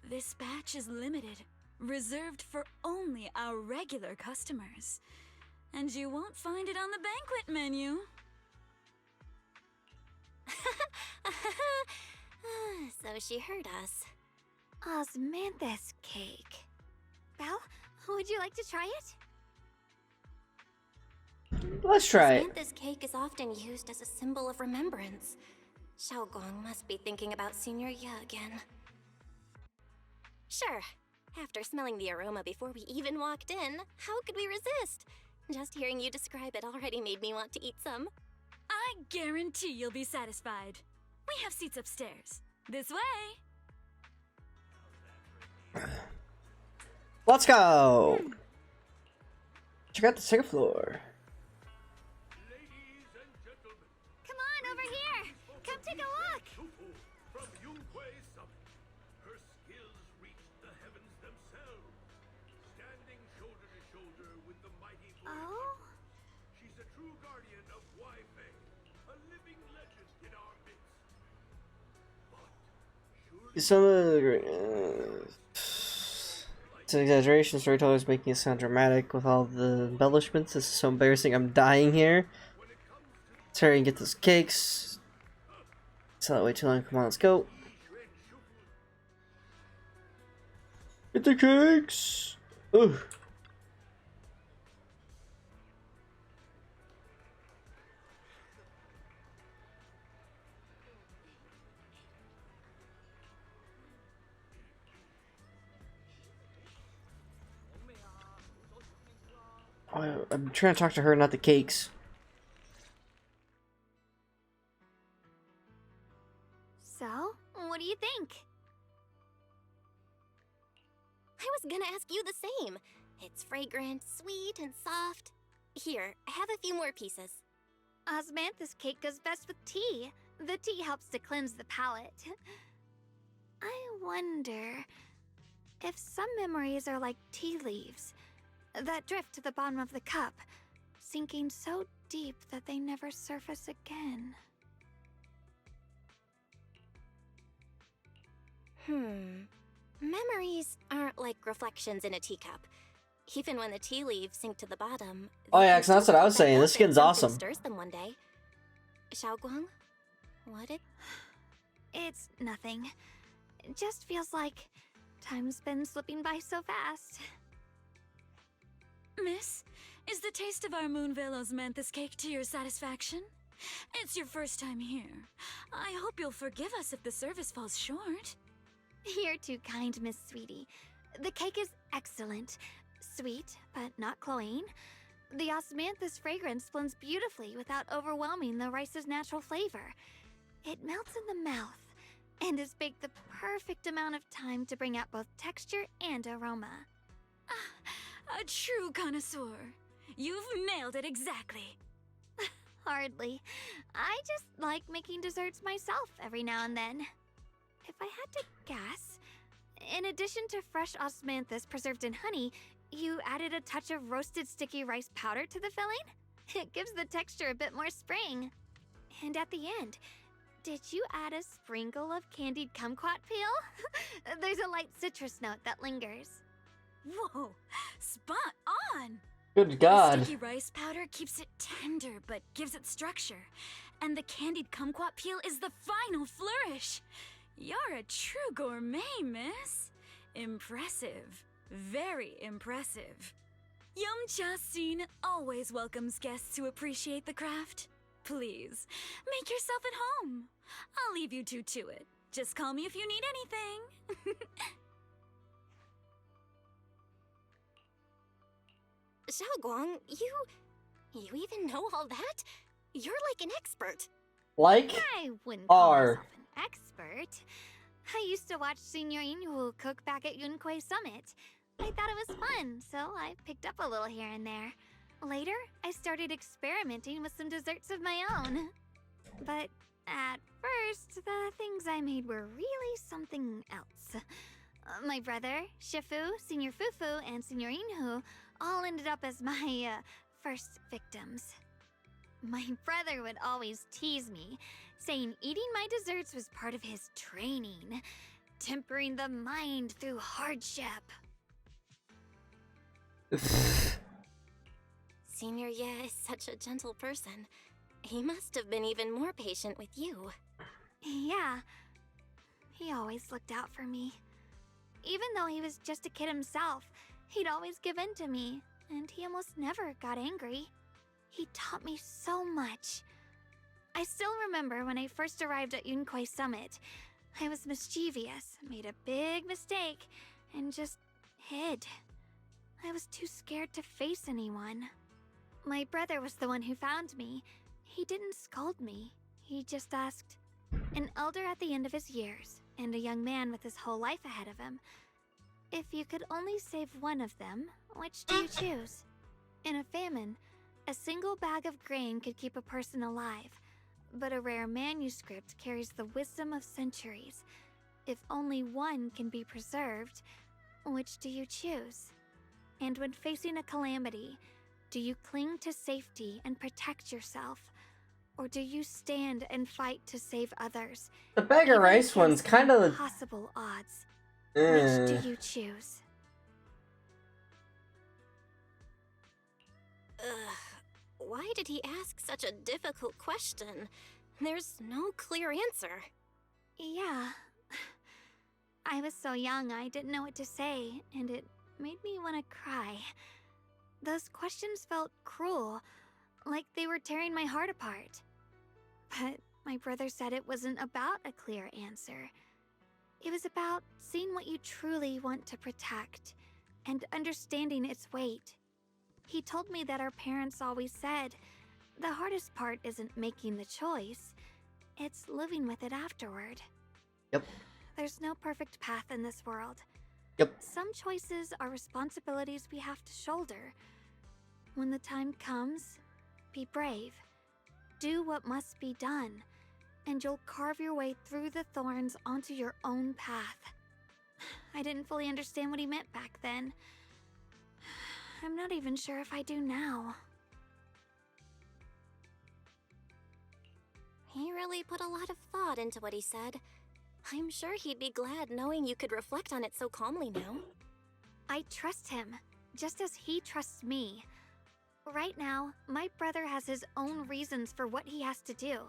This batch is limited, reserved for only our regular customers. And you won't find it on the banquet menu. So she heard us. Osmanthus cake. Belle, would you like to try it? Let's try it. Osmanthus cake is often used as a symbol of remembrance. Xiaoguang must be thinking about Senior Ye again. Sure. After smelling the aroma before we even walked in, how could we resist? Just hearing you describe it already made me want to eat some. I guarantee you'll be satisfied. We have seats upstairs. This way. Let's go! Check out the second floor. Come on, over here! Come take a look! From Yunquei Summit. Her skills reach the heavens themselves. Standing shoulder to shoulder with the mighty Oh? She's a true guardian of Wai-Fei, a living legend in our midst. Some of the it's an exaggeration. Storyteller's making it sound dramatic with all the embellishments. This is so embarrassing. I'm dying here. Let's hurry and get those cakes. It's not way too long. Come on, let's go. Get the cakes. Ugh. I'm trying to talk to her, not the cakes. So, what do you think? I was gonna ask you the same. It's fragrant, sweet, and soft. Here, have a few more pieces. Osmanthus cake goes best with tea. The tea helps to cleanse the palate. I wonder if some memories are like tea leaves that drift to the bottom of the cup, sinking so deep that they never surface again. Memories aren't like reflections in a teacup. Even when the tea leaves sink to the bottom. Oh yeah, 'cause that's what I was saying. This skin's awesome. Stirs them one day. Xiaoguang, what did? It's nothing. It just feels like time's been slipping by so fast. Miss, is the taste of our Moonvale Osmanthus cake to your satisfaction? It's your first time here. I hope you'll forgive us if the service falls short. You're too kind, Miss Sweetie. The cake is excellent. Sweet, but not cloying. The osmanthus fragrance blends beautifully without overwhelming the rice's natural flavor. It melts in the mouth and is baked the perfect amount of time to bring out both texture and aroma. A true connoisseur. You've nailed it exactly. Hardly. I just like making desserts myself every now and then. If I had to guess, in addition to fresh osmanthus preserved in honey, you added a touch of roasted sticky rice powder to the filling? It gives the texture a bit more spring. And at the end, did you add a sprinkle of candied kumquat peel? There's a light citrus note that lingers. Whoa, spot on! Good God. The sticky rice powder keeps it tender but gives it structure. And the candied kumquat peel is the final flourish. You're a true gourmet, miss. Impressive. Very impressive. Yum-Cha Scene always welcomes guests who appreciate the craft. Please, make yourself at home. I'll leave you two to it. Just call me if you need anything. Xiaoguang, you even know all that? You're like an expert. Like? I wouldn't call are. myself an expert. I used to watch Senior Inhu cook back at Yunquay Summit. I thought it was fun, so I picked up a little here and there. Later, I started experimenting with some desserts of my own. But at first, the things I made were really something else. My brother, Shifu, Senior Fufu, and Senior Inhu all ended up as my first victims. My brother would always tease me, saying eating my desserts was part of his training, tempering the mind through hardship. Senior Ye is such a gentle person. He must have been even more patient with you. Yeah, he always looked out for me. Even though he was just a kid himself, he'd always give in to me, and he almost never got angry. He taught me so much. I still remember when I first arrived at Yunquay Summit. I was mischievous, made a big mistake, and just hid. I was too scared to face anyone. My brother was the one who found me. He didn't scold me. He just asked, an elder at the end of his years, and a young man with his whole life ahead of him, if you could only save one of them, which do you choose? In a famine, a single bag of grain could keep a person alive, but a rare manuscript carries the wisdom of centuries. If only one can be preserved, which do you choose? And when facing a calamity, do you cling to safety and protect yourself? Or do you stand and fight to save others? The beggar rice one's kind of impossible odds. Which do you choose? Why did he ask such a difficult question? There's no clear answer. Yeah. I was so young I didn't know what to say, and it made me want to cry. Those questions felt cruel, like they were tearing my heart apart. But my brother said it wasn't about a clear answer. It was about seeing what you truly want to protect, and understanding its weight. He told me that our parents always said, the hardest part isn't making the choice, it's living with it afterward. Yep. There's no perfect path in this world. Yep. Some choices are responsibilities we have to shoulder. When the time comes, be brave. Do what must be done, and you'll carve your way through the thorns onto your own path. I didn't fully understand what he meant back then. I'm not even sure if I do now. He really put a lot of thought into what he said. I'm sure he'd be glad knowing you could reflect on it so calmly now. I trust him, just as he trusts me. Right now, my brother has his own reasons for what he has to do.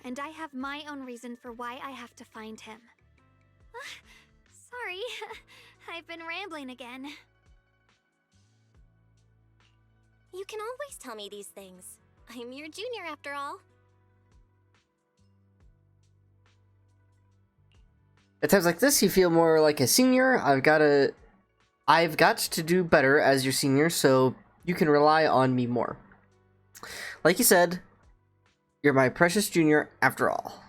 And I have my own reason for why I have to find him. Sorry, I've been rambling again. You can always tell me these things. I'm your junior after all. At times like this, you feel more like a senior. I've got to do better as your senior, so you can rely on me more. Like you said, you're my precious junior after all.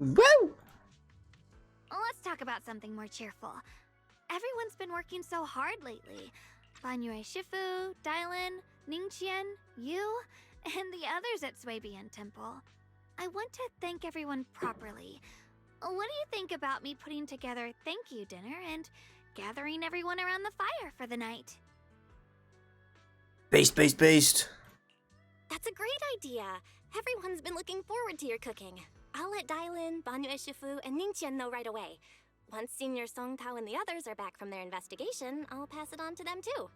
Woo! Let's talk about something more cheerful. Everyone's been working so hard lately. Banyue Shifu, Dylan, Ningqian, you, and the others at Swabian Temple. I want to thank everyone properly. What do you think about me putting together a thank you dinner and gathering everyone around the fire for the night? Based. That's a great idea. Everyone's been looking forward to your cooking. I'll let Dylan, Banyue Shifu, and Ningqian know right away. Once Senior Song Tao and the others are back from their investigation, I'll pass it on to them too.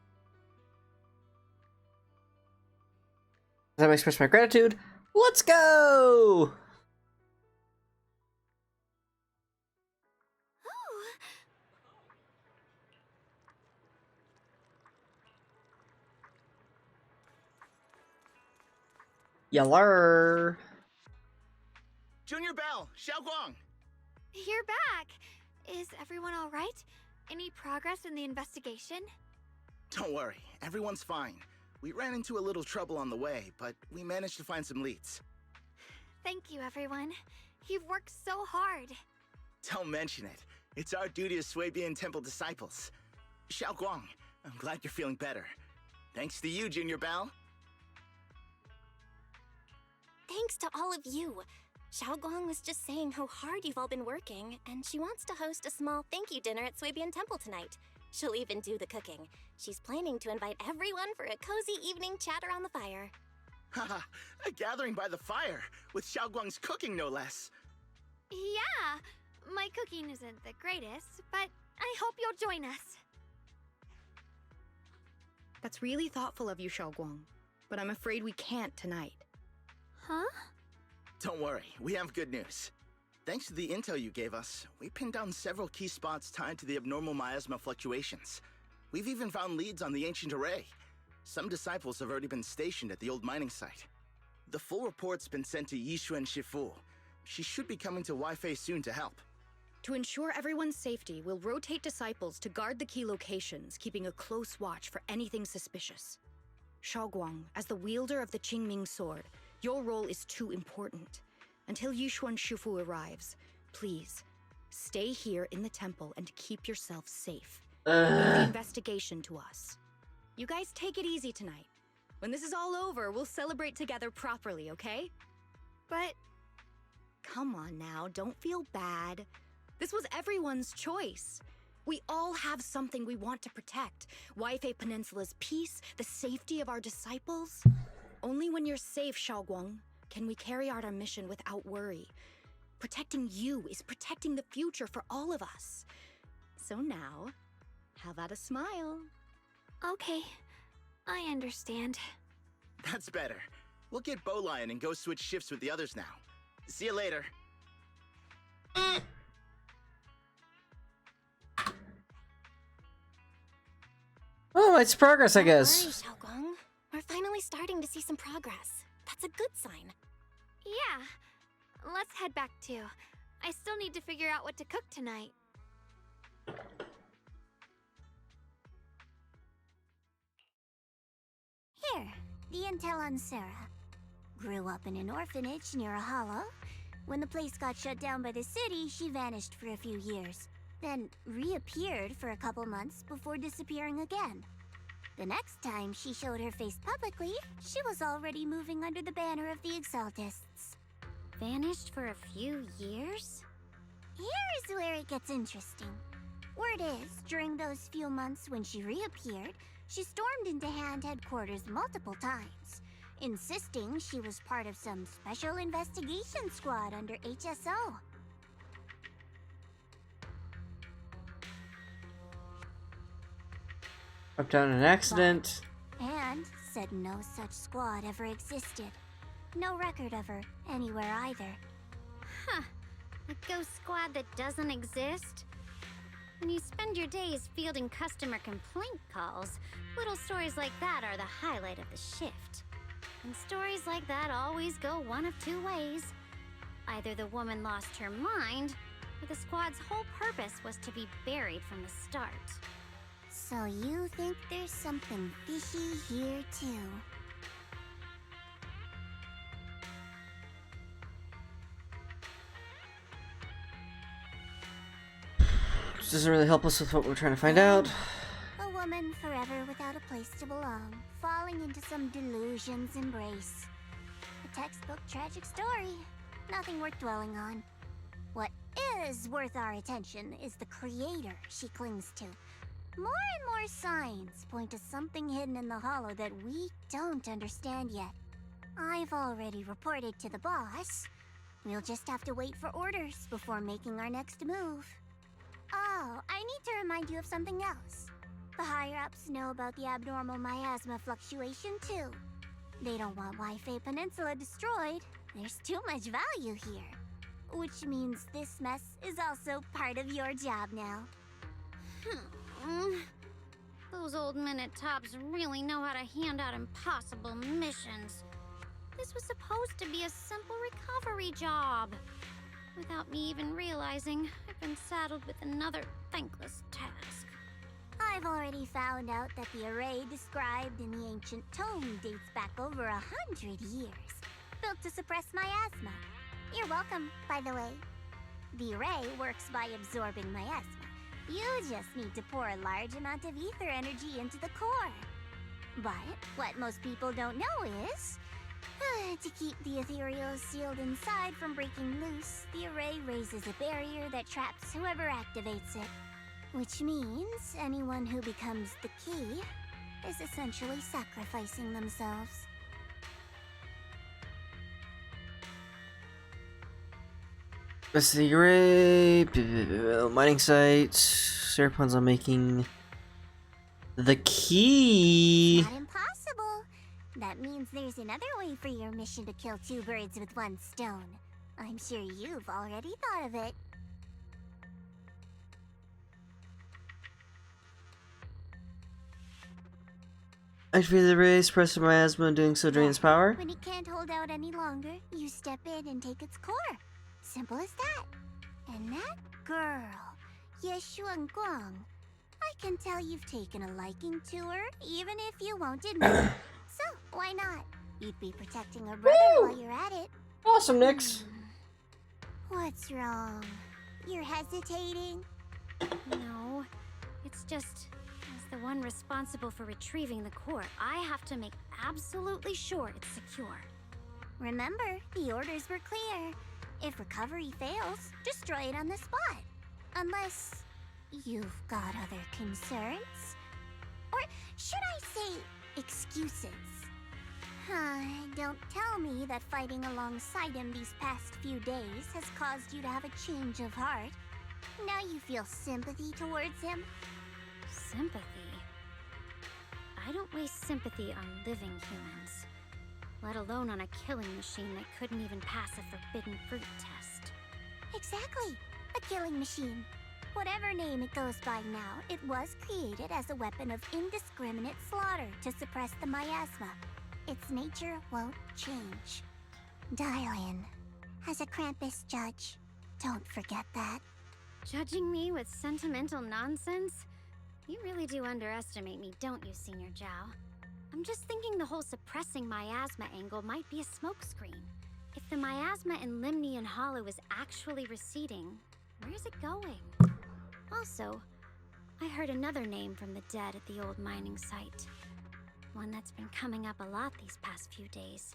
As I express my gratitude, let's go! Yeller. Junior Bell, Xiaoguang. You're back! Is everyone alright? Any progress in the investigation? Don't worry, everyone's fine. We ran into a little trouble on the way, but we managed to find some leads. Thank you, everyone. You've worked so hard. Don't mention it. It's our duty as Swabian Temple disciples. Xiaoguang, I'm glad you're feeling better. Thanks to you, Junior Bell. Thanks to all of you. Xiaoguang was just saying how hard you've all been working, and she wants to host a small thank you dinner at Swabian Temple tonight. She'll even do the cooking. She's planning to invite everyone for a cozy evening chat around the fire. Haha, a gathering by the fire, with Xiaoguang's cooking no less. Yeah, my cooking isn't the greatest, but I hope you'll join us. That's really thoughtful of you, Xiaoguang, but I'm afraid we can't tonight. Huh? Don't worry, we have good news. Thanks to the intel you gave us, we pinned down several key spots tied to the abnormal miasma fluctuations. We've even found leads on the ancient array. Some disciples have already been stationed at the old mining site. The full report's been sent to Yishuan Shifu. She should be coming to Waifei soon to help. To ensure everyone's safety, we'll rotate disciples to guard the key locations, keeping a close watch for anything suspicious. Xiaoguang, as the wielder of the Qingming sword, your role is too important. Until Yishuan Shifu arrives, please, stay here in the temple and keep yourself safe. Leave the investigation to us. You guys take it easy tonight. When this is all over, we'll celebrate together properly, okay? But... Come on now, don't feel bad. This was everyone's choice. We all have something we want to protect. Waifei Peninsula's peace, the safety of our disciples. Only when you're safe, Xiaoguang, can we carry out our mission without worry. Protecting you is protecting the future for all of us. So now, how about a smile? Okay, I understand. That's better. We'll get Bowlion and go switch shifts with the others now. See you later. Oh, it's progress, I guess. Don't worry, Xiaoguang. We're finally starting to see some progress. That's a good sign. Yeah, let's head back too. I still need to figure out what to cook tonight. Here, the intel on Sarah. Grew up in an orphanage near a hollow. When the place got shut down by the city, she vanished for a few years. Then reappeared for a couple months before disappearing again. The next time she showed her face publicly, she was already moving under the banner of the Exaltists. Vanished for a few years? Here's where it gets interesting. Word is, during those few months when she reappeared, she stormed into Hand headquarters multiple times, insisting she was part of some special investigation squad under HSO. Up down an accident. And said no such squad ever existed. No record of her anywhere either. Huh. A ghost squad that doesn't exist? When you spend your days fielding customer complaint calls, little stories like that are the highlight of the shift. And stories like that always go one of two ways. Either the woman lost her mind, or the squad's whole purpose was to be buried from the start. So you think there's something fishy here too? This doesn't really help us with what we're trying to find out. A woman forever without a place to belong, falling into some delusion's embrace. A textbook tragic story. Nothing worth dwelling on. What is worth our attention is the creator she clings to. More and more signs point to something hidden in the hollow that we don't understand yet. I've already reported to the boss. We'll just have to wait for orders before making our next move. Oh, I need to remind you of something else. The higher-ups know about the abnormal miasma fluctuation, too. They don't want Wi-Fi Peninsula destroyed. There's too much value here. Which means this mess is also part of your job now. Those old minute tops really know how to hand out impossible missions. This was supposed to be a simple recovery job. Without me even realizing, I've been saddled with another thankless task. I've already found out that the array described in the ancient tome dates back over 100 years, built to suppress miasma. You're welcome, by the way. The array works by absorbing miasma. You just need to pour a large amount of ether energy into the core. But what most people don't know is, to keep the ethereal sealed inside from breaking loose, the array raises a barrier that traps whoever activates it. Which means anyone who becomes the key is essentially sacrificing themselves. That's the array. Mining site. Sarah plans on making the key. Not impossible. That means there's another way for your mission to kill two birds with one stone. I'm sure you've already thought of it. Activate the array, suppress the miasma, and doing so drains power. When it can't hold out any longer, you step in and take its core. Simple as that. And that girl, Yeshuan Guang, I can tell you've taken a liking to her, even if you won't admit it. So, why not? You'd be protecting her brother while you're at it. Awesome, Nix. What's wrong? You're hesitating? No, it's just, as the one responsible for retrieving the core, I have to make absolutely sure it's secure. Remember, the orders were clear. If recovery fails, destroy it on the spot. Unless you've got other concerns? Or should I say, excuses? Don't tell me that fighting alongside him these past few days has caused you to have a change of heart. Now you feel sympathy towards him? Sympathy? I don't waste sympathy on living humans, let alone on a killing machine that couldn't even pass a forbidden fruit test. Exactly, a killing machine. Whatever name it goes by now, it was created as a weapon of indiscriminate slaughter to suppress the miasma. Its nature won't change. Dial in. As a Krampus judge, don't forget that. Judging me with sentimental nonsense? You really do underestimate me, don't you, Senior Zhao? I'm just thinking the whole suppressing miasma angle might be a smokescreen. If the miasma in Limnian Hollow is actually receding, where's it going? Also, I heard another name from the dead at the old mining site. One that's been coming up a lot these past few days.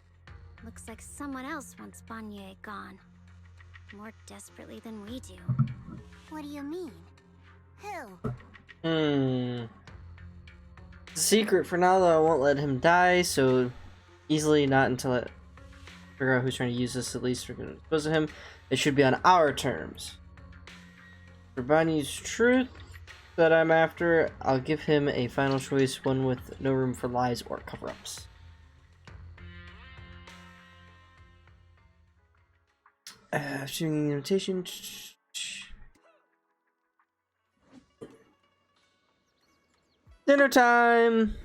Looks like someone else wants Banyue gone. More desperately than we do. What do you mean? Who? Secret for now, though. I won't let him die so easily, not until I figure out who's trying to use this. At least we're going to dispose of him. It should be on our terms. For Banyue's truth that I'm after, I'll give him a final choice, one with no room for lies or cover-ups. Shooting the invitation. Dinner time!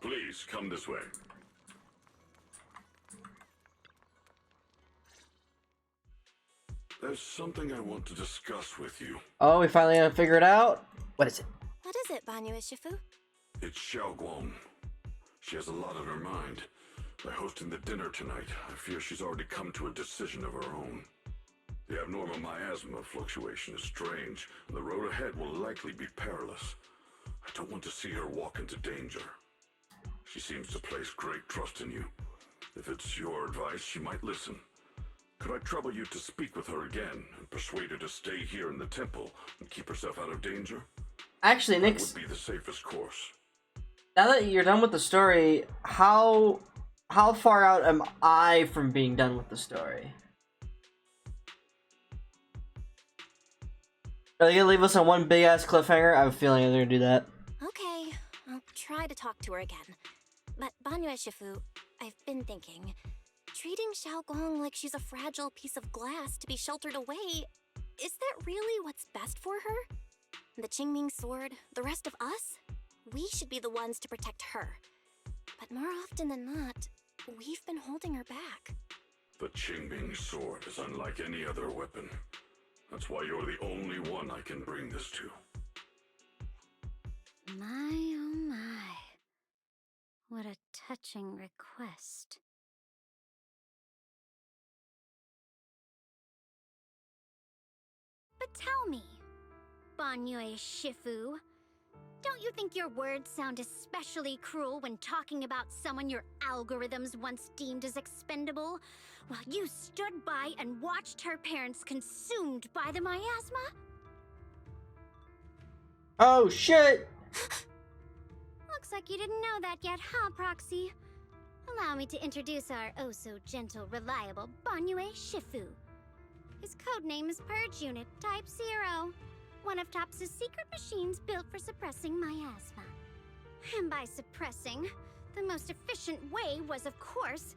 Please, come this way. There's something I want to discuss with you. Oh, we finally got to figure it out? What is it? What is it, Banyue Shifu? It's Xiaoguang. She has a lot on her mind. By hosting the dinner tonight, I fear she's already come to a decision of her own. The abnormal miasma fluctuation is strange, and the road ahead will likely be perilous. I don't want to see her walk into danger. She seems to place great trust in you. If it's your advice, she might listen. Could I trouble you to speak with her again and persuade her to stay here in the temple and keep herself out of danger? Actually, Nick, that would be the safest course. Now that you're done with the story, how far out am I from being done with the story? Are they gonna leave us on one big ass cliffhanger? I have a feeling they're gonna do that. Okay, I'll try to talk to her again. But Banyue Shifu, I've been thinking, treating Xiaoguang like she's a fragile piece of glass to be sheltered away, is that really what's best for her? The Qingming sword, the rest of us? We should be the ones to protect her. But more often than not, we've been holding her back. The Qingming sword is unlike any other weapon. That's why you're the only one I can bring this to. My oh my. What a touching request. But tell me, Banyue Shifu, don't you think your words sound especially cruel when talking about someone your algorithms once deemed as expendable, while you stood by and watched her parents consumed by the miasma? Oh shit! Looks like you didn't know that yet, huh, Proxy? Allow me to introduce our oh-so-gentle, reliable Banyue Shifu. His codename is Purge Unit Type 0, one of TOPS' secret machines built for suppressing miasma. And by suppressing, the most efficient way was, of course,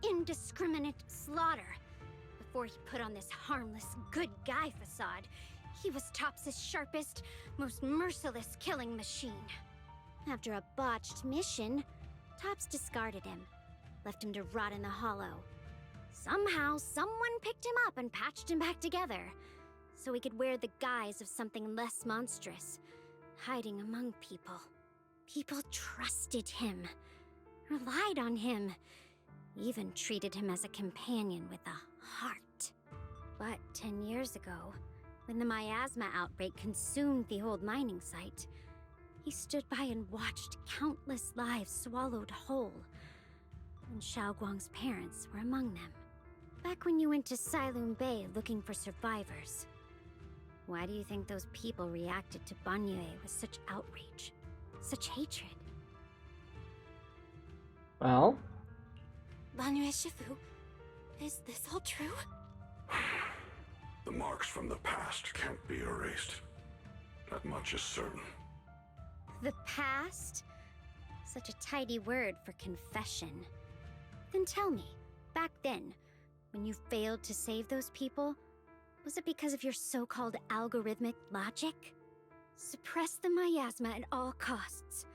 indiscriminate slaughter. Before he put on this harmless, good guy facade, he was TOPS' sharpest, most merciless killing machine. After a botched mission, TOPS discarded him, left him to rot in the hollow. Somehow, someone picked him up and patched him back together, so he could wear the guise of something less monstrous, hiding among people. People trusted him, relied on him, even treated him as a companion with a heart. But 10 years ago, when the miasma outbreak consumed the old mining site, he stood by and watched countless lives swallowed whole. And Xiaoguang's parents were among them. Back when you went to Silum Bay looking for survivors, why do you think those people reacted to Banyue with such outrage, such hatred? Well? Banyue Shifu, is this all true? The marks from the past can't be erased. That much is certain. The past? Such a tidy word for confession. Then tell me, back then, when you failed to save those people, was it because of your so-called algorithmic logic? Suppress the miasma at all costs.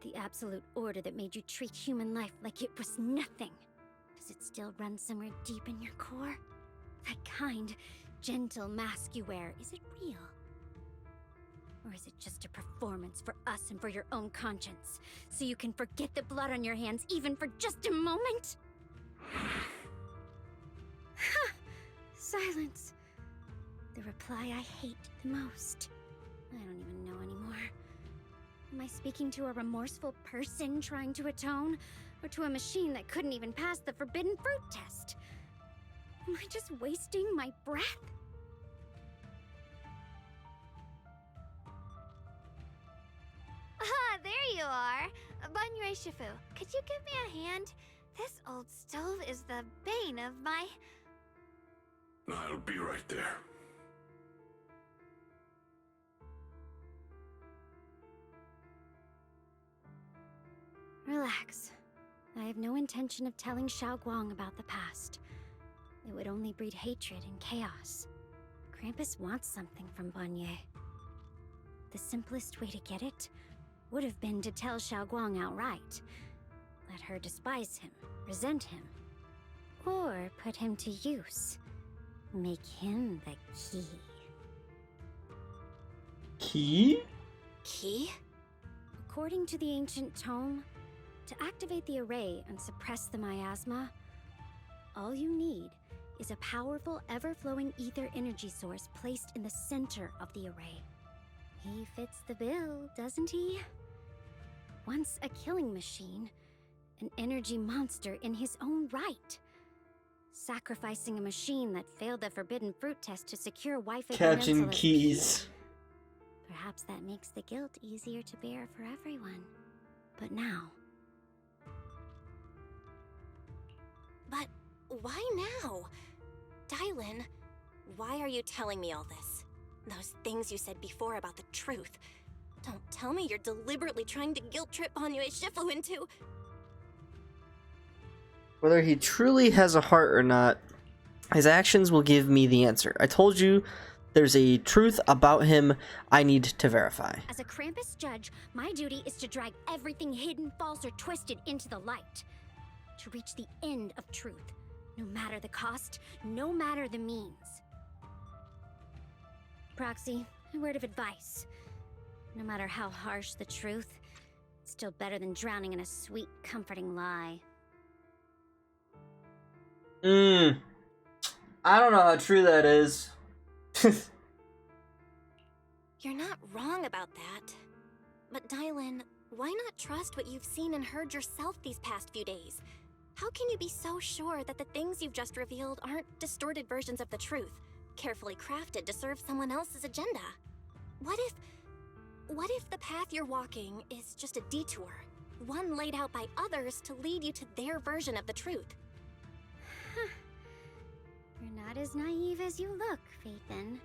The absolute order that made you treat human life like it was nothing. Does it still run somewhere deep in your core? That kind, gentle mask you wear, is it real? Or is it just a performance for us and for your own conscience? So you can forget the blood on your hands even for just a moment? Silence. The reply I hate the most. I don't even know anymore. Am I speaking to a remorseful person trying to atone? Or to a machine that couldn't even pass the forbidden fruit test? Am I just wasting my breath? Ah, there you are. Banyue Shifu, could you give me a hand? This old stove is the bane of my... I'll be right there. Relax. I have no intention of telling Xiaoguang about the past. It would only breed hatred and chaos. Krampus wants something from Banyue. The simplest way to get it would have been to tell Xiaoguang outright. Let her despise him, resent him, or put him to use. Make him the key. Key? Key? According to the ancient tome, to activate the array and suppress the miasma, all you need is a powerful, ever-flowing ether energy source placed in the center of the array. He fits the bill, doesn't he? Once a killing machine, an energy monster in his own right. Sacrificing a machine that failed the forbidden fruit test to secure Waifu Catching Peninsula's keys. peace. Perhaps that makes the guilt easier to bear for everyone. But now... But why now? Dylan, why are you telling me all this? Those things you said before about the truth. Don't tell me you're deliberately trying to guilt-trip Banyue Shifu into... Whether he truly has a heart or not, his actions will give me the answer. I told you there's a truth about him I need to verify. As a Krampus judge, my duty is to drag everything hidden, false, or twisted into the light. To reach the end of truth, no matter the cost, no matter the means. Proxy, a word of advice. No matter how harsh the truth, it's still better than drowning in a sweet, comforting lie. I don't know how true that is. You're not wrong about that. But Dylan, why not trust what you've seen and heard yourself these past few days? How can you be so sure that the things you've just revealed aren't distorted versions of the truth, carefully crafted to serve someone else's agenda? What if the path you're walking is just a detour, one laid out by others to lead you to their version of the truth? You're not as naive as you look, Phaethon.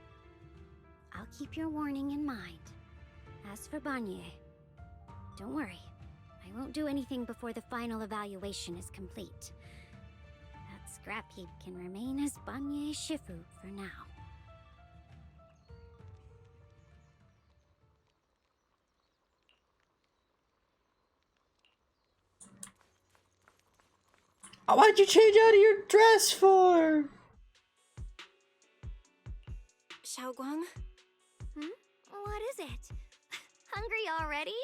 I'll keep your warning in mind. As for Banyue, don't worry. I won't do anything before the final evaluation is complete. That scrap heap can remain as Banyue Shifu for now. Why'd you change out of your dress for? Xiaoguang? What is it? Hungry already?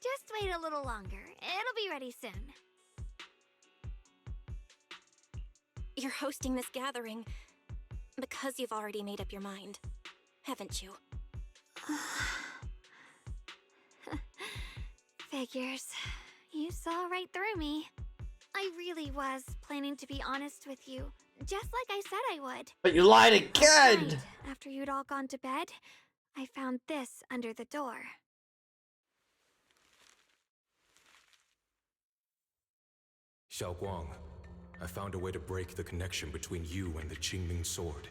Just wait a little longer. It'll be ready soon. You're hosting this gathering because you've already made up your mind, haven't you? Figures. You saw right through me. I really was planning to be honest with you, just like I said I would. But you lied again! Right, after you'd all gone to bed, I found this under the door. Xiaoguang, I found a way to break the connection between you and the Qingming Sword.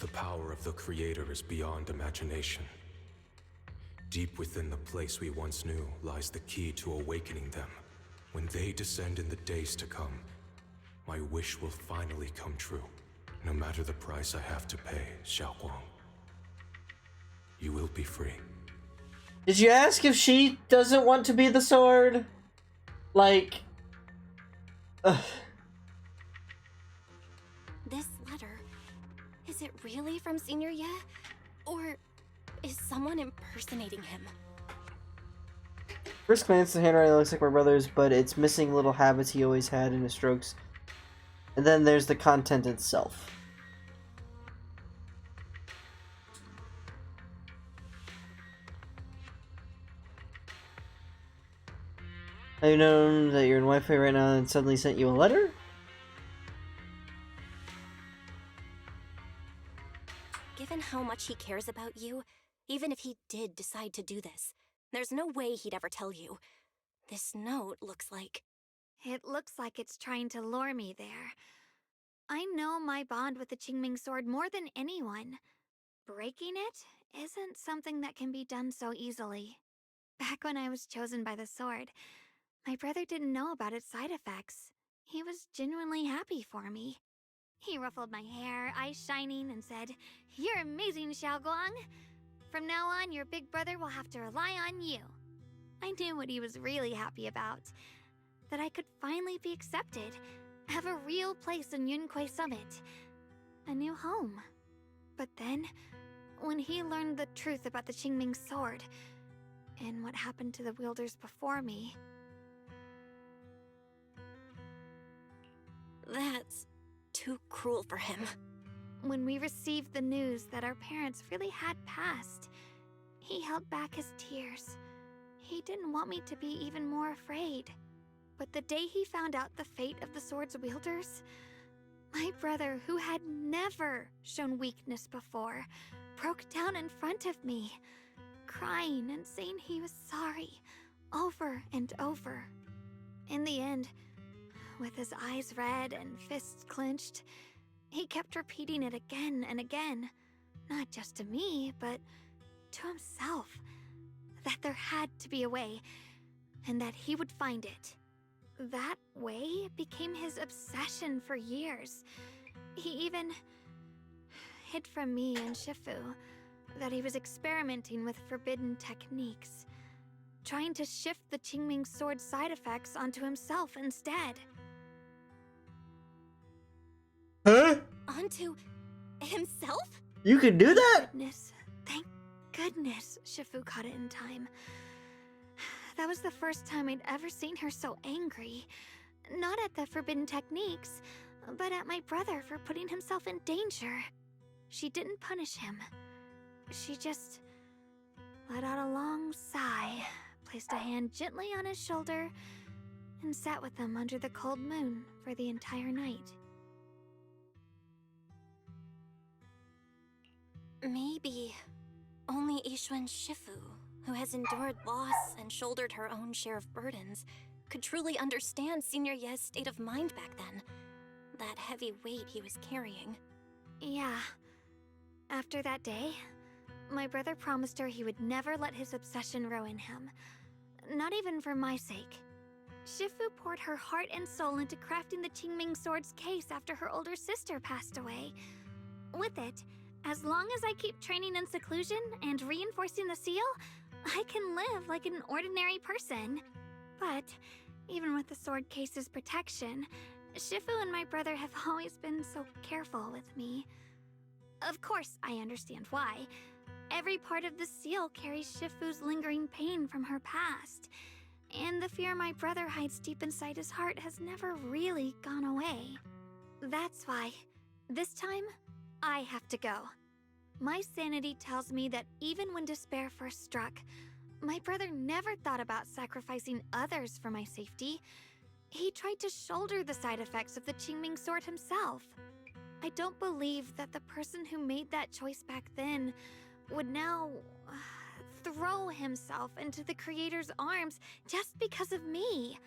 The power of the Creator is beyond imagination. Deep within the place we once knew lies the key to awakening them. When they descend in the days to come, my wish will finally come true. No matter the price I have to pay, Xiaoguang. You will be free. Did you ask if she doesn't want to be the sword? Like... This letter, is it really from Senior Ye? Or Is someone impersonating him? First glance, the handwriting looks like my brother's, but it's missing little habits he always had in his strokes. And then there's the content itself. Have you known that you're in Wi-Fi right now and suddenly sent you a letter? Given how much he cares about you, even if he did decide to do this, there's no way he'd ever tell you. This note looks like... It looks like it's trying to lure me there. I know my bond with the Qingming sword more than anyone. Breaking it isn't something that can be done so easily. Back when I was chosen by the sword, my brother didn't know about its side effects. He was genuinely happy for me. He ruffled my hair, eyes shining, and said, "You're amazing, Xiaoguang. From now on, your big brother will have to rely on you." I knew what he was really happy about. That I could finally be accepted, have a real place in Yunquei Summit. A new home. But then, when he learned the truth about the Qingming sword, and what happened to the wielders before me... That's too cruel for him. When we received the news that our parents really had passed, he held back his tears. He didn't want me to be even more afraid. But the day he found out the fate of the sword's wielders, my brother, who had never shown weakness before, broke down in front of me, crying and saying he was sorry, over and over. In the end, with his eyes red and fists clenched, he kept repeating it again and again, not just to me, but to himself, that there had to be a way, and that he would find it. That way became his obsession for years. He even hid from me and Shifu that he was experimenting with forbidden techniques, trying to shift the Qingming sword side effects onto himself instead. Huh? Onto himself? You can do that? Thank goodness Shifu caught it in time. That was the first time I'd ever seen her so angry. Not at the forbidden techniques, but at my brother for putting himself in danger. She didn't punish him. She just let out a long sigh, placed a hand gently on his shoulder, and sat with him under the cold moon for the entire night. Maybe only Yixuan Shifu, who has endured loss and shouldered her own share of burdens, could truly understand Senior Ye's state of mind back then. That heavy weight he was carrying. Yeah. After that day, my brother promised her he would never let his obsession ruin him. Not even for my sake. Shifu poured her heart and soul into crafting the Qingming sword's case after her older sister passed away. With it, as long as I keep training in seclusion and reinforcing the seal, I can live like an ordinary person. But, even with the sword case's protection, Shifu and my brother have always been so careful with me. Of course, I understand why. Every part of the seal carries Shifu's lingering pain from her past, and the fear my brother hides deep inside his heart has never really gone away. That's why, this time, I have to go. My sanity tells me that even when despair first struck, my brother never thought about sacrificing others for my safety. He tried to shoulder the side effects of the Qingming sword himself. I don't believe that the person who made that choice back then would now throw himself into the Creator's arms just because of me.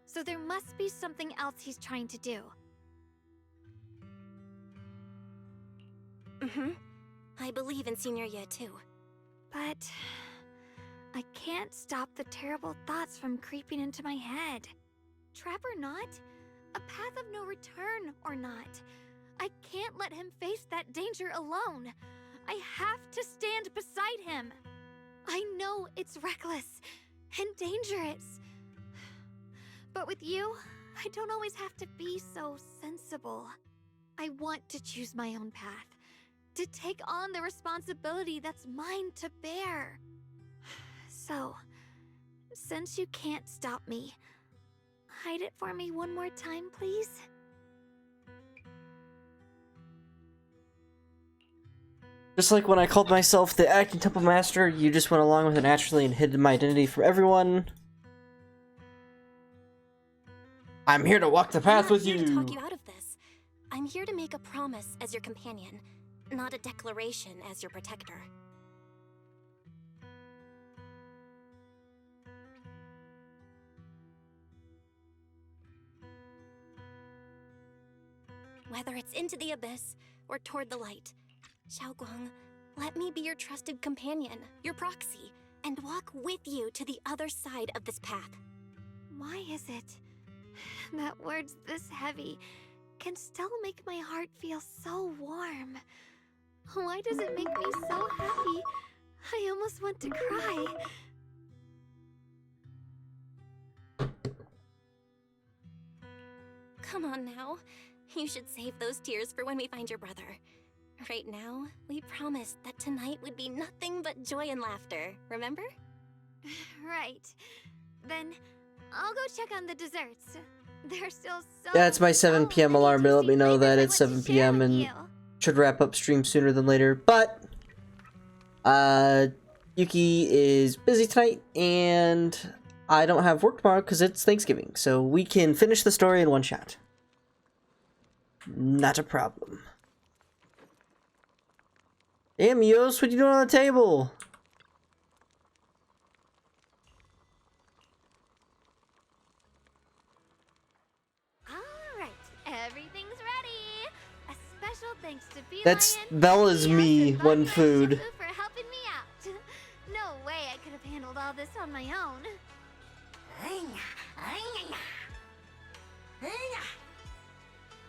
So there must be something else he's trying to do. I believe in Senior Ye too. But I can't stop the terrible thoughts from creeping into my head. Trap or not, a path of no return or not, I can't let him face that danger alone. I have to stand beside him. I know it's reckless and dangerous. But with you, I don't always have to be so sensible. I want to choose my own path, to take on the responsibility that's mine to bear. So, since you can't stop me, hide it for me one more time, please? Just like when I called myself the acting temple master, you just went along with it naturally and hid my identity from everyone. I'm here to walk the path with you. I'm here to talk you out of this. I'm here to make a promise as your companion, not a declaration as your protector. Whether it's into the abyss or toward the light, Xiaoguang, let me be your trusted companion, your proxy, and walk with you to the other side of this path. Why is it that words this heavy can still make my heart feel so warm? Why does it make me so happy? I almost want to cry. Come on now. You should save those tears for when we find your brother. Right now, we promised that tonight would be nothing but joy and laughter, remember? Right. Then I'll go check on the desserts. They're still so... Yeah, it's my 7 p.m. alarm to let me know that it's 7 p.m. and should wrap up stream sooner than later. But, Yuki is busy tonight, and I don't have work tomorrow because it's Thanksgiving. So we can finish the story in one shot. Not a problem. Hey, Mios, what you doing on the table? Alright, everything's ready. A special thanks to Beeline. That's Bella's me, one food. For helping me out. No way I could have handled all this on my own.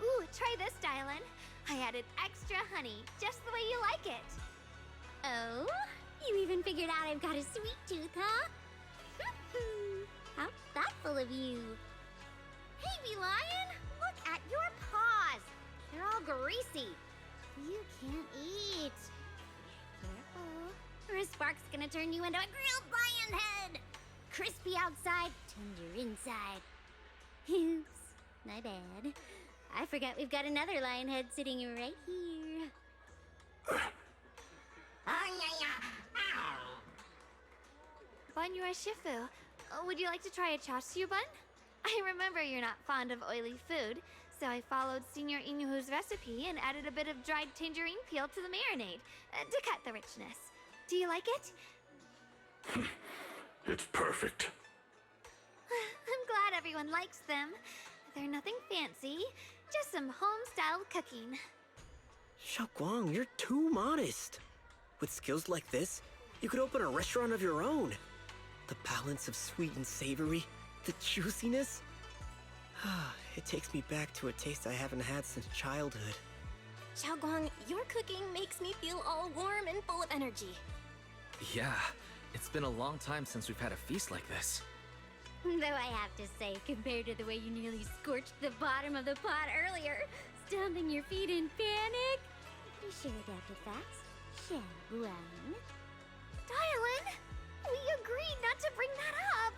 Ooh, try this, Dylan. I added extra honey, just the way you like it. Oh? You even figured out I've got a sweet tooth, huh? How thoughtful of you. Hey, Bee-Lion! Look at your paws! They're all greasy. You can't eat. Careful, or a spark's gonna turn you into a grilled lion head! Crispy outside, tender inside. Oops, my bad. I forgot we've got another lion head sitting right here. Banyue Shifu, would you like to try a chaosu bun? I remember you're not fond of oily food, so I followed Senior Inuhu's recipe and added a bit of dried tangerine peel to the marinade to cut the richness. Do you like it? It's perfect. I'm glad everyone likes them. They're nothing fancy, just some home-style cooking. Xiaoguang, you're too modest. With skills like this, you could open a restaurant of your own. The balance of sweet and savory, the juiciness. It takes me back to a taste I haven't had since childhood. Xiaoguang, your cooking makes me feel all warm and full of energy. Yeah, it's been a long time since we've had a feast like this. Though I have to say, compared to the way you nearly scorched the bottom of the pot earlier, stomping your feet in panic, you sure adapted fast, Xiaoguang. Dylan, we agreed not to bring that up.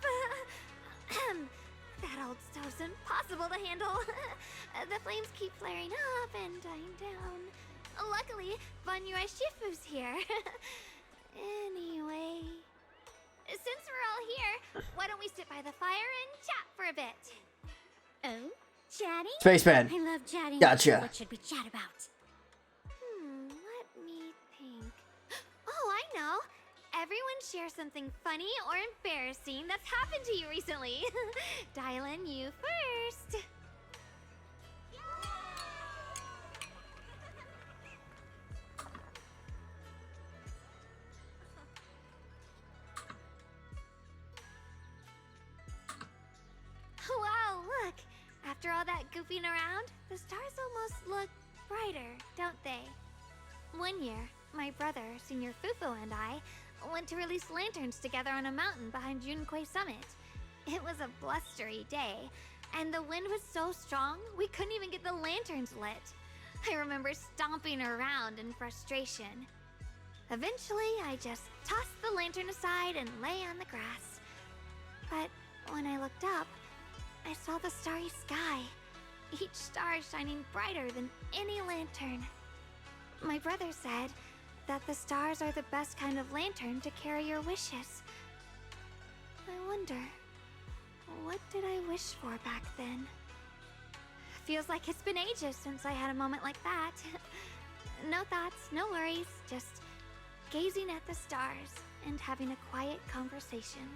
That old stove's impossible to handle. The flames keep flaring up and dying down. Luckily, Banyue Shifu's here. Anyway, since we're all here, why don't we sit by the fire and chat for a bit? Oh, chatting? Spaceman. I love chatting. Gotcha. What should we chat about? Let me think. Oh, I know. Everyone share something funny or embarrassing that's happened to you recently. Dylan, you first. Wow, look! After all that goofing around, the stars almost look brighter, don't they? One year, my brother, Senior Fufu, and I went to release lanterns together on a mountain behind Yunquay Summit. It was a blustery day, and the wind was so strong we couldn't even get the lanterns lit. I remember stomping around in frustration. Eventually, I just tossed the lantern aside and lay on the grass. But when I looked up, I saw the starry sky, each star shining brighter than any lantern. My brother said that the stars are the best kind of lantern to carry your wishes. I wonder, what did I wish for back then? Feels like it's been ages since I had a moment like that. No thoughts, no worries, just gazing at the stars and having a quiet conversation.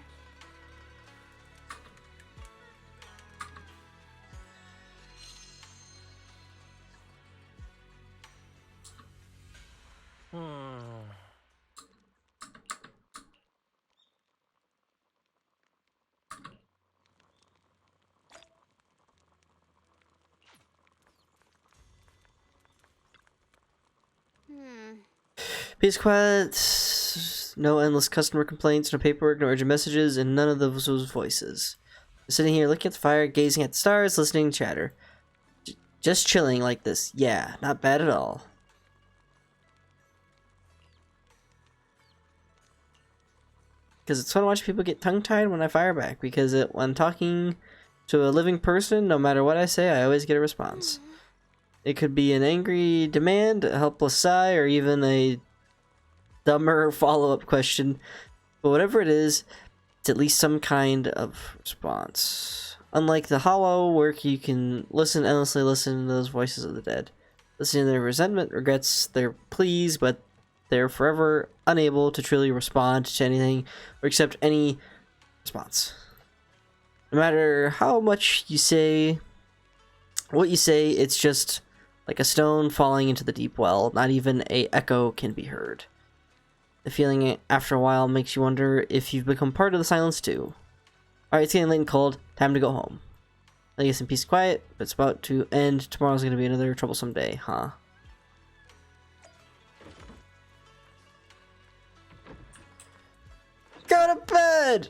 Peace, quiet. No endless customer complaints, no paperwork, no urgent messages, and none of those voices. I'm sitting here looking at the fire, gazing at the stars, listening to chatter. Just chilling like this. Yeah, not bad at all. Because it's fun to watch people get tongue-tied when I fire back, because when talking to a living person, no matter what I say, I always get a response. It could be an angry demand, a helpless sigh, or even a dumber follow-up question. But whatever it is, it's at least some kind of response. Unlike the hollow work, you can endlessly listen to those voices of the dead. Listening to their resentment, regrets, their pleas, but they're forever unable to truly respond to anything or accept any response. No matter how much you say, what you say, it's just like a stone falling into the deep well. Not even an echo can be heard. The feeling after a while makes you wonder if you've become part of the silence too. Alright, it's getting late and cold. Time to go home. I guess in peace and quiet, but it's about to end. Tomorrow's going to be another troublesome day, huh? Go to bed!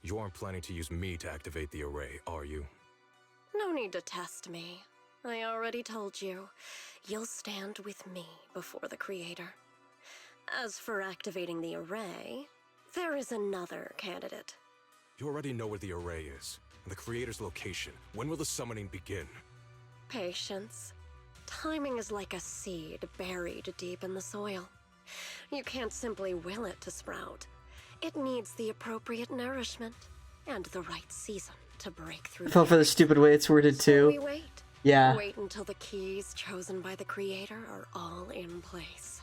You aren't planning to use me to activate the array, are you? No need to test me. I already told you. You'll stand with me before the Creator. As for activating the array, there is another candidate. You already know where the array is, and the Creator's location. When will the summoning begin? Patience. Timing is like a seed buried deep in the soil. You can't simply will it to sprout. It needs the appropriate nourishment and the right season to break through. I felt for the stupid way it's worded too. So we wait. Yeah. Wait until the keys chosen by the Creator are all in place.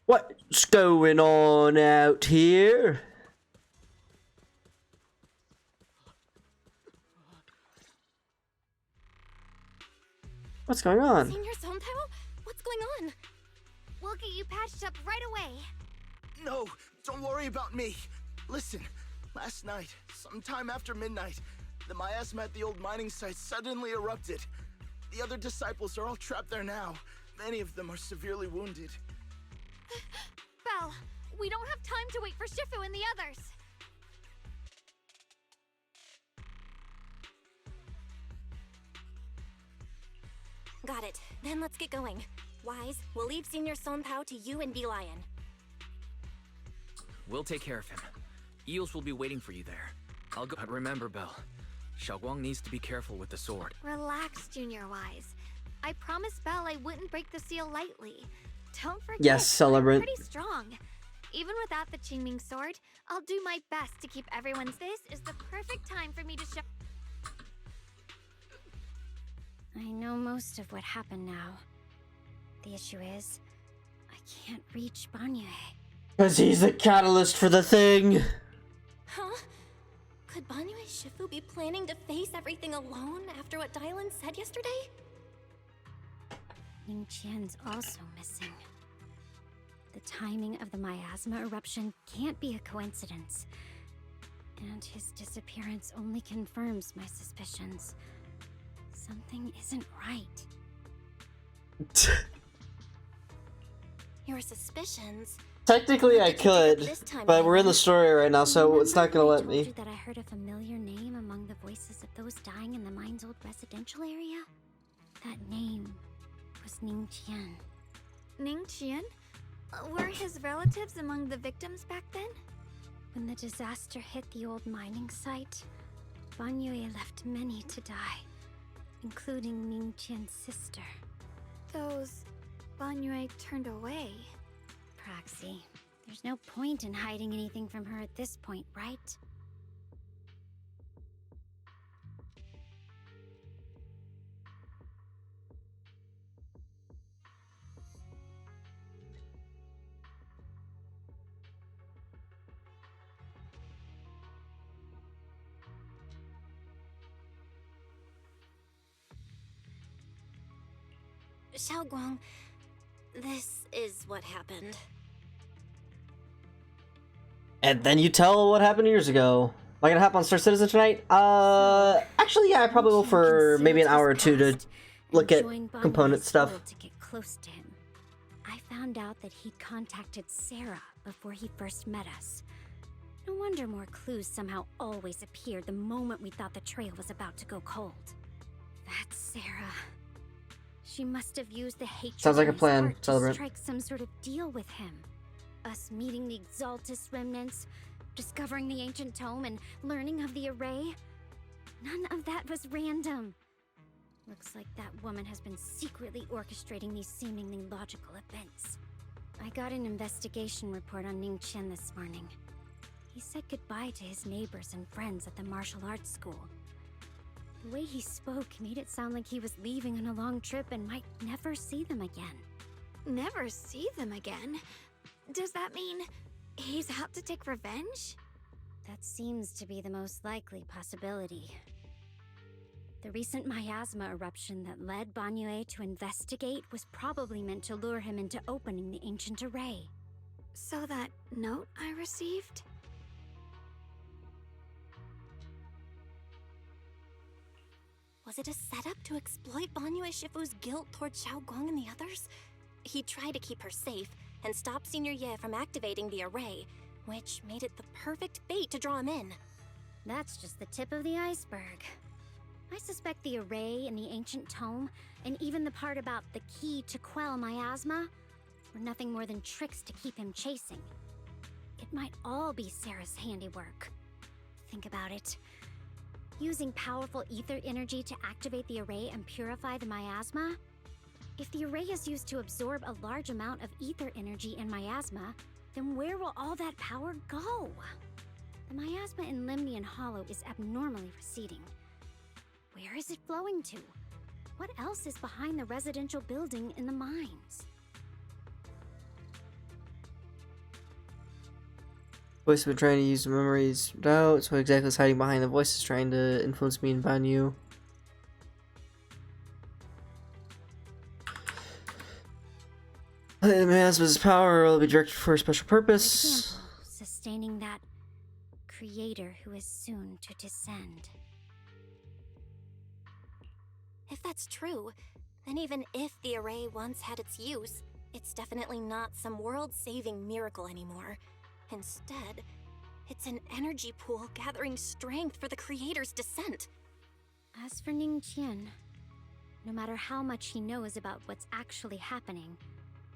What's going on out here? What's going on? Senior Sonpao? What's going on? We'll get you patched up right away. No, don't worry about me. Listen, last night, sometime after midnight, the miasma at the old mining site suddenly erupted. The other disciples are all trapped there now. Many of them are severely wounded. Belle, we don't have time to wait for Shifu and the others. Got it. Then let's get going. Wise, we'll leave Senior Sonpao to you and Lion. We'll take care of him. Eels will be waiting for you there. I'll go. Remember, Belle. Xiaoguang needs to be careful with the sword. Relax, Junior Wise. I promised Belle I wouldn't break the seal lightly. Don't forget, Yes, celebrant. I'm pretty strong. Even without the Qingming sword, I'll do my best to keep everyone's. This is the perfect time for me to show. I know most of what happened now. The issue is, I can't reach Banyue. Because he's the catalyst for the thing. Huh? Could Banyue Shifu be planning to face everything alone after what Dylan said yesterday? Ning Qian's also missing. The timing of the miasma eruption can't be a coincidence. And his disappearance only confirms my suspicions. Something isn't right. Your suspicions? Technically, I could, but we're in the story right now, so it's not gonna let I told you me. that I heard a familiar name among the voices of those dying in the mine's old residential area? That name was Ning Qian. Ning Qian? Were his relatives among the victims back then? When the disaster hit the old mining site, Ban Yue left many to die, including Ning Qian's sister. Those Ban Yue turned away. Praxi, there's no point in hiding anything from her at this point, right? Xiaoguang, this is what happened. And then you tell what happened years ago. Am I gonna hop on Star Citizen tonight? Actually, yeah, I probably will for maybe an hour or two to look at component stuff. To get close to him. I found out that he'd contacted Sarah before he first met us. No wonder more clues somehow always appeared the moment we thought the trail was about to go cold. That's Sarah. She must have used the hatred Sounds like in a his plan, heart to Celebrant. strike some sort of deal with him. Us meeting the Exaltus remnants, discovering the ancient tome, and learning of the array. None of that was random. Looks like that woman has been secretly orchestrating these seemingly logical events. I got an investigation report on Ning Qian this morning. He said goodbye to his neighbors and friends at the martial arts school. The way he spoke made it sound like he was leaving on a long trip and might never see them again. Never see them again? Does that mean he's out to take revenge? That seems to be the most likely possibility. The recent miasma eruption that led Ban Yue to investigate was probably meant to lure him into opening the ancient array. So that note I received? Was it a setup to exploit Ban Yue Shifu's guilt toward Xiaoguang and the others? He tried to keep her safe and stop Senior Ye from activating the array, which made it the perfect bait to draw him in. That's just the tip of the iceberg. I suspect the array and the ancient tome, and even the part about the key to quell miasma, were nothing more than tricks to keep him chasing. It might all be Sarah's handiwork. Think about it. Using powerful ether energy to activate the array and purify the miasma? If the array is used to absorb a large amount of ether energy in miasma, then where will all that power go? The miasma in Limnian Hollow is abnormally receding. Where is it flowing to? What else is behind the residential building in the mines? Voice has been trying to use the memories doubts. What exactly is hiding behind the voices trying to influence me and Ban Yu? The miasma's power will be directed for a special purpose. Example, sustaining that creator who is soon to descend. If that's true, then even if the array once had its use, it's definitely not some world-saving miracle anymore. Instead, it's an energy pool gathering strength for the creator's descent. As for Ning Qian, no matter how much he knows about what's actually happening,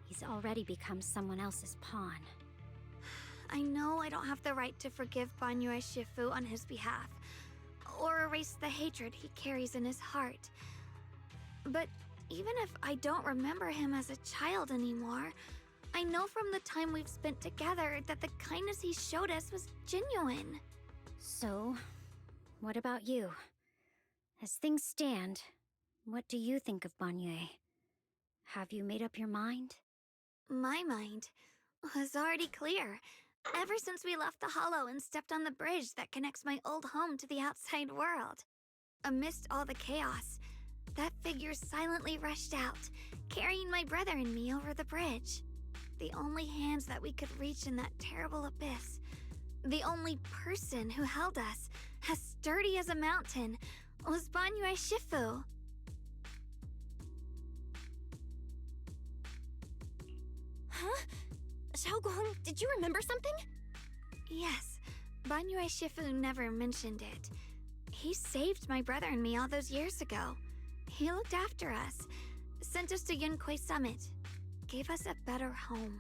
he's already become someone else's pawn. I know I don't have the right to forgive Ban Yue Shifu on his behalf, or erase the hatred he carries in his heart. But even if I don't remember him as a child anymore, I know from the time we've spent together that the kindness he showed us was genuine. So, what about you? As things stand, what do you think of Ban Yue? Have you made up your mind? My mind was already clear, ever since we left the Hollow and stepped on the bridge that connects my old home to the outside world. Amidst all the chaos, that figure silently rushed out, carrying my brother and me over the bridge. The only hands that we could reach in that terrible abyss. The only person who held us, as sturdy as a mountain, was Banyue Shifu. Huh? Xiaoguang, did you remember something? Yes, Banyue Shifu never mentioned it. He saved my brother and me all those years ago. He looked after us, sent us to Yunquay Summit, gave us a better home.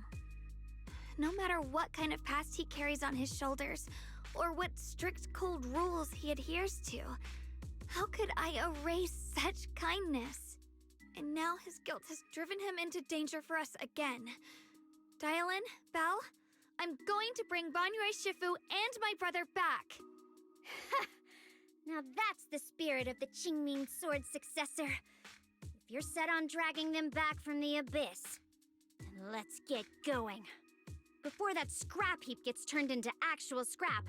No matter what kind of past he carries on his shoulders, or what strict cold rules he adheres to, how could I erase such kindness? And now his guilt has driven him into danger for us again. Dial in, Belle. I'm going to bring Banyue Shifu and my brother back. Now that's the spirit of the Qingming Sword successor. If you're set on dragging them back from the abyss, then let's get going. Before that scrap heap gets turned into actual scrap,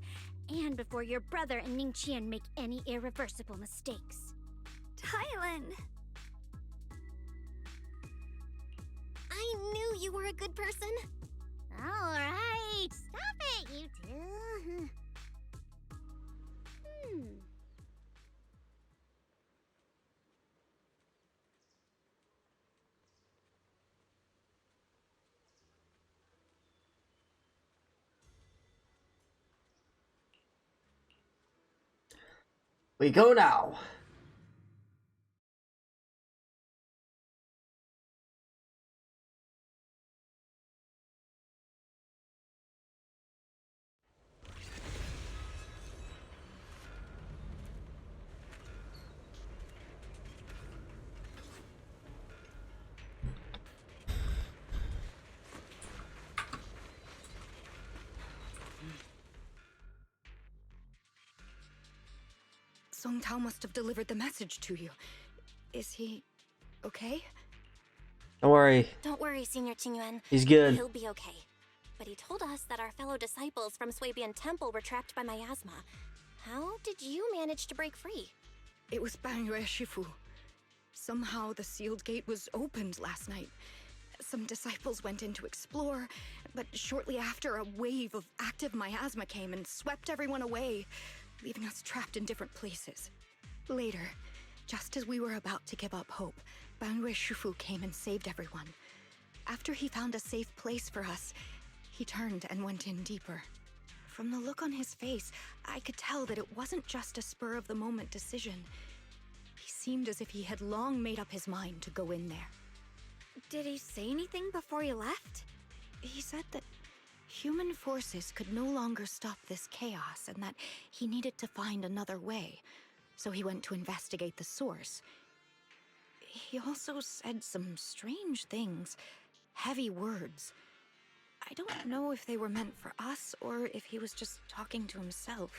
and before your brother and Ningqian make any irreversible mistakes. Tylan! I knew you were a good person. Alright, stop it, you two. We go now. Song Tao must have delivered the message to you. Is he okay? Don't worry. Don't worry, Senior Qingyuan. He's good. He'll be okay. But he told us that our fellow disciples from Suibian Temple were trapped by miasma. How did you manage to break free? It was Banyue Shifu. Somehow the sealed gate was opened last night. Some disciples went in to explore, but shortly after, a wave of active miasma came and swept everyone away, leaving us trapped in different places. Later, just as we were about to give up hope, Banyue Shifu came and saved everyone. After he found a safe place for us, he turned and went in deeper. From the look on his face, I could tell that it wasn't just a spur-of-the-moment decision. He seemed as if he had long made up his mind to go in there. Did he say anything before he left? He said that human forces could no longer stop this chaos and that he needed to find another way, so he went to investigate the source. He also said some strange things, heavy words. I don't know if they were meant for us or if he was just talking to himself.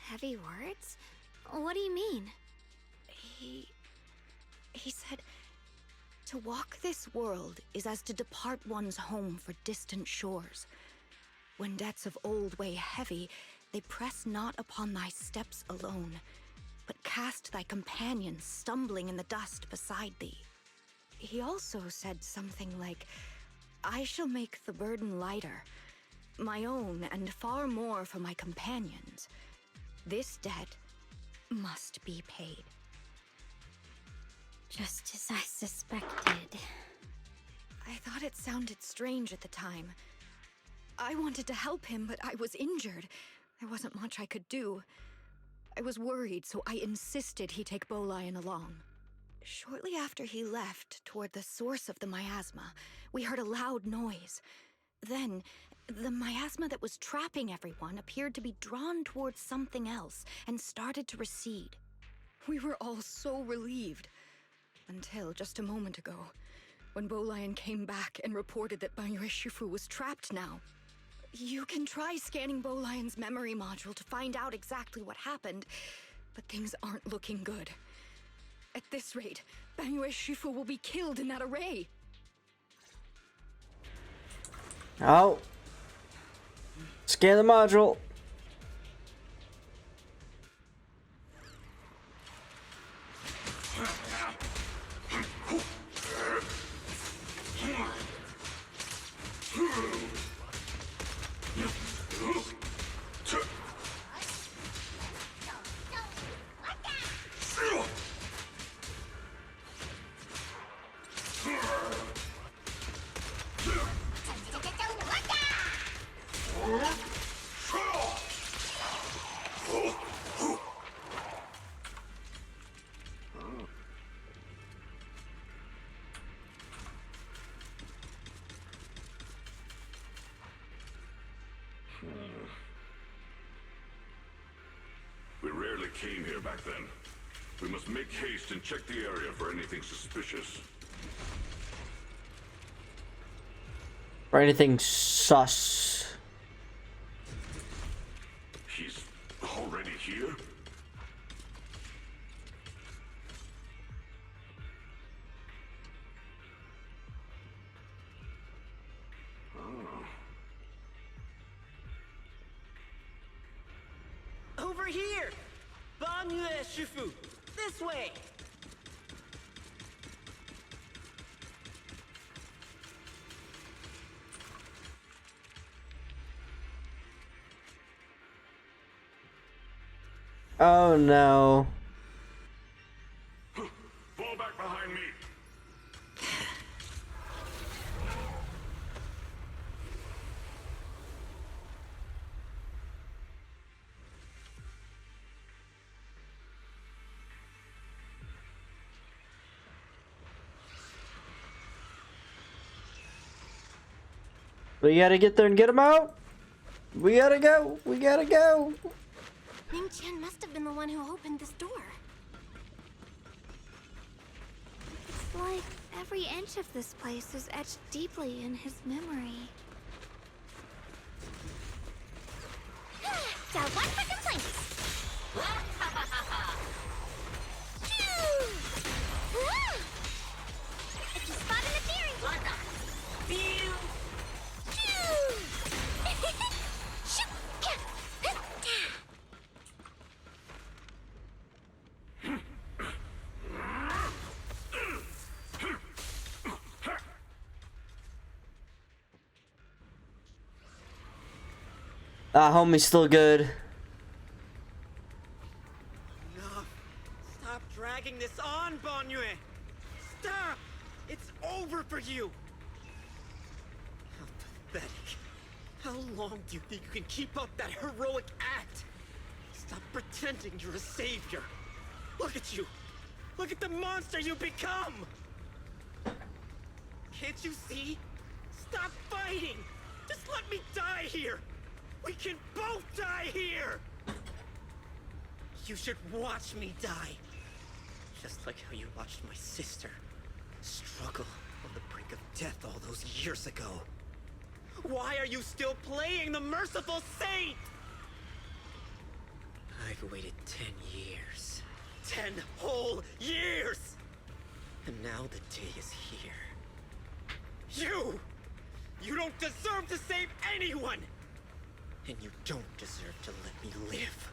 Heavy words? What do you mean? He said, to walk this world is as to depart one's home for distant shores. When debts of old weigh heavy, they press not upon thy steps alone, but cast thy companions stumbling in the dust beside thee. He also said something like, I shall make the burden lighter, my own and far more for my companions. This debt must be paid. Just as I suspected. I thought it sounded strange at the time. I wanted to help him, but I was injured. There wasn't much I could do. I was worried, so I insisted he take Bolian along. Shortly after he left, toward the source of the miasma, we heard a loud noise. Then, the miasma that was trapping everyone appeared to be drawn towards something else and started to recede. We were all so relieved. Until just a moment ago, when Bolian came back and reported that Banyue Shifu was trapped now. You can try scanning Bolian's memory module to find out exactly what happened, but things aren't looking good. At this rate, Banyue Shifu will be killed in that array. Oh. Scan the module. barely came here back then. We must make haste and check the area for anything suspicious. Or anything sus. He's already here? Over here! Banyue Shifu! This way! Oh no. Fall back behind me! We gotta get there and get him out. We gotta go. We gotta go. Ning Qian must have been the one who opened this door. It's like every inch of this place is etched deeply in his memory. So one for complaints. If you spot interference, what the? Pew! Homie's still good. Enough. Stop dragging this on, Banyue! Stop! It's over for you! How pathetic. How long do you think you can keep up that heroic act? Stop pretending you're a savior. Look at you. Look at the monster you become! Can't you see? Stop fighting! Just let me die here! We can both die here! You should watch me die. Just like how you watched my sister struggle on the brink of death all those years ago. Why are you still playing the merciful saint? I've waited 10 years. 10 whole years! And now the day is here. You don't deserve to save anyone! And you don't deserve to let me live.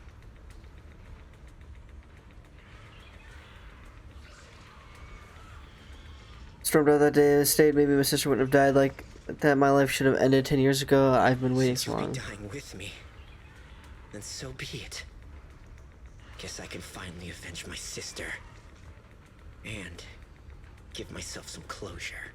Stormed out that day in a state, maybe my sister wouldn't have died like that. My life should have ended 10 years ago. I've been waiting so long. Since you'll be dying with me, then so be it. Guess I can finally avenge my sister. And give myself some closure.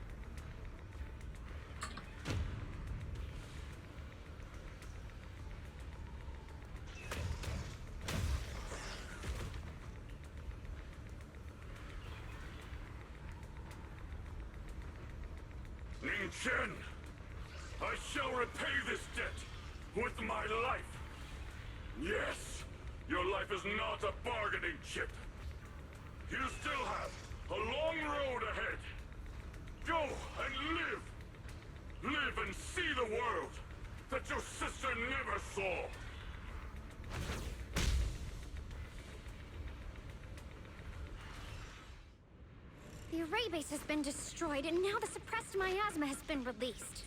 Ning Chen! I shall repay this debt with my life! Yes, your life is not a bargaining chip. You still have a long road ahead. Go and live! Live and see the world that your sister never saw! The array base has been destroyed, and now the suppressed miasma has been released.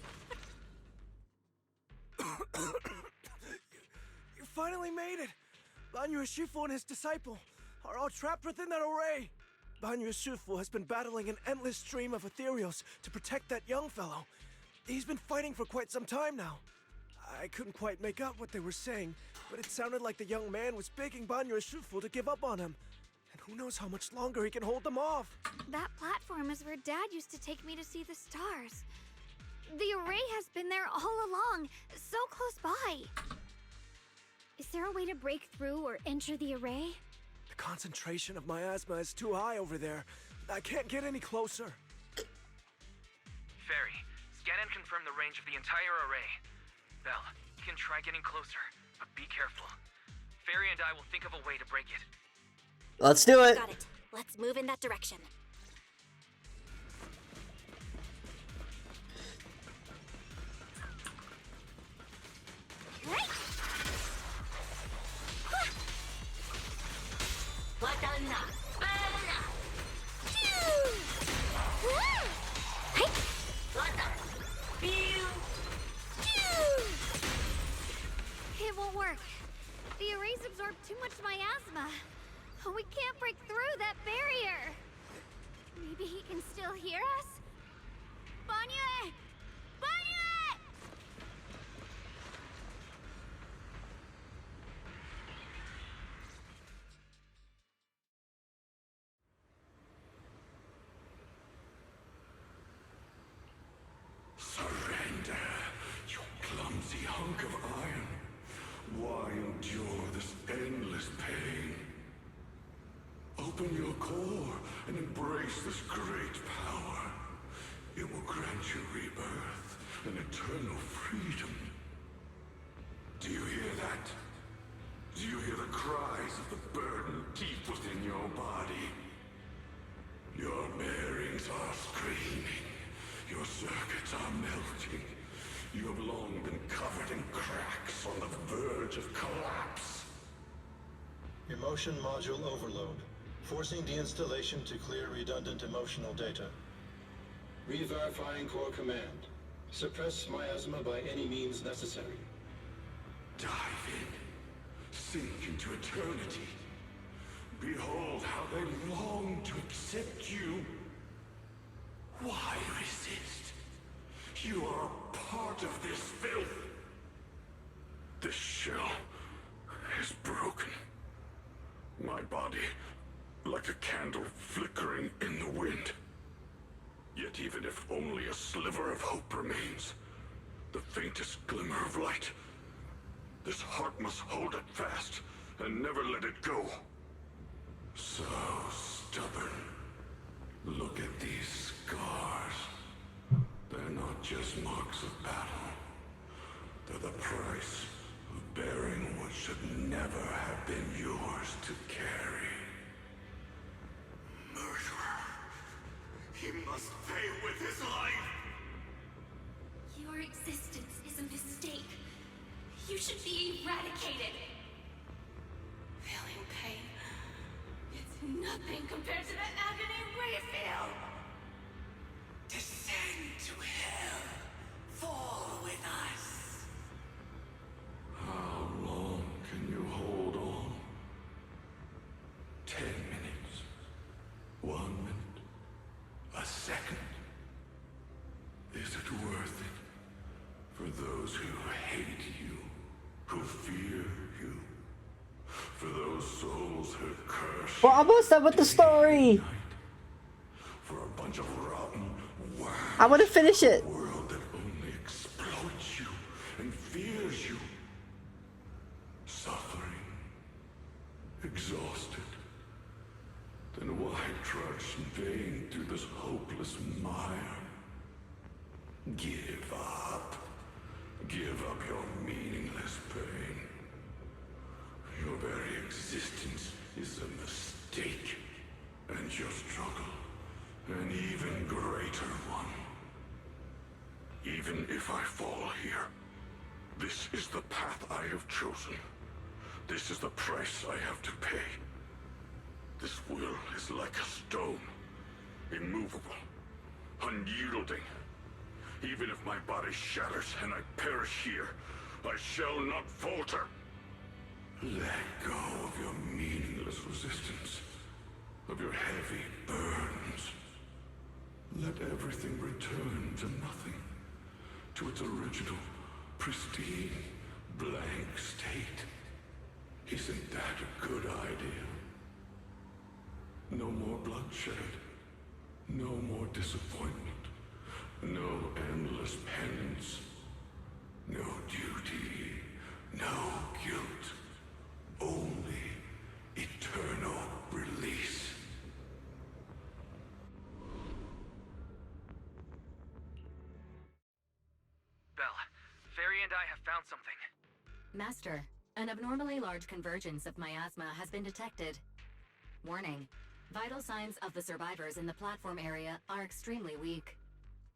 You finally made it! Banyue Shifu and his disciple are all trapped within that array. Banyue Shifu has been battling an endless stream of ethereals to protect that young fellow. He's been fighting for quite some time now. I couldn't quite make out what they were saying, but it sounded like the young man was begging Banyue Shifu to give up on him. And who knows how much longer he can hold them off. That platform is where Dad used to take me to see the stars. The array has been there all along, so close by. Is there a way to break through or enter the array? The concentration of miasma is too high over there. I can't get any closer. Fairy, scan and confirm the range of the entire array. Belle, you can try getting closer, but be careful. Fairy and I will think of a way to break it. Let's do it. Got it. Let's move in that direction. It won't work. The arrays absorb too much miasma. We can't break through that barrier. Maybe he can still hear us? Banyue! Banyue! Surrender, you clumsy hunk of iron. Why endure this endless pain? Open your core and embrace this great power. It will grant you rebirth and eternal freedom. Do you hear that? Do you hear the cries of the burden deep within your body? Your bearings are screaming. Your circuits are melting. You have long been covered in cracks on the verge of collapse. Emotion module overload. Forcing deinstallation to clear redundant emotional data. Re-verifying core command. Suppress miasma by any means necessary. Dive in. Sink into eternity. Behold how they long to accept you. Why resist? You are a part of this filth. This shell is broken. My body, like a candle flickering in the wind. Yet even if only a sliver of hope remains, the faintest glimmer of light, this heart must hold it fast and never let it go. So stubborn. Look at these scars. They're not just marks of battle. They're the price of bearing what should never have been yours to carry. Murderer. He must pay with his life. Your existence is a mistake. You should be eradicated. Feeling pain. It's nothing compared to the agony we feel. Descend to hell. Fall with us. How long can you hold on? 10 minutes. 1 minute. A second. Is it worth it? For those who hate you, who fear you, for those souls who curse We're almost done with the story. for a bunch of rotten worms. I want to finish it. A world that only exploits you and fears you. Suffering. Exhausted. Then why trudge in vain through this hopeless mire? Give up. Give up your meaningless pain. Your very existence is a mistake. And your struggle, an even greater one. Even if I fall here, this is the path I have chosen. This is the price I have to pay. This will is like a stone, immovable, unyielding. Even if my body shatters and I perish here, I shall not falter. Let go of your meaningless resistance, of your heavy burdens. Let everything return to nothing, to its original, pristine, blank state. Isn't that a good idea? No more bloodshed, no more disappointment, no endless penance, no duty, no guilt, only eternal release. Belle, Fairy and I have found something. Master, An abnormally large convergence of miasma has been detected. Warning. Vital signs of the survivors in the platform area are extremely weak.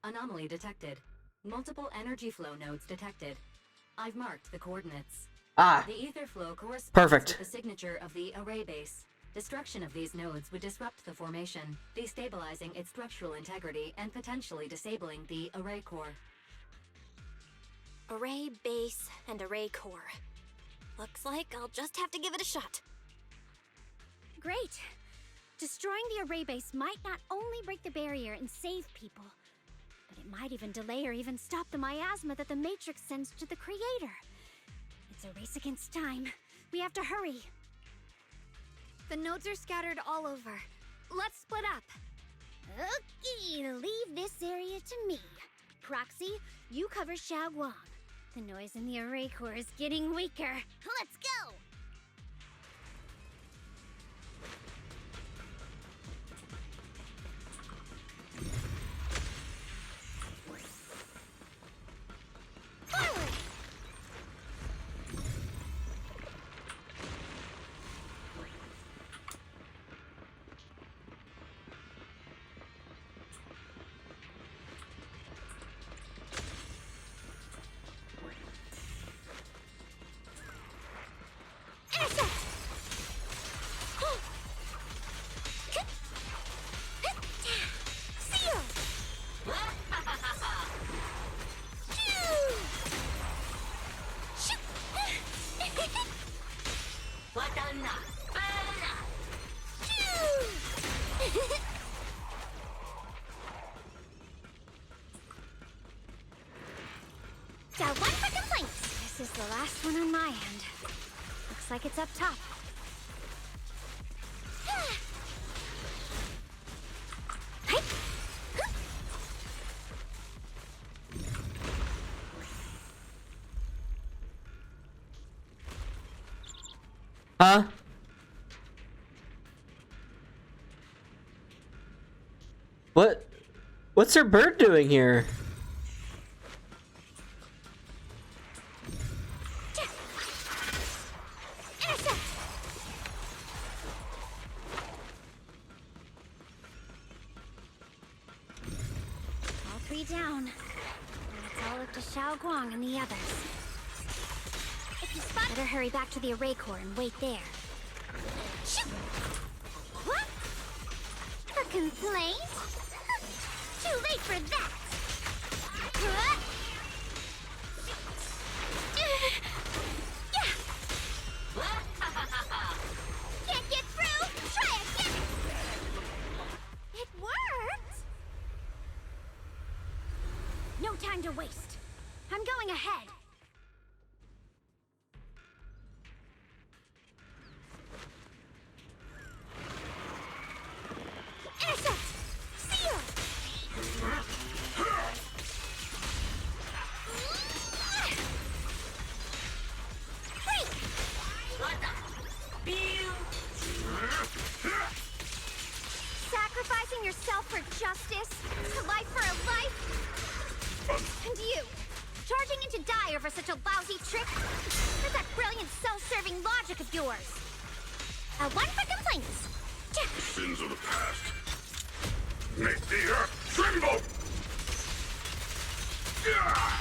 Anomaly detected. Multiple energy flow nodes detected. I've marked the coordinates. Ah. The ether flow corresponds Perfect. with the signature of the array base. Destruction of these nodes would disrupt the formation, destabilizing its structural integrity and potentially disabling the array core. Array base and array core. Looks like I'll just have to give it a shot. Great. Destroying the array base might not only break the barrier and save people, but it might even delay or even stop the miasma that the Matrix sends to the Creator. It's a race against time. We have to hurry. The nodes are scattered all over. Let's split up. Okay, leave this area to me. Proxy, you cover Xiaoguang. The noise in the array core is getting weaker. Let's go! Got one for complaints. This is the last one on my end. Looks like it's up top. Huh? What's her bird doing here? All three down. And it's all up to Xiaoguang and the others. If you spot, better hurry back to the array core and wait there. Shoot! What? A complaint? Too late for that! Can't get through! Try again! It worked! No time to waste. I'm going ahead. Intercept! Seal! Break! Sacrificing yourself for justice? A life for a life? And you, charging into die over such a lousy trick? Where's that brilliant self-serving logic of yours? One for complaints. Sins of the past. Make the earth tremble! Turn around!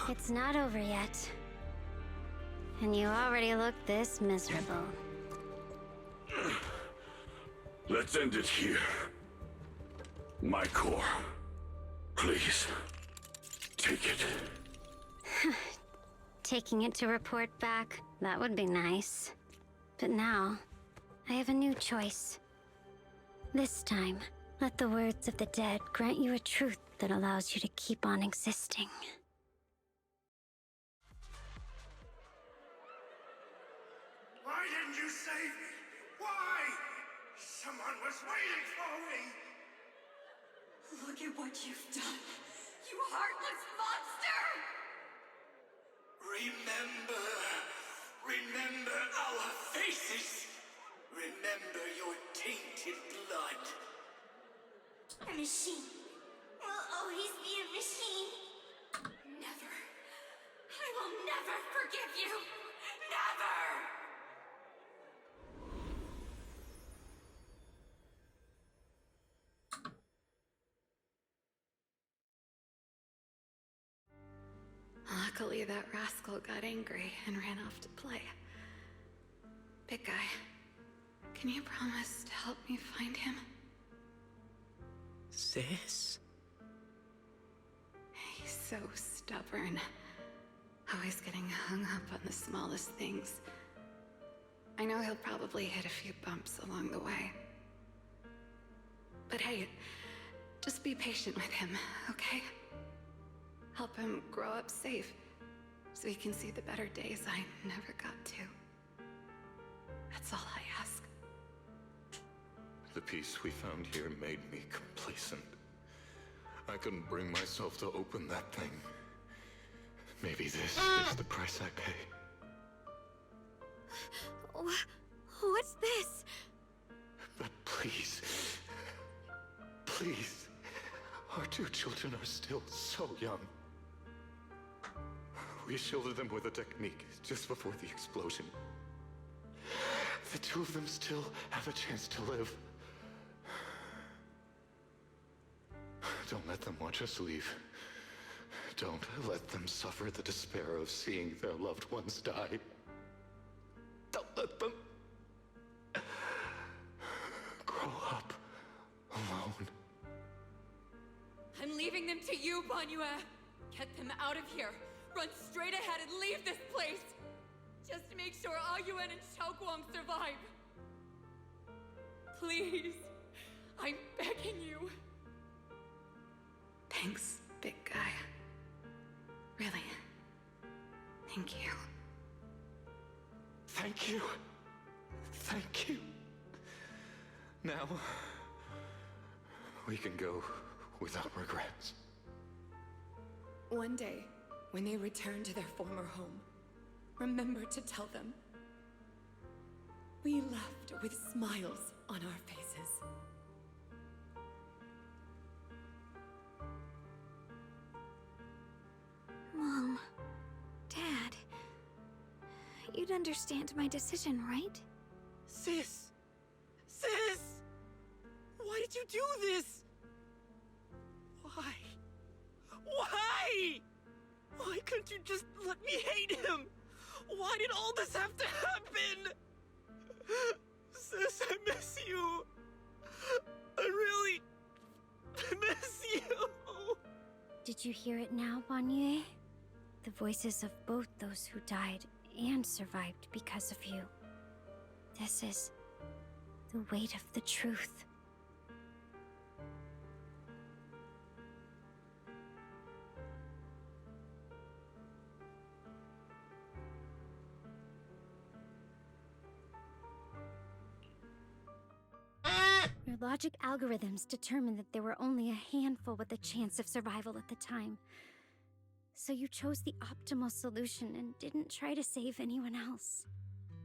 It's not over yet. And you already look this miserable. Let's end it here. My core. Please. Take it. Taking it to report back, that would be nice. But now, I have a new choice. This time, let the words of the dead grant you a truth that allows you to keep on existing. Why didn't you save me? Why? Someone was waiting for me! Look at what you've done, you heartless monster! Remember our faces! Remember your tainted blood! A machine will always be a machine. Never. I will never forgive you! Never! Luckily, that rascal got angry and ran off to play. Big guy, can you promise to help me find him? Sis? He's so stubborn. Always getting hung up on the smallest things. I know he'll probably hit a few bumps along the way. But hey, just be patient with him, okay? Help him grow up safe, so he can see the better days I never got to. That's all I ask. The peace we found here made me complacent. I couldn't bring myself to open that thing. Maybe this is the price I pay. What's this? But please, please, our two children are still so young. We shielded them with a technique just before the explosion. The two of them still have a chance to live. Don't let them watch us leave. Don't let them suffer the despair of seeing their loved ones die. Don't let them grow up alone. I'm leaving them to you, Banyue. Get them out of here. Run straight ahead and leave this place. Just to make sure Ayuan and Xiaoguang survive. Please. I'm begging you. Thanks, big guy. Really. Thank you. Thank you. Thank you. Now, we can go without regrets. One day, when they return to their former home, remember to tell them we left with smiles on our faces. Mom, Dad, you'd understand my decision, right? Sis! Sis! Why did you do this? Why? Why? Why couldn't you just let me hate him? Why did all this have to happen? Sis, I miss you. I really miss you. Did you hear it now, Banyue? The voices of both those who died and survived because of you. This is the weight of the truth. Your logic algorithms determined that there were only a handful with a chance of survival at the time. So you chose the optimal solution and didn't try to save anyone else.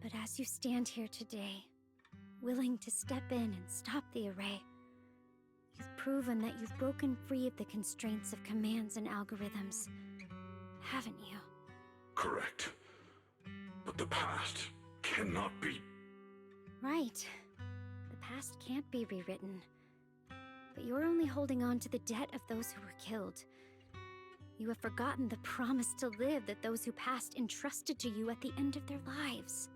But as you stand here today, willing to step in and stop the array, you've proven that you've broken free of the constraints of commands and algorithms, haven't you? Correct. But the past cannot be... Right. The past can't be rewritten. But you're only holding on to the debt of those who were killed. You have forgotten the promise to live that those who passed entrusted to you at the end of their lives.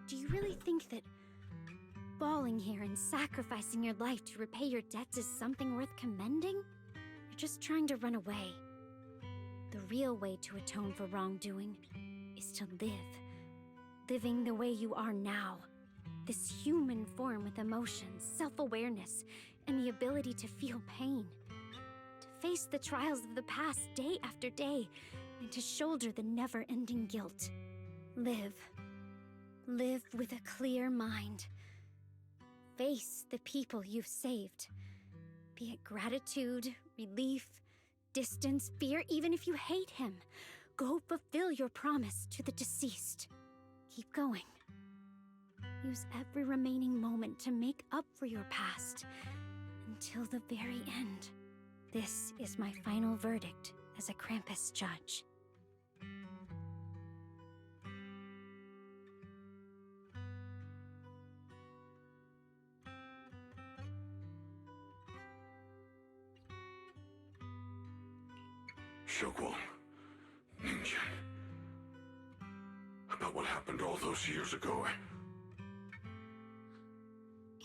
Do you really think that falling here and sacrificing your life to repay your debts is something worth commending? You're just trying to run away. The real way to atone for wrongdoing is to live. Living the way you are now. This human form with emotions, self-awareness, and the ability to feel pain. To face the trials of the past day after day, and to shoulder the never-ending guilt. Live. Live with a clear mind. Face the people you've saved. Be it gratitude, relief, distance, fear, even if you hate him. Go fulfill your promise to the deceased. Keep going. Use every remaining moment to make up for your past. Until the very end. This is my final verdict as a Krampus judge. Xiaoguang, Ningqian. About what happened all those years ago.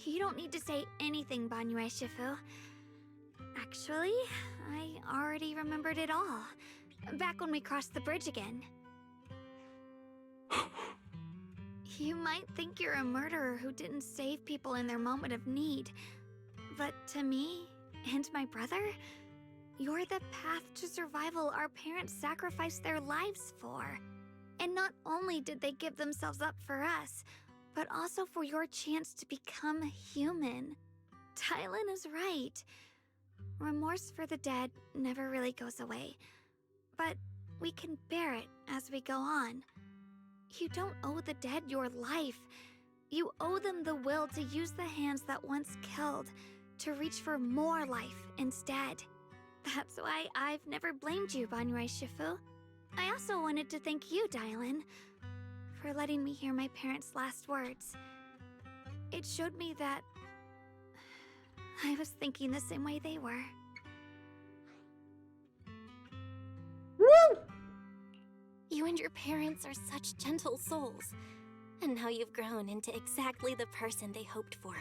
You don't need to say anything, Banyue Shifu. Actually, I already remembered it all. Back when we crossed the bridge again. You might think you're a murderer who didn't save people in their moment of need. But to me, and my brother, you're the path to survival our parents sacrificed their lives for. And not only did they give themselves up for us, but also for your chance to become human. Tylan is right. Remorse for the dead never really goes away. But we can bear it as we go on. You don't owe the dead your life. You owe them the will to use the hands that once killed, to reach for more life instead. That's why I've never blamed you, Banyue Shifu. I also wanted to thank you, Dylan, for letting me hear my parents' last words. It showed me that I was thinking the same way they were. Woo! You and your parents are such gentle souls. And now you've grown into exactly the person they hoped for.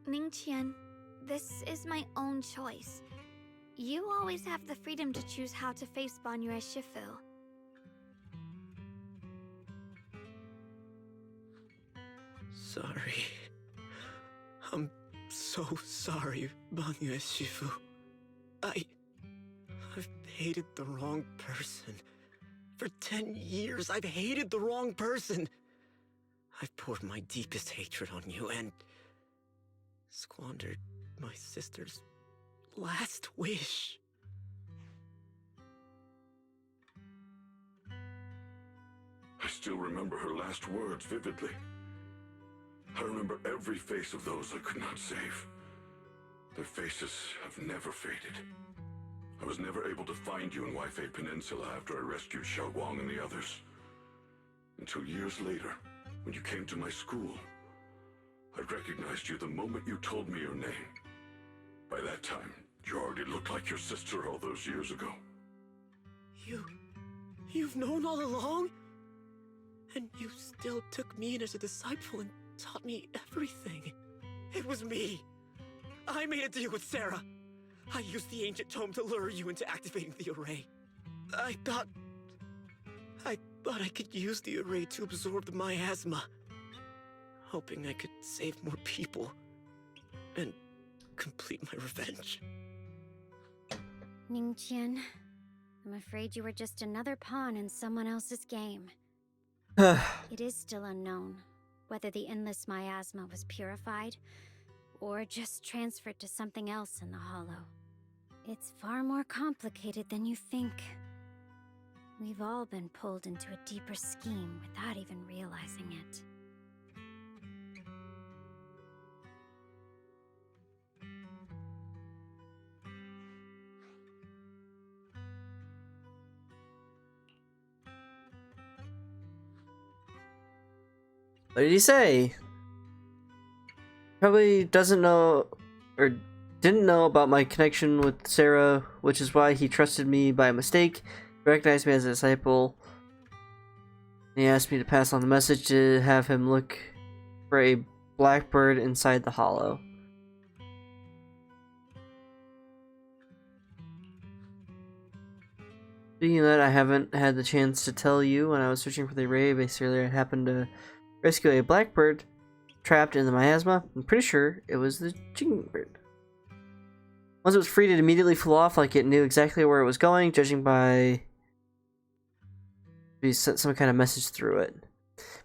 Ningqian, this is my own choice. You always have the freedom to choose how to face Banyue Shifu. Sorry. I'm so sorry, Banyue Shifu. I've hated the wrong person. For 10 years, I've hated the wrong person. I've poured my deepest hatred on you and squandered my sister's last wish. I still remember her last words vividly. I remember every face of those I could not save. Their faces have never faded. I was never able to find you in Waifei Peninsula after I rescued Xiaoguang and the others. Until years later, when you came to my school, I recognized you the moment you told me your name. By that time, you already looked like your sister all those years ago. You've known all along? And you still took me in as a disciple and taught me everything. It was me. I made a deal with Sarah. I used the ancient tome to lure you into activating the array. I thought I could use the array to absorb the miasma, hoping I could save more people and complete my revenge. Ningqian, I'm afraid you were just another pawn in someone else's game. It is still unknown whether the endless miasma was purified or just transferred to something else in the Hollow. It's far more complicated than you think. We've all been pulled into a deeper scheme without even realizing it. What did he say? Probably doesn't know or didn't know about my connection with Sarah, which is why he trusted me by mistake. He recognized me as a disciple. He asked me to pass on the message to have him look for a blackbird inside the hollow. Speaking of that, I haven't had the chance to tell you. When I was searching for the array base earlier, I happened to rescue a blackbird trapped in the miasma. I'm pretty sure it was the jingbird. Once it was freed, it immediately flew off like it knew exactly where it was going, judging by... he sent some kind of message through it.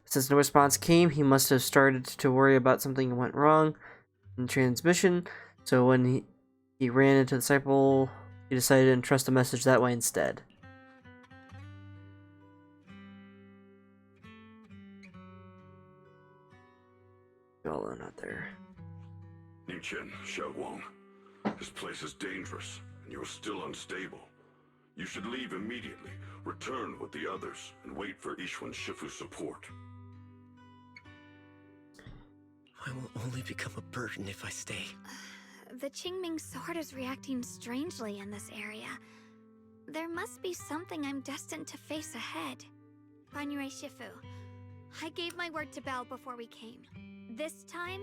Since no response came, he must have started to worry about something went wrong in transmission, so when he ran into the disciple, he decided to entrust the message that way instead. All alone out there. Ningqian, Xiaoguang, this place is dangerous, and you're still unstable. You should leave immediately, return with the others, and wait for Yixuan Shifu's support. I will only become a burden if I stay. The Qingming sword is reacting strangely in this area. There must be something I'm destined to face ahead. Banyue Shifu, I gave my word to Belle before we came. This time,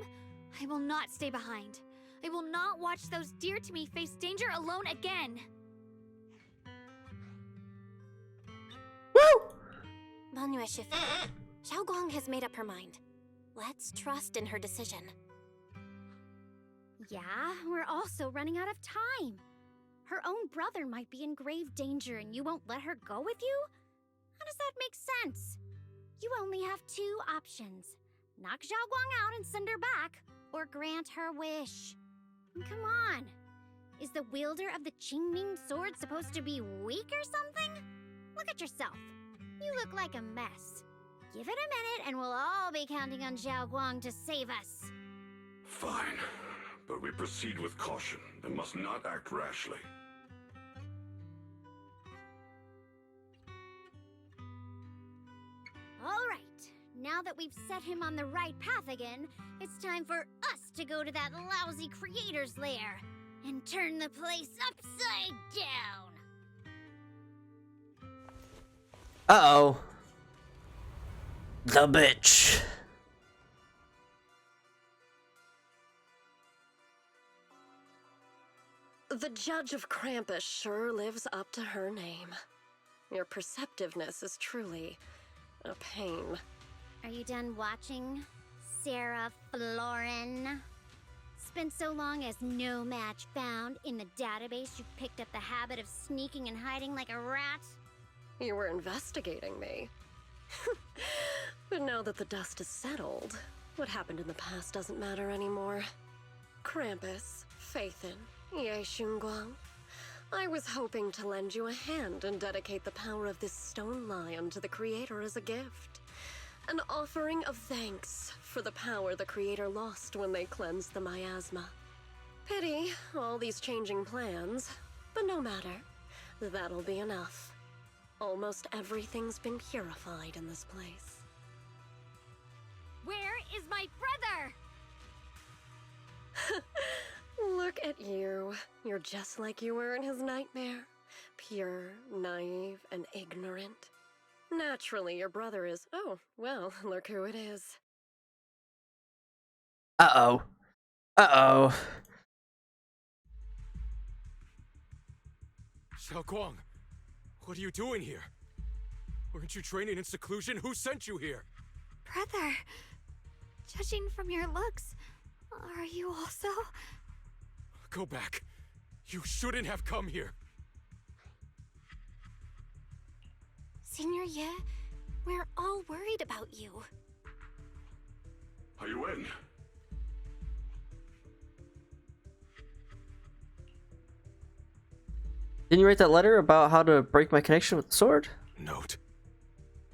I will not stay behind. I will not watch those dear to me face danger alone again. Banyue Shifu, Xiaoguang has made up her mind. Let's trust in her decision. Yeah, we're also running out of time. Her own brother might be in grave danger and you won't let her go with you? How does that make sense? You only have two options. Knock Xiaoguang out and send her back, or grant her wish. Come on. Is the wielder of the Qingming sword supposed to be weak or something? Look at yourself. You look like a mess. Give it a minute and we'll all be counting on Xiaoguang to save us. Fine, but we proceed with caution and must not act rashly. All right. Now that we've set him on the right path again, it's time for us to go to that lousy creator's lair and turn the place upside down. Uh-oh. The bitch. The Judge of Krampus sure lives up to her name. Your perceptiveness is truly a pain. Are you done watching, Sarah Florin? Spent so long as no match found in the database, you picked up the habit of sneaking and hiding like a rat? You were investigating me. But now that the dust is settled, what happened in the past doesn't matter anymore. Krampus, Phaethon, Ye Xunguang. I was hoping to lend you a hand and dedicate the power of this stone lion to the Creator as a gift. An offering of thanks for the power the Creator lost when they cleansed the miasma. Pity, all these changing plans, but no matter. That'll be enough. Almost everything's been purified in this place. Where is my brother? Look at you. You're just like you were in his nightmare. Pure, naive, and ignorant. Naturally, your brother is... Oh, well, look who it is. Uh-oh. Uh-oh. Xiaoguang, what are you doing here? Weren't you training in seclusion? Who sent you here? Brother, judging from your looks, are you also? Go back. You shouldn't have come here. Senior Ye, we're all worried about you. Are you in? Didn't you write that letter about how to break my connection with the sword? Note?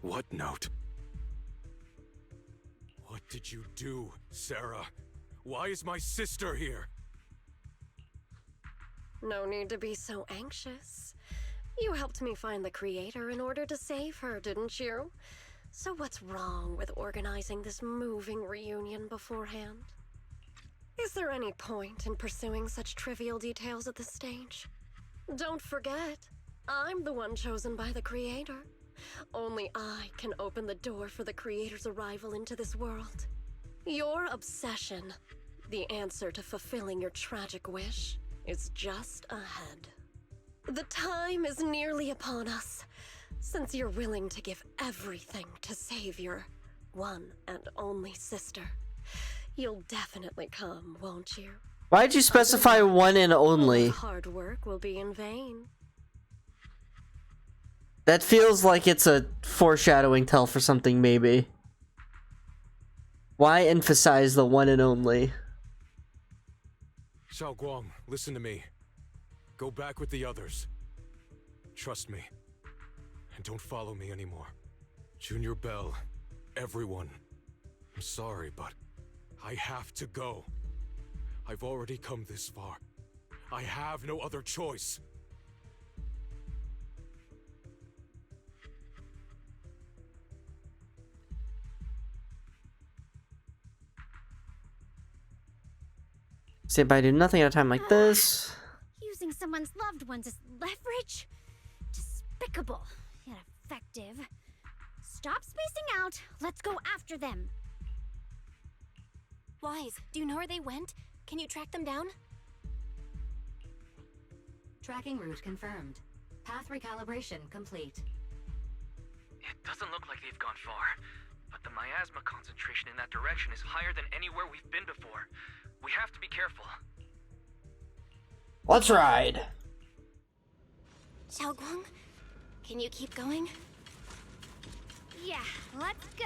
What note? What did you do, Sarah? Why is my sister here? No need to be so anxious. You helped me find the Creator in order to save her, didn't you? So what's wrong with organizing this moving reunion beforehand? Is there any point in pursuing such trivial details at this stage? Don't forget, I'm the one chosen by the Creator. Only I can open the door for the Creator's arrival into this world. Your obsession, the answer to fulfilling your tragic wish, is just ahead. The time is nearly upon us. Since you're willing to give everything to save your one and only sister, you'll definitely come, won't you? Why'd you specify one and only? Hard work will be in vain. That feels like it's a foreshadowing tell for something, maybe. Why emphasize the one and only? Xiaoguang, listen to me. Go back with the others. Trust me. And don't follow me anymore. Junior Bell, everyone. I'm sorry, but I have to go. I've already come this far. I have no other choice. Say bye to nothing at a time like this. Using someone's loved ones as leverage? Despicable, yet effective. Stop spacing out. Let's go after them. Wise, do you know where they went? Can you track them down? Tracking route confirmed. Path recalibration complete. It doesn't look like they've gone far, but the miasma concentration in that direction is higher than anywhere we've been before. We have to be careful. Let's ride. Xiaoguang, can you keep going? Yeah, let's go.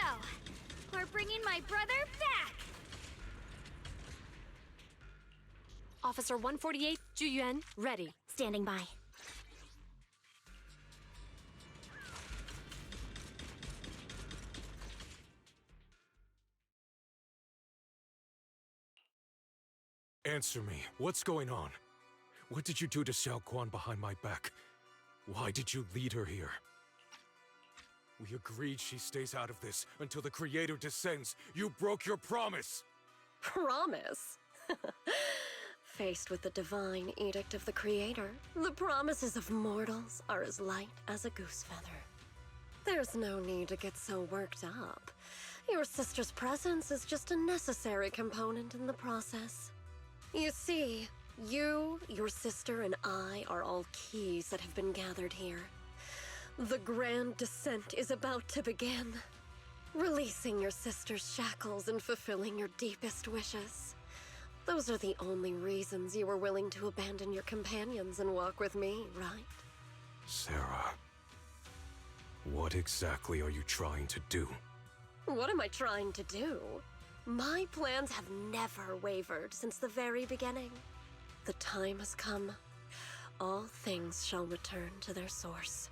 We're bringing my brother back. Officer 148, Zhu Yuan, ready. Standing by. Answer me. What's going on? What did you do to Xiao Quan behind my back? Why did you lead her here? We agreed she stays out of this until the Creator descends. You broke your promise! Promise? Faced with the divine edict of the Creator, the promises of mortals are as light as a goose feather. There's no need to get so worked up. Your sister's presence is just a necessary component in the process. You see, you, your sister, and I are all keys that have been gathered here. The grand descent is about to begin. Releasing your sister's shackles and fulfilling your deepest wishes. Those are the only reasons you were willing to abandon your companions and walk with me, right? Sarah, what exactly are you trying to do? What am I trying to do? My plans have never wavered since the very beginning. The time has come. All things shall return to their source.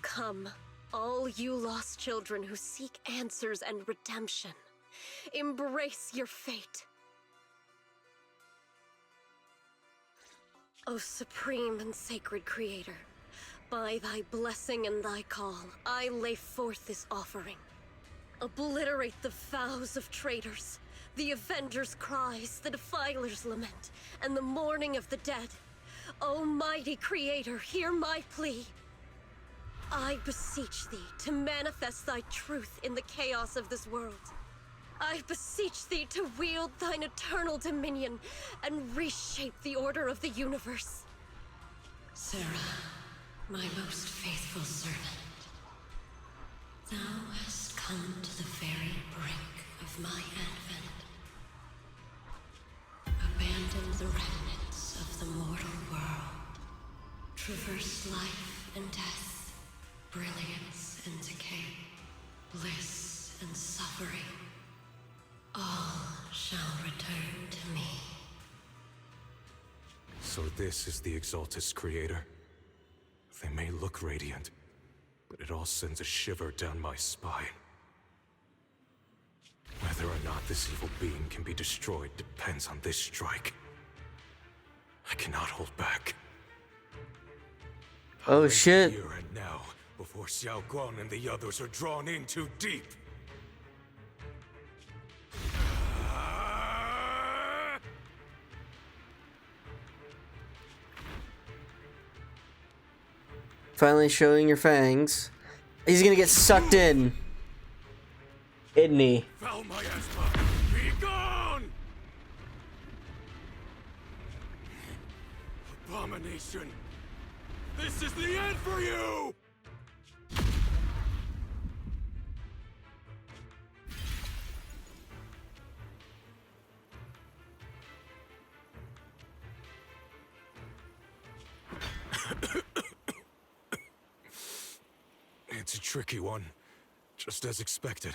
Come, all you lost children who seek answers and redemption. Embrace your fate. O supreme and sacred Creator, by thy blessing and thy call, I lay forth this offering. Obliterate the vows of traitors, the Avengers' cries, the Defiler's lament, and the mourning of the dead. Almighty Creator, hear my plea. I beseech thee to manifest thy truth in the chaos of this world. I beseech thee to wield thine eternal dominion and reshape the order of the universe. Sarah, my most faithful servant, thou hast come to the very brink of my advent. Abandon the remnants of the mortal world. Traverse life and death, brilliance and decay, bliss and suffering. All shall return to me. So this is the Exaltus Creator? They may look radiant, but it all sends a shiver down my spine. Whether or not this evil being can be destroyed depends on this strike. I cannot hold back. Oh shit. Here and now, before Xiao Guang and the others are drawn in too deep. Finally showing your fangs. He's gonna get sucked in. Isn't he? Foul miasma, be gone! Abomination. This is the end for you! It's a tricky one, just as expected.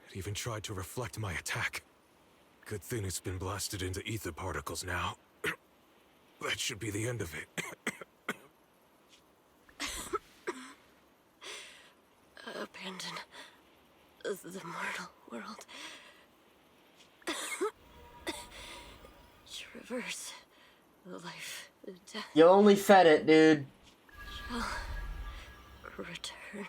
It even tried to reflect my attack. Good thing it's been blasted into ether particles now. That should be the end of it. Abandon the mortal world. Traverse life, death. You only fed it, dude. Shall return.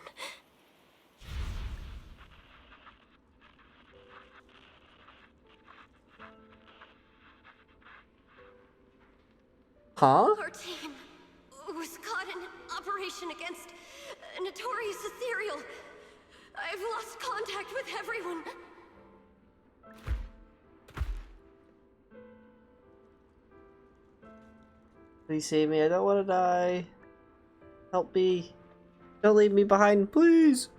Huh? Our team was caught in an operation against a notorious ethereal. I've lost contact with everyone. Please save me. I don't want to die. Help me. Don't leave me behind, please.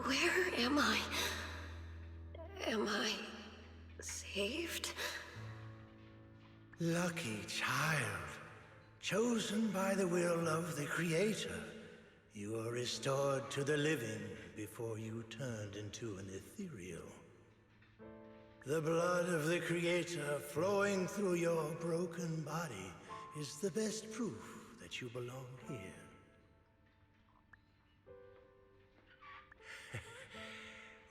Where am I? Am I saved? Lucky child, chosen by the will of the Creator, you are restored to the living before you turned into an ethereal. The blood of the Creator flowing through your broken body is the best proof that you belong here.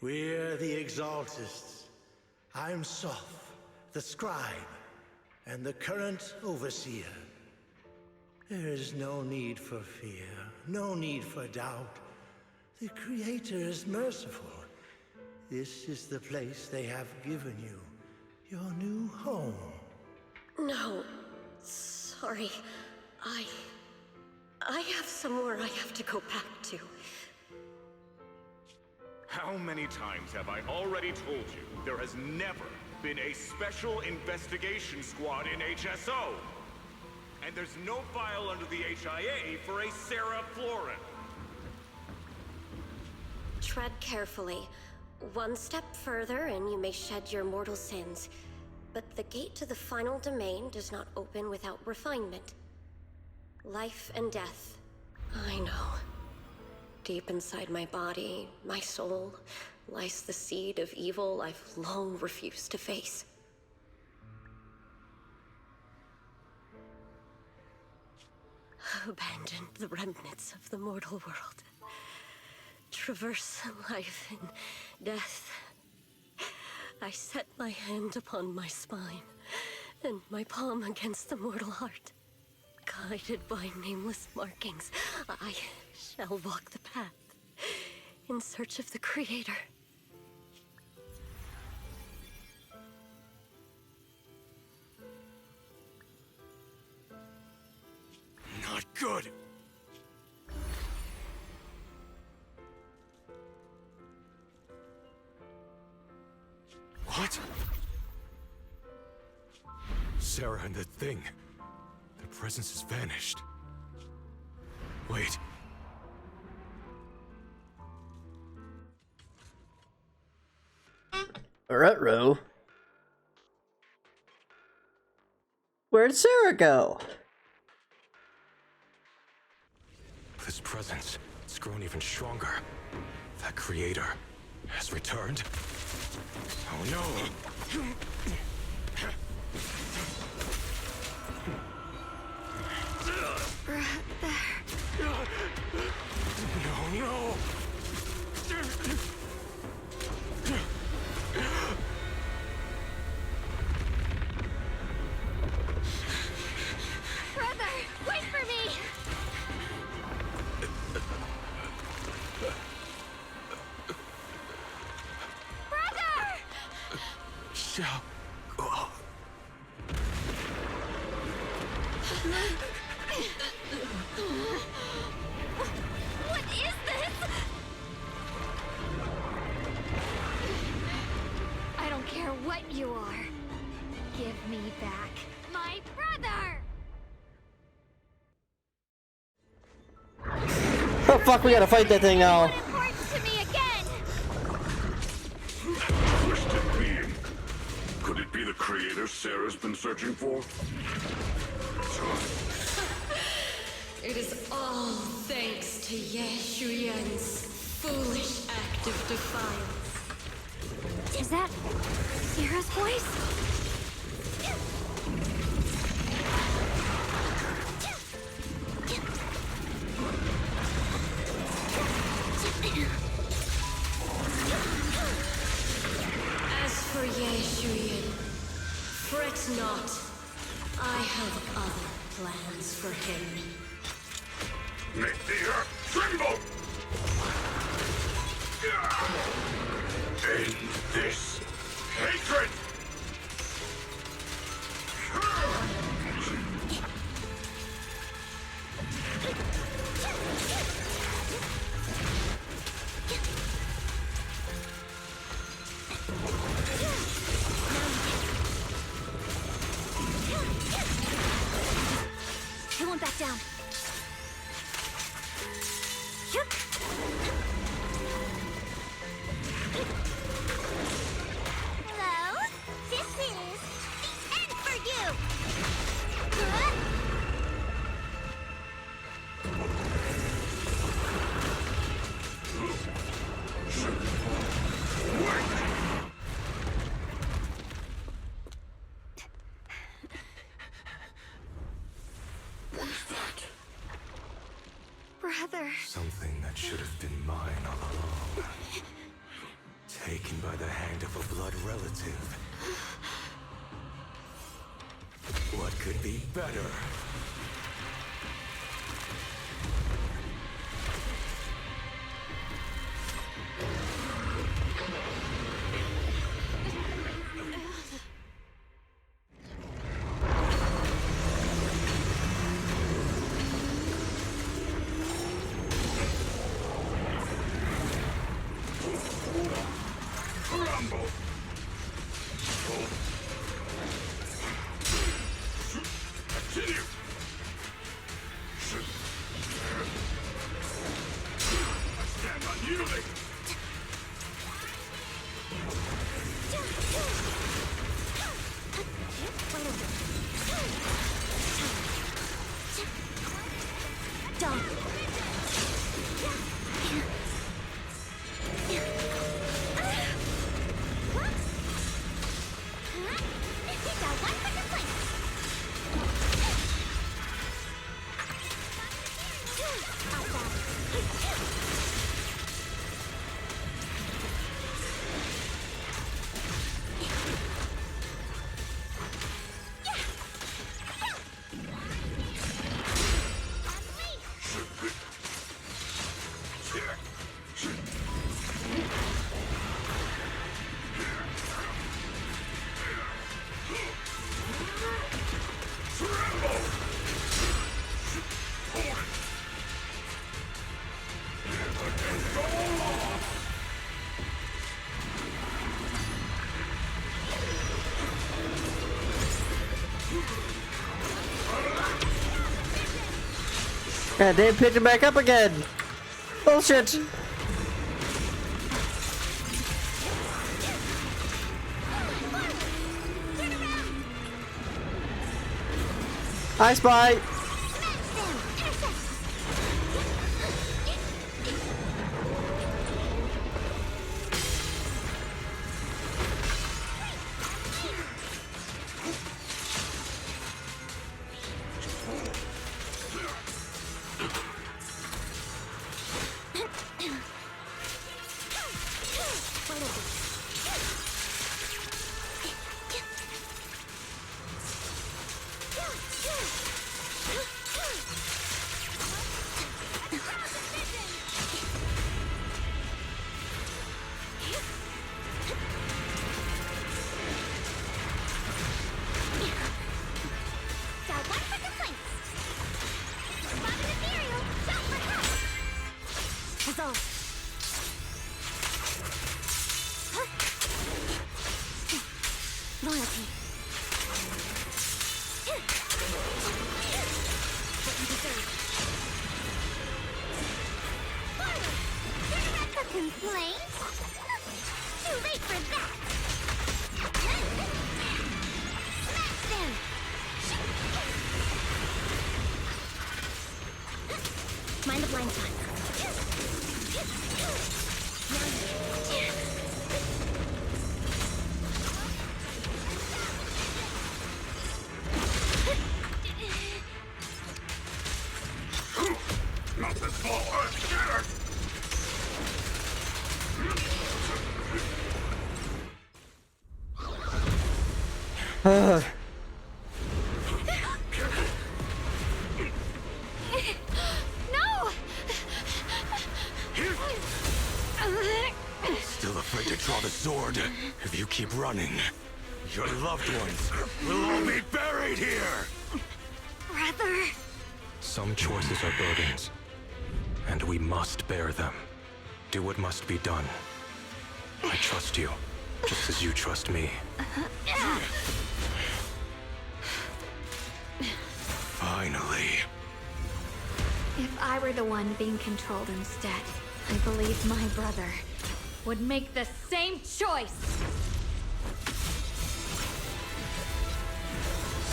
We're the Exaltists. I'm Soph, the Scribe, and the current Overseer. There is no need for fear, no need for doubt. The Creator is merciful. This is the place they have given you, your new home. No, sorry. I have somewhere I have to go back to. How many times have I already told you there has never been a special investigation squad in HSO? And there's no file under the HIA for a Sarah Florin. Tread carefully. One step further and you may shed your mortal sins. But the gate to the final domain does not open without refinement. Life and death. I know. Deep inside my body, my soul, lies the seed of evil I've long refused to face. Abandon the remnants of the mortal world. Traverse life and death. I set my hand upon my spine, and my palm against the mortal heart. Guided by nameless markings, I shall walk the path, in search of the Creator. Not good. What? Sarah and the thing. Their presence has vanished. Wait. Ruh-roh. Where'd Sarah go? This presence, it's grown even stronger. That Creator has returned. Oh no! Right there. No, no! Brother, wait for me! What is this? I don't care what you are. Give me back my brother! Oh fuck, we gotta fight that thing now. Important to me again! Twisted being. Could it be the creator Sarah's been searching for? It is all thanks to Ye Shuyan's foolish act of defiance. Is that Sarah's voice? As for Ye Shuyan, fret not. I have other plans for him. Make the earth tremble! End this hatred! He won't back down. Yep. Hello? This is the end for you! Brother. Something that should have been mine all along. Taken by the hand of a blood relative. What could be better? Rumble! Continue! I stand unyielding! Done. God damn, pick it back up again. Bullshit. I spy. wait for that! Smash them! Mind the blind spot. Not this ball! Scared! No! Still afraid to draw the sword? If you keep running, your loved ones will all be buried here! Brother. Some choices are burdens, and we must bear them. Do what must be done. I trust you, just as you trust me. Finally. If I were the one being controlled instead, I believe my brother would make the same choice.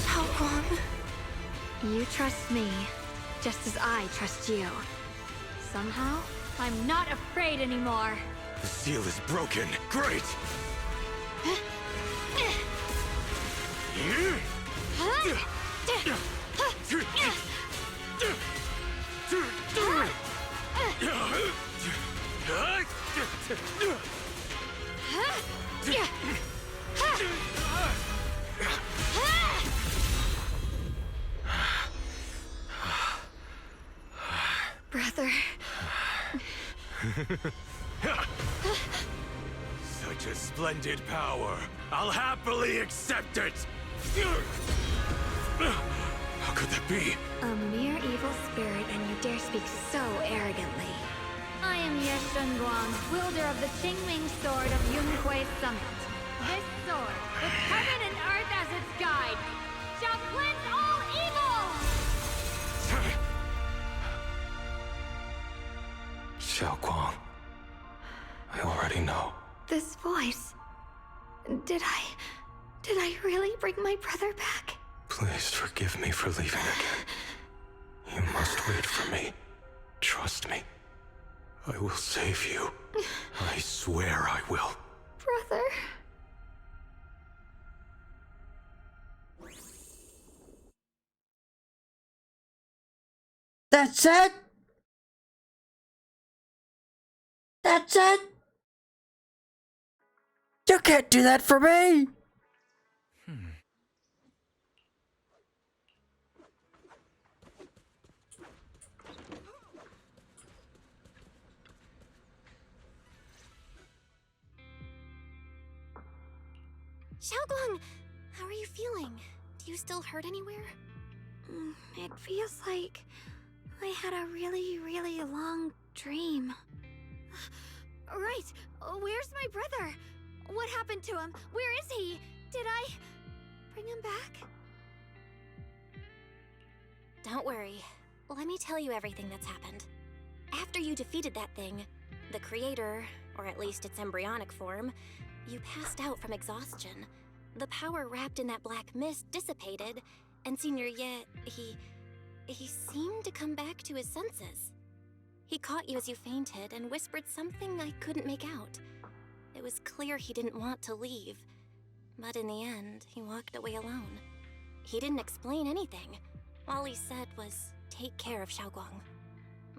Xiaoguang. You trust me, just as I trust you. Somehow, I'm not afraid anymore. The seal is broken. Great! Brother. Such a splendid power. I'll happily accept it! How could that be? A mere evil spirit, and you dare speak so arrogantly. I am Ye Shenguang, wielder of the Qingming Sword of Yunhui Summit. This sword, with heaven and earth as its guide, shall cleanse all evil! Xiaoguang. I already know. This voice... Did I really bring my brother back? Please forgive me for leaving again. You must wait for me. Trust me. I will save you. I swear I will. Brother... That's it? That's it? You can't do that for me! Xiaoguang, how are you feeling? Do you still hurt anywhere? It feels like I had a really, really long dream. Right! Where's my brother? What happened to him? Where is he? Did I bring him back? Don't worry. Let me tell you everything that's happened. After you defeated that thing, the creator, or at least its embryonic form, you passed out from exhaustion. The power wrapped in that black mist dissipated, and Senior Ye, he seemed to come back to his senses. He caught you as you fainted and whispered something I couldn't make out. It was clear he didn't want to leave, but in the end, he walked away alone. He didn't explain anything. All he said was, take care of Xiaoguang.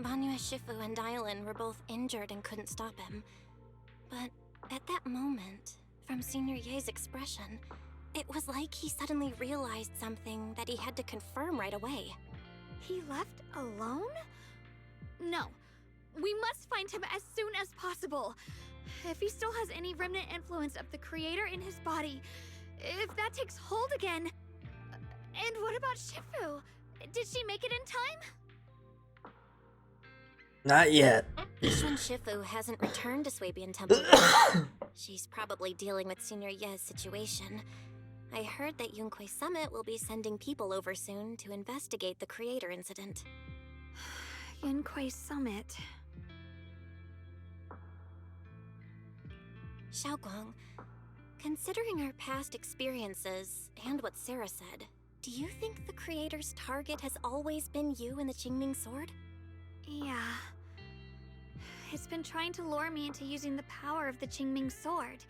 Banyue Shifu and Dylan were both injured and couldn't stop him. But at that moment, from Senior Ye's expression, it was like he suddenly realized something that he had to confirm right away. He left alone? No. We must find him as soon as possible. If he still has any remnant influence of the creator in his body, if that takes hold again... And what about Shifu? Did she make it in time? Not yet. Yishun Shifu hasn't returned to Swabian Temple yet. She's probably dealing with Senior Ye's situation. I heard that Yunhui Summit will be sending people over soon to investigate the creator incident. Yunhui Summit. Xiaoguang, considering our past experiences and what Sarah said, do you think the Creator's target has always been you and the Qingming Sword? Yeah. It's been trying to lure me into using the power of the Qingming Sword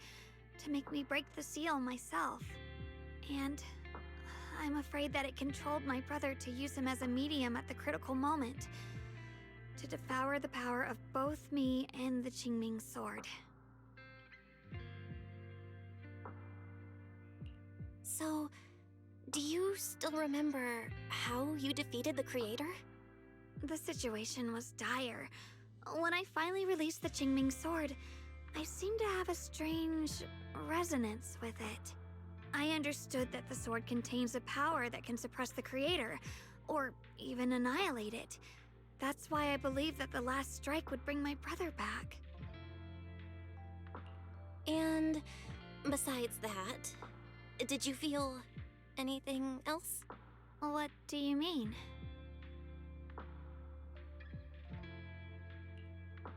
to make me break the seal myself. And I'm afraid that it controlled my brother to use him as a medium at the critical moment, to devour the power of both me and the Qingming Sword. So, do you still remember how you defeated the Creator? The situation was dire. When I finally released the Qingming Sword, I seemed to have a strange resonance with it. I understood that the sword contains a power that can suppress the Creator, or even annihilate it. That's why I believed that the last strike would bring my brother back. And besides that, did you feel anything else? What do you mean?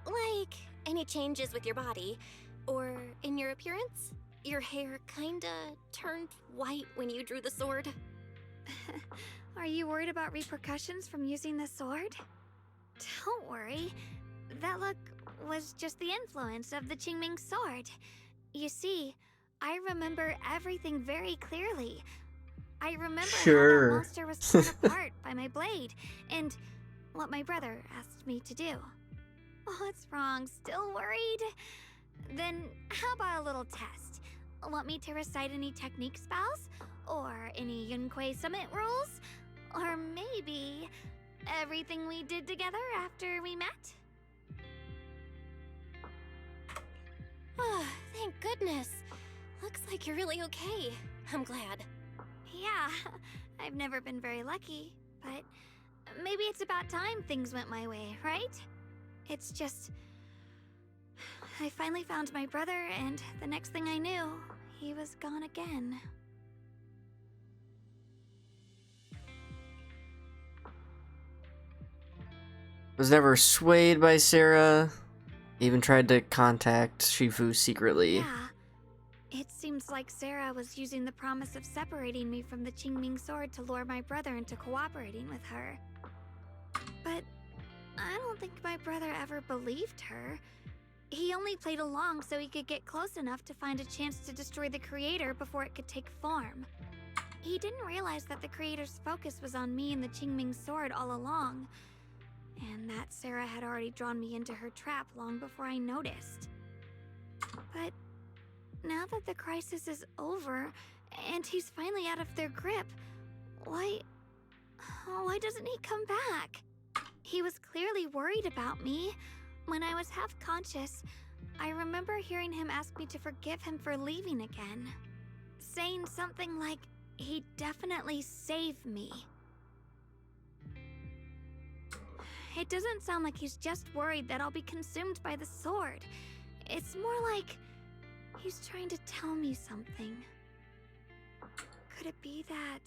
Like, any changes with your body, or in your appearance? Your hair kinda turned white when you drew the sword. Are you worried about repercussions from using the sword? Don't worry. That look was just the influence of the Qingming Sword. You see, I remember everything very clearly. I remember how that monster was torn apart by my blade, and what my brother asked me to do. What's wrong? Still worried? Then how about a little test? Want me to recite any technique spells? Or any Yunquei Summit rules? Or maybe everything we did together after we met? Oh, thank goodness. Looks like you're really okay. I'm glad. Yeah, I've never been very lucky, but maybe it's about time things went my way, right? It's just... I finally found my brother, and the next thing I knew, he was gone again. Was never swayed by Sarah. Even tried to contact Shifu secretly. Yeah. It seems like Sarah was using the promise of separating me from the Qingming Sword to lure my brother into cooperating with her. But I don't think my brother ever believed her. He only played along so he could get close enough to find a chance to destroy the Creator before it could take form. He didn't realize that the Creator's focus was on me and the Qingming Sword all along, and that Sarah had already drawn me into her trap long before I noticed. But now that the crisis is over, and he's finally out of their grip, why doesn't he come back? He was clearly worried about me. When I was half conscious, I remember hearing him ask me to forgive him for leaving again, saying something like he'd definitely save me. It doesn't sound like he's just worried that I'll be consumed by the sword. It's more like he's trying to tell me something. Could it be that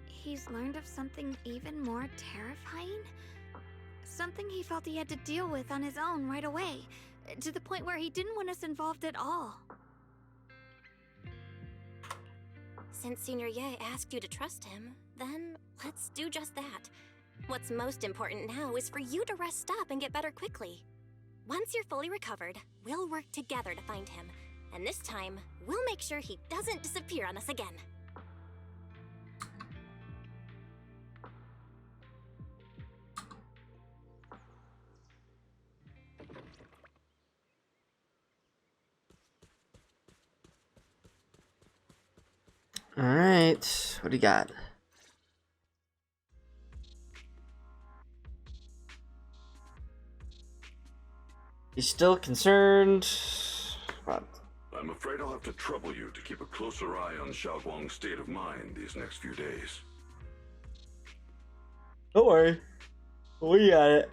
he's learned of something even more terrifying? Something he felt he had to deal with on his own right away, to the point where he didn't want us involved at all. Since Senior Ye asked you to trust him, then let's do just that. What's most important now is for you to rest up and get better quickly. Once you're fully recovered, we'll work together to find him. And this time, we'll make sure he doesn't disappear on us again. Alright, what do you got? You still concerned? What? I'm afraid I'll have to trouble you to keep a closer eye on Xiaoguang's state of mind these next few days. Don't worry. We got it.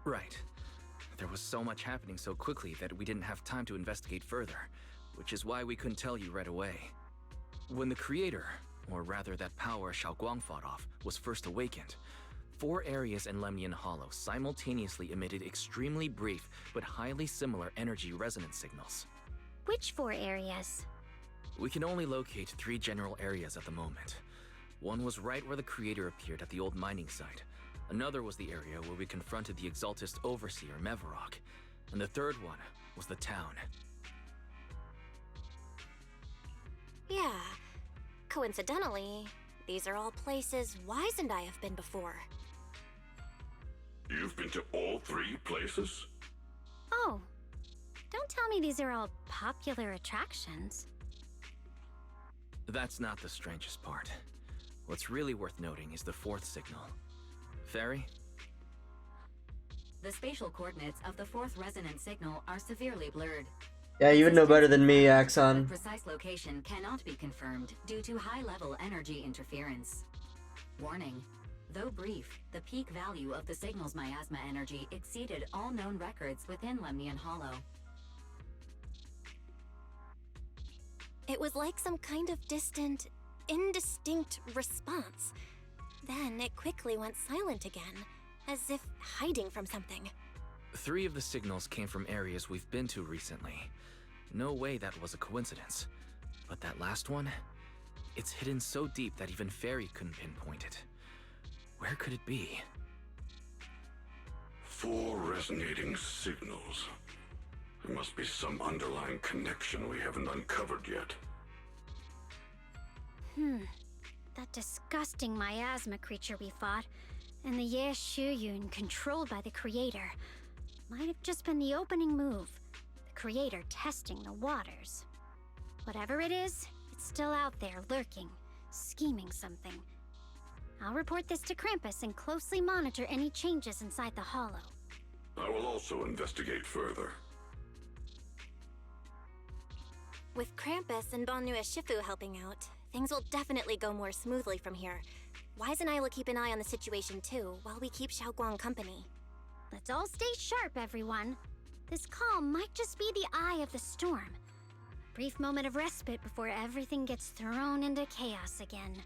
Right. There was so much happening so quickly that we didn't have time to investigate further, which is why we couldn't tell you right away. When the Creator, or rather that power Xiaoguang fought off, was first awakened, 4 areas in Lemnian Hollow simultaneously emitted extremely brief but highly similar energy resonance signals. Which 4 areas? We can only locate 3 general areas at the moment. One was right where the creator appeared at the old mining site. Another was the area where we confronted the Exaltist Overseer, Mevarok. And the third one was the town. Yeah. Coincidentally, these are all places Wise and I have been before. You've been to all 3 places? Oh, don't tell me these are all popular attractions. That's not the strangest part. What's really worth noting is the 4th signal. Fairy? The spatial coordinates of the 4th resonance signal are severely blurred. Yeah, you would know better than me, The Axon. precise location cannot be confirmed due to high-level energy interference. Warning. Though brief, the peak value of the signal's miasma energy exceeded all known records within Lemnian Hollow. It was like some kind of distant, indistinct response. Then it quickly went silent again, as if hiding from something. 3 of the signals came from areas we've been to recently. No way that was a coincidence. But that last one? It's hidden so deep that even Fairy couldn't pinpoint it. Where could it be? 4 resonating signals. There must be some underlying connection we haven't uncovered yet. That disgusting miasma creature we fought, and the Ye Shuyun controlled by the Creator, might have just been the opening move. The Creator testing the waters. Whatever it is, it's still out there lurking, scheming something. I'll report this to Krampus and closely monitor any changes inside the Hollow. I will also investigate further. With Krampus and Banyu Shifu helping out, things will definitely go more smoothly from here. Wise and I will keep an eye on the situation too, while we keep Xiaoguang company. Let's all stay sharp, everyone. This calm might just be the eye of the storm. A brief moment of respite before everything gets thrown into chaos again.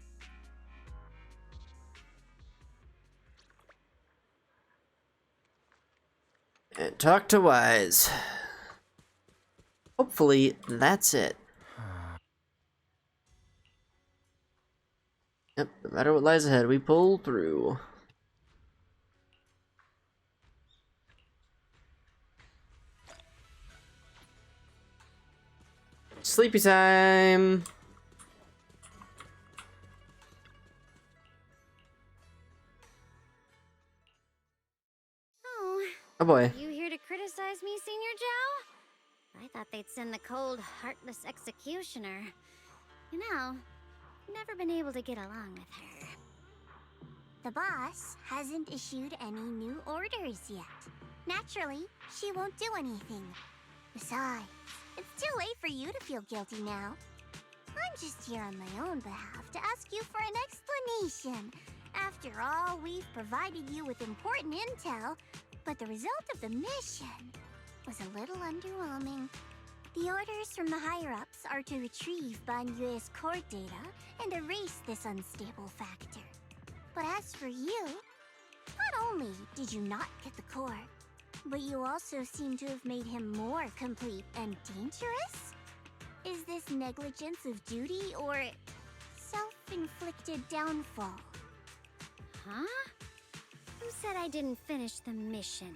And talk to Wise. Hopefully, that's it. Yep, no matter what lies ahead, we pull through. Sleepy time! Oh boy. You here to criticize me, Senior Joe? I thought they'd send the cold, heartless executioner. You know, never been able to get along with her. The boss hasn't issued any new orders yet. Naturally, she won't do anything. Besides, it's too late for you to feel guilty now. I'm just here on my own behalf to ask you for an explanation. After all, we've provided you with important intel, but the result of the mission was a little underwhelming. The orders from the higher-ups are to retrieve Banyue's core data and erase this unstable factor. But as for you, not only did you not get the core, but you also seem to have made him more complete and dangerous? Is this negligence of duty or self-inflicted downfall? Huh? Who said I didn't finish the mission?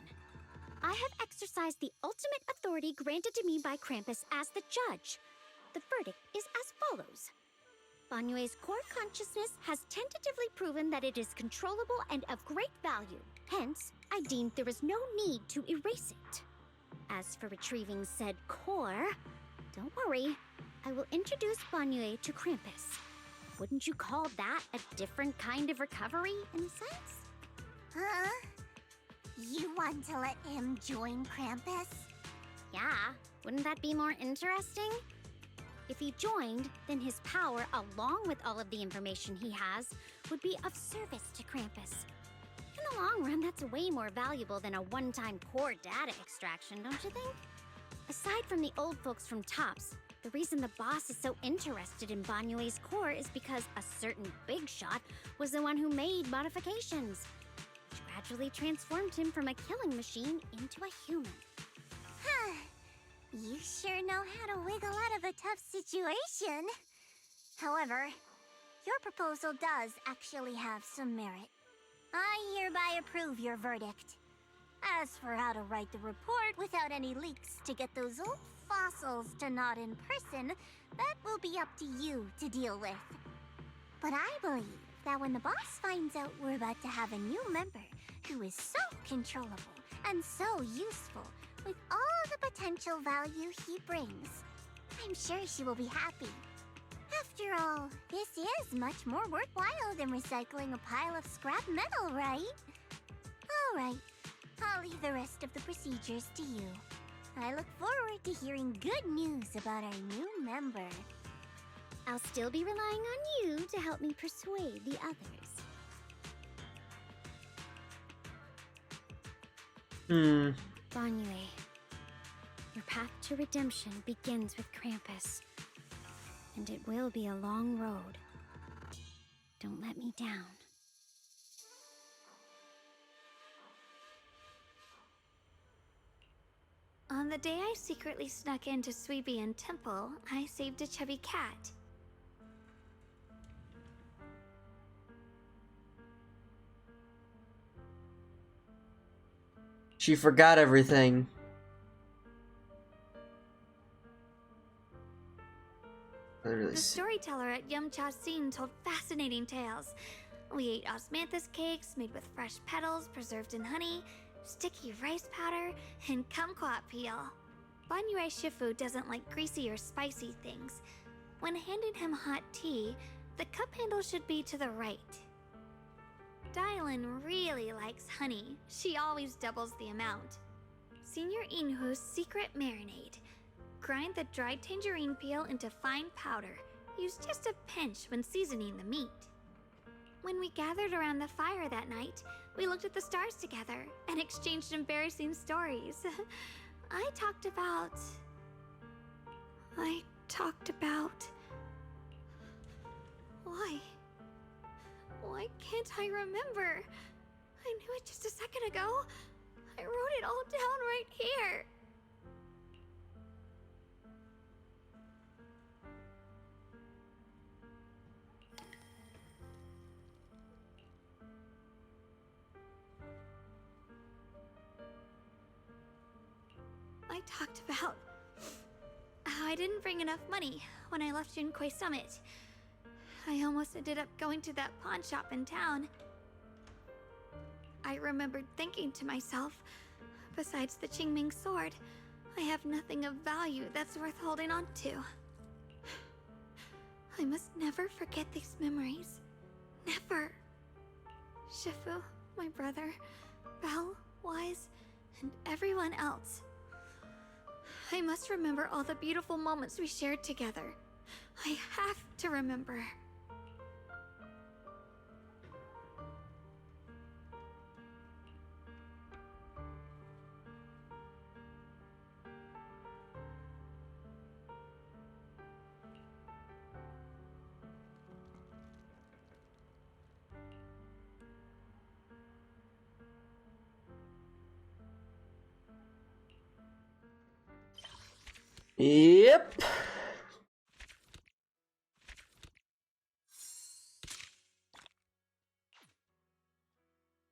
I have exercised the ultimate authority granted to me by Krampus as the judge. The verdict is as follows. Banyue's core consciousness has tentatively proven that it is controllable and of great value. Hence, I deemed there is no need to erase it. As for retrieving said core, don't worry. I will introduce Banyue to Krampus. Wouldn't you call that a different kind of recovery, in a sense? Huh? You want to let him join Krampus? Yeah, wouldn't that be more interesting? If he joined, then his power, along with all of the information he has, would be of service to Krampus. In the long run, that's way more valuable than a one-time core data extraction, don't you think? Aside from the old folks from TOPS, The reason the boss is so interested in Banyue's core is because a certain big shot was the one who made modifications, which gradually transformed him from a killing machine into a human. Huh. You sure know how to wiggle out of a tough situation. However, your proposal does actually have some merit. I hereby approve your verdict. As for how to write the report without any leaks to get those old fossils to nod in person, that will be up to you to deal with. But I believe that when the boss finds out we're about to have a new member who is so controllable and so useful with all the potential value he brings, I'm sure she will be happy. After all, this is much more worthwhile than recycling a pile of scrap metal, right? Alright, I'll leave the rest of the procedures to you. I look forward to hearing good news about our new member. I'll still be relying on you to help me persuade the others. Banyue, your path to redemption begins with Krampus. And it will be a long road. Don't let me down. On the day I secretly snuck into Suibian Temple, I saved a chubby cat. She forgot everything. The storyteller at Yumcha Scene told fascinating tales. We ate osmanthus cakes made with fresh petals preserved in honey, sticky rice powder, and kumquat peel. Banyue Shifu doesn't like greasy or spicy things. When handing him hot tea, the cup handle should be to the right. Dylan really likes honey. She always doubles the amount. Senior Inhu's secret marinade. Grind the dried tangerine peel into fine powder. Use just a pinch when seasoning the meat. When we gathered around the fire that night, we looked at the stars together and exchanged embarrassing stories. I talked about... Why? Why can't I remember? I knew it just a second ago. I wrote it all down right here. I talked about how I didn't bring enough money when I left Junkoi Summit. I almost ended up going to that pawn shop in town. I remembered thinking to myself, besides the Qingming sword, I have nothing of value that's worth holding on to. I must never forget these memories. Never. Shifu, my brother, Belle, Wise, and everyone else. I must remember all the beautiful moments we shared together. I have to remember. Yep.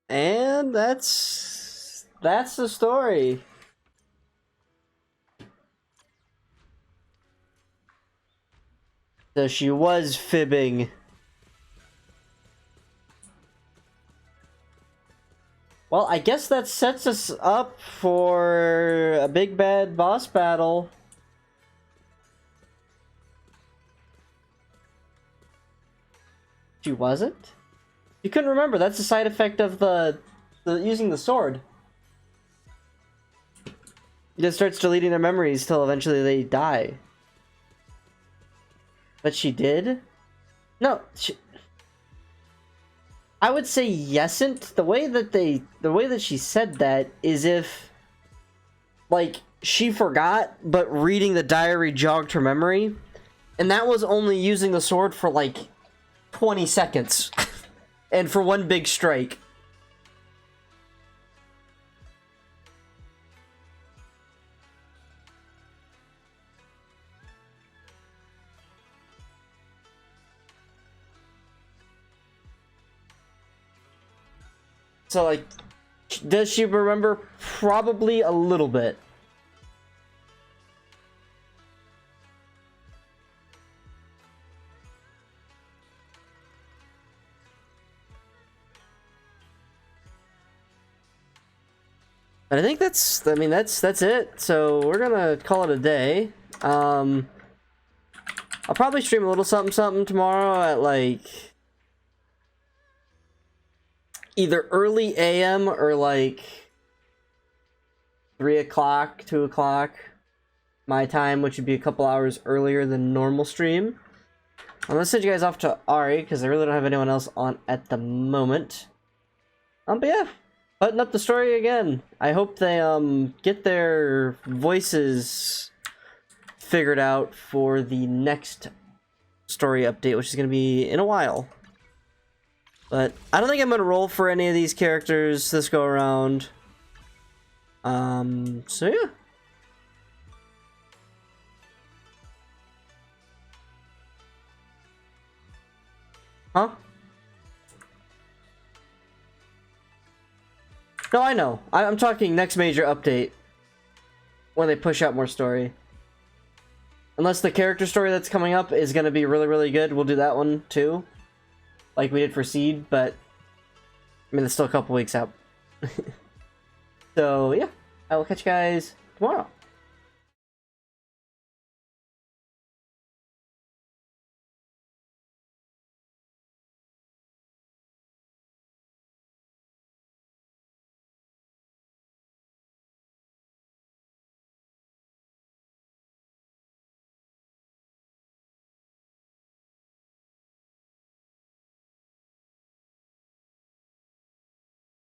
And that's the story. So she was fibbing. Well, I guess that sets us up for a big bad boss battle. She wasn't? You couldn't remember. That's a side effect of the using the sword. It just starts deleting their memories till eventually they die. But she did? No, I would say yesn't. The way that she said that is if, like, she forgot, but reading the diary jogged her memory. And that was only using the sword for like 20 seconds. And for one big strike. So, like, does she remember? Probably a little bit. But I think that's it. So we're gonna call it a day. I'll probably stream a little something tomorrow at like either early AM or like 3 o'clock, 2 o'clock my time, which would be a couple hours earlier than normal stream. I'm gonna send you guys off to Ari because I really don't have anyone else on at the moment. But yeah, button up the story again. I hope they get their voices figured out for the next story update, which is gonna be in a while. But I don't think I'm gonna roll for any of these characters this go around. So yeah. Huh? No, I know. I'm talking next major update. When they push out more story. Unless the character story that's coming up is gonna be really, really good, we'll do that one too. Like we did for Seed, but I mean, it's still a couple weeks out. So, yeah. I will catch you guys tomorrow.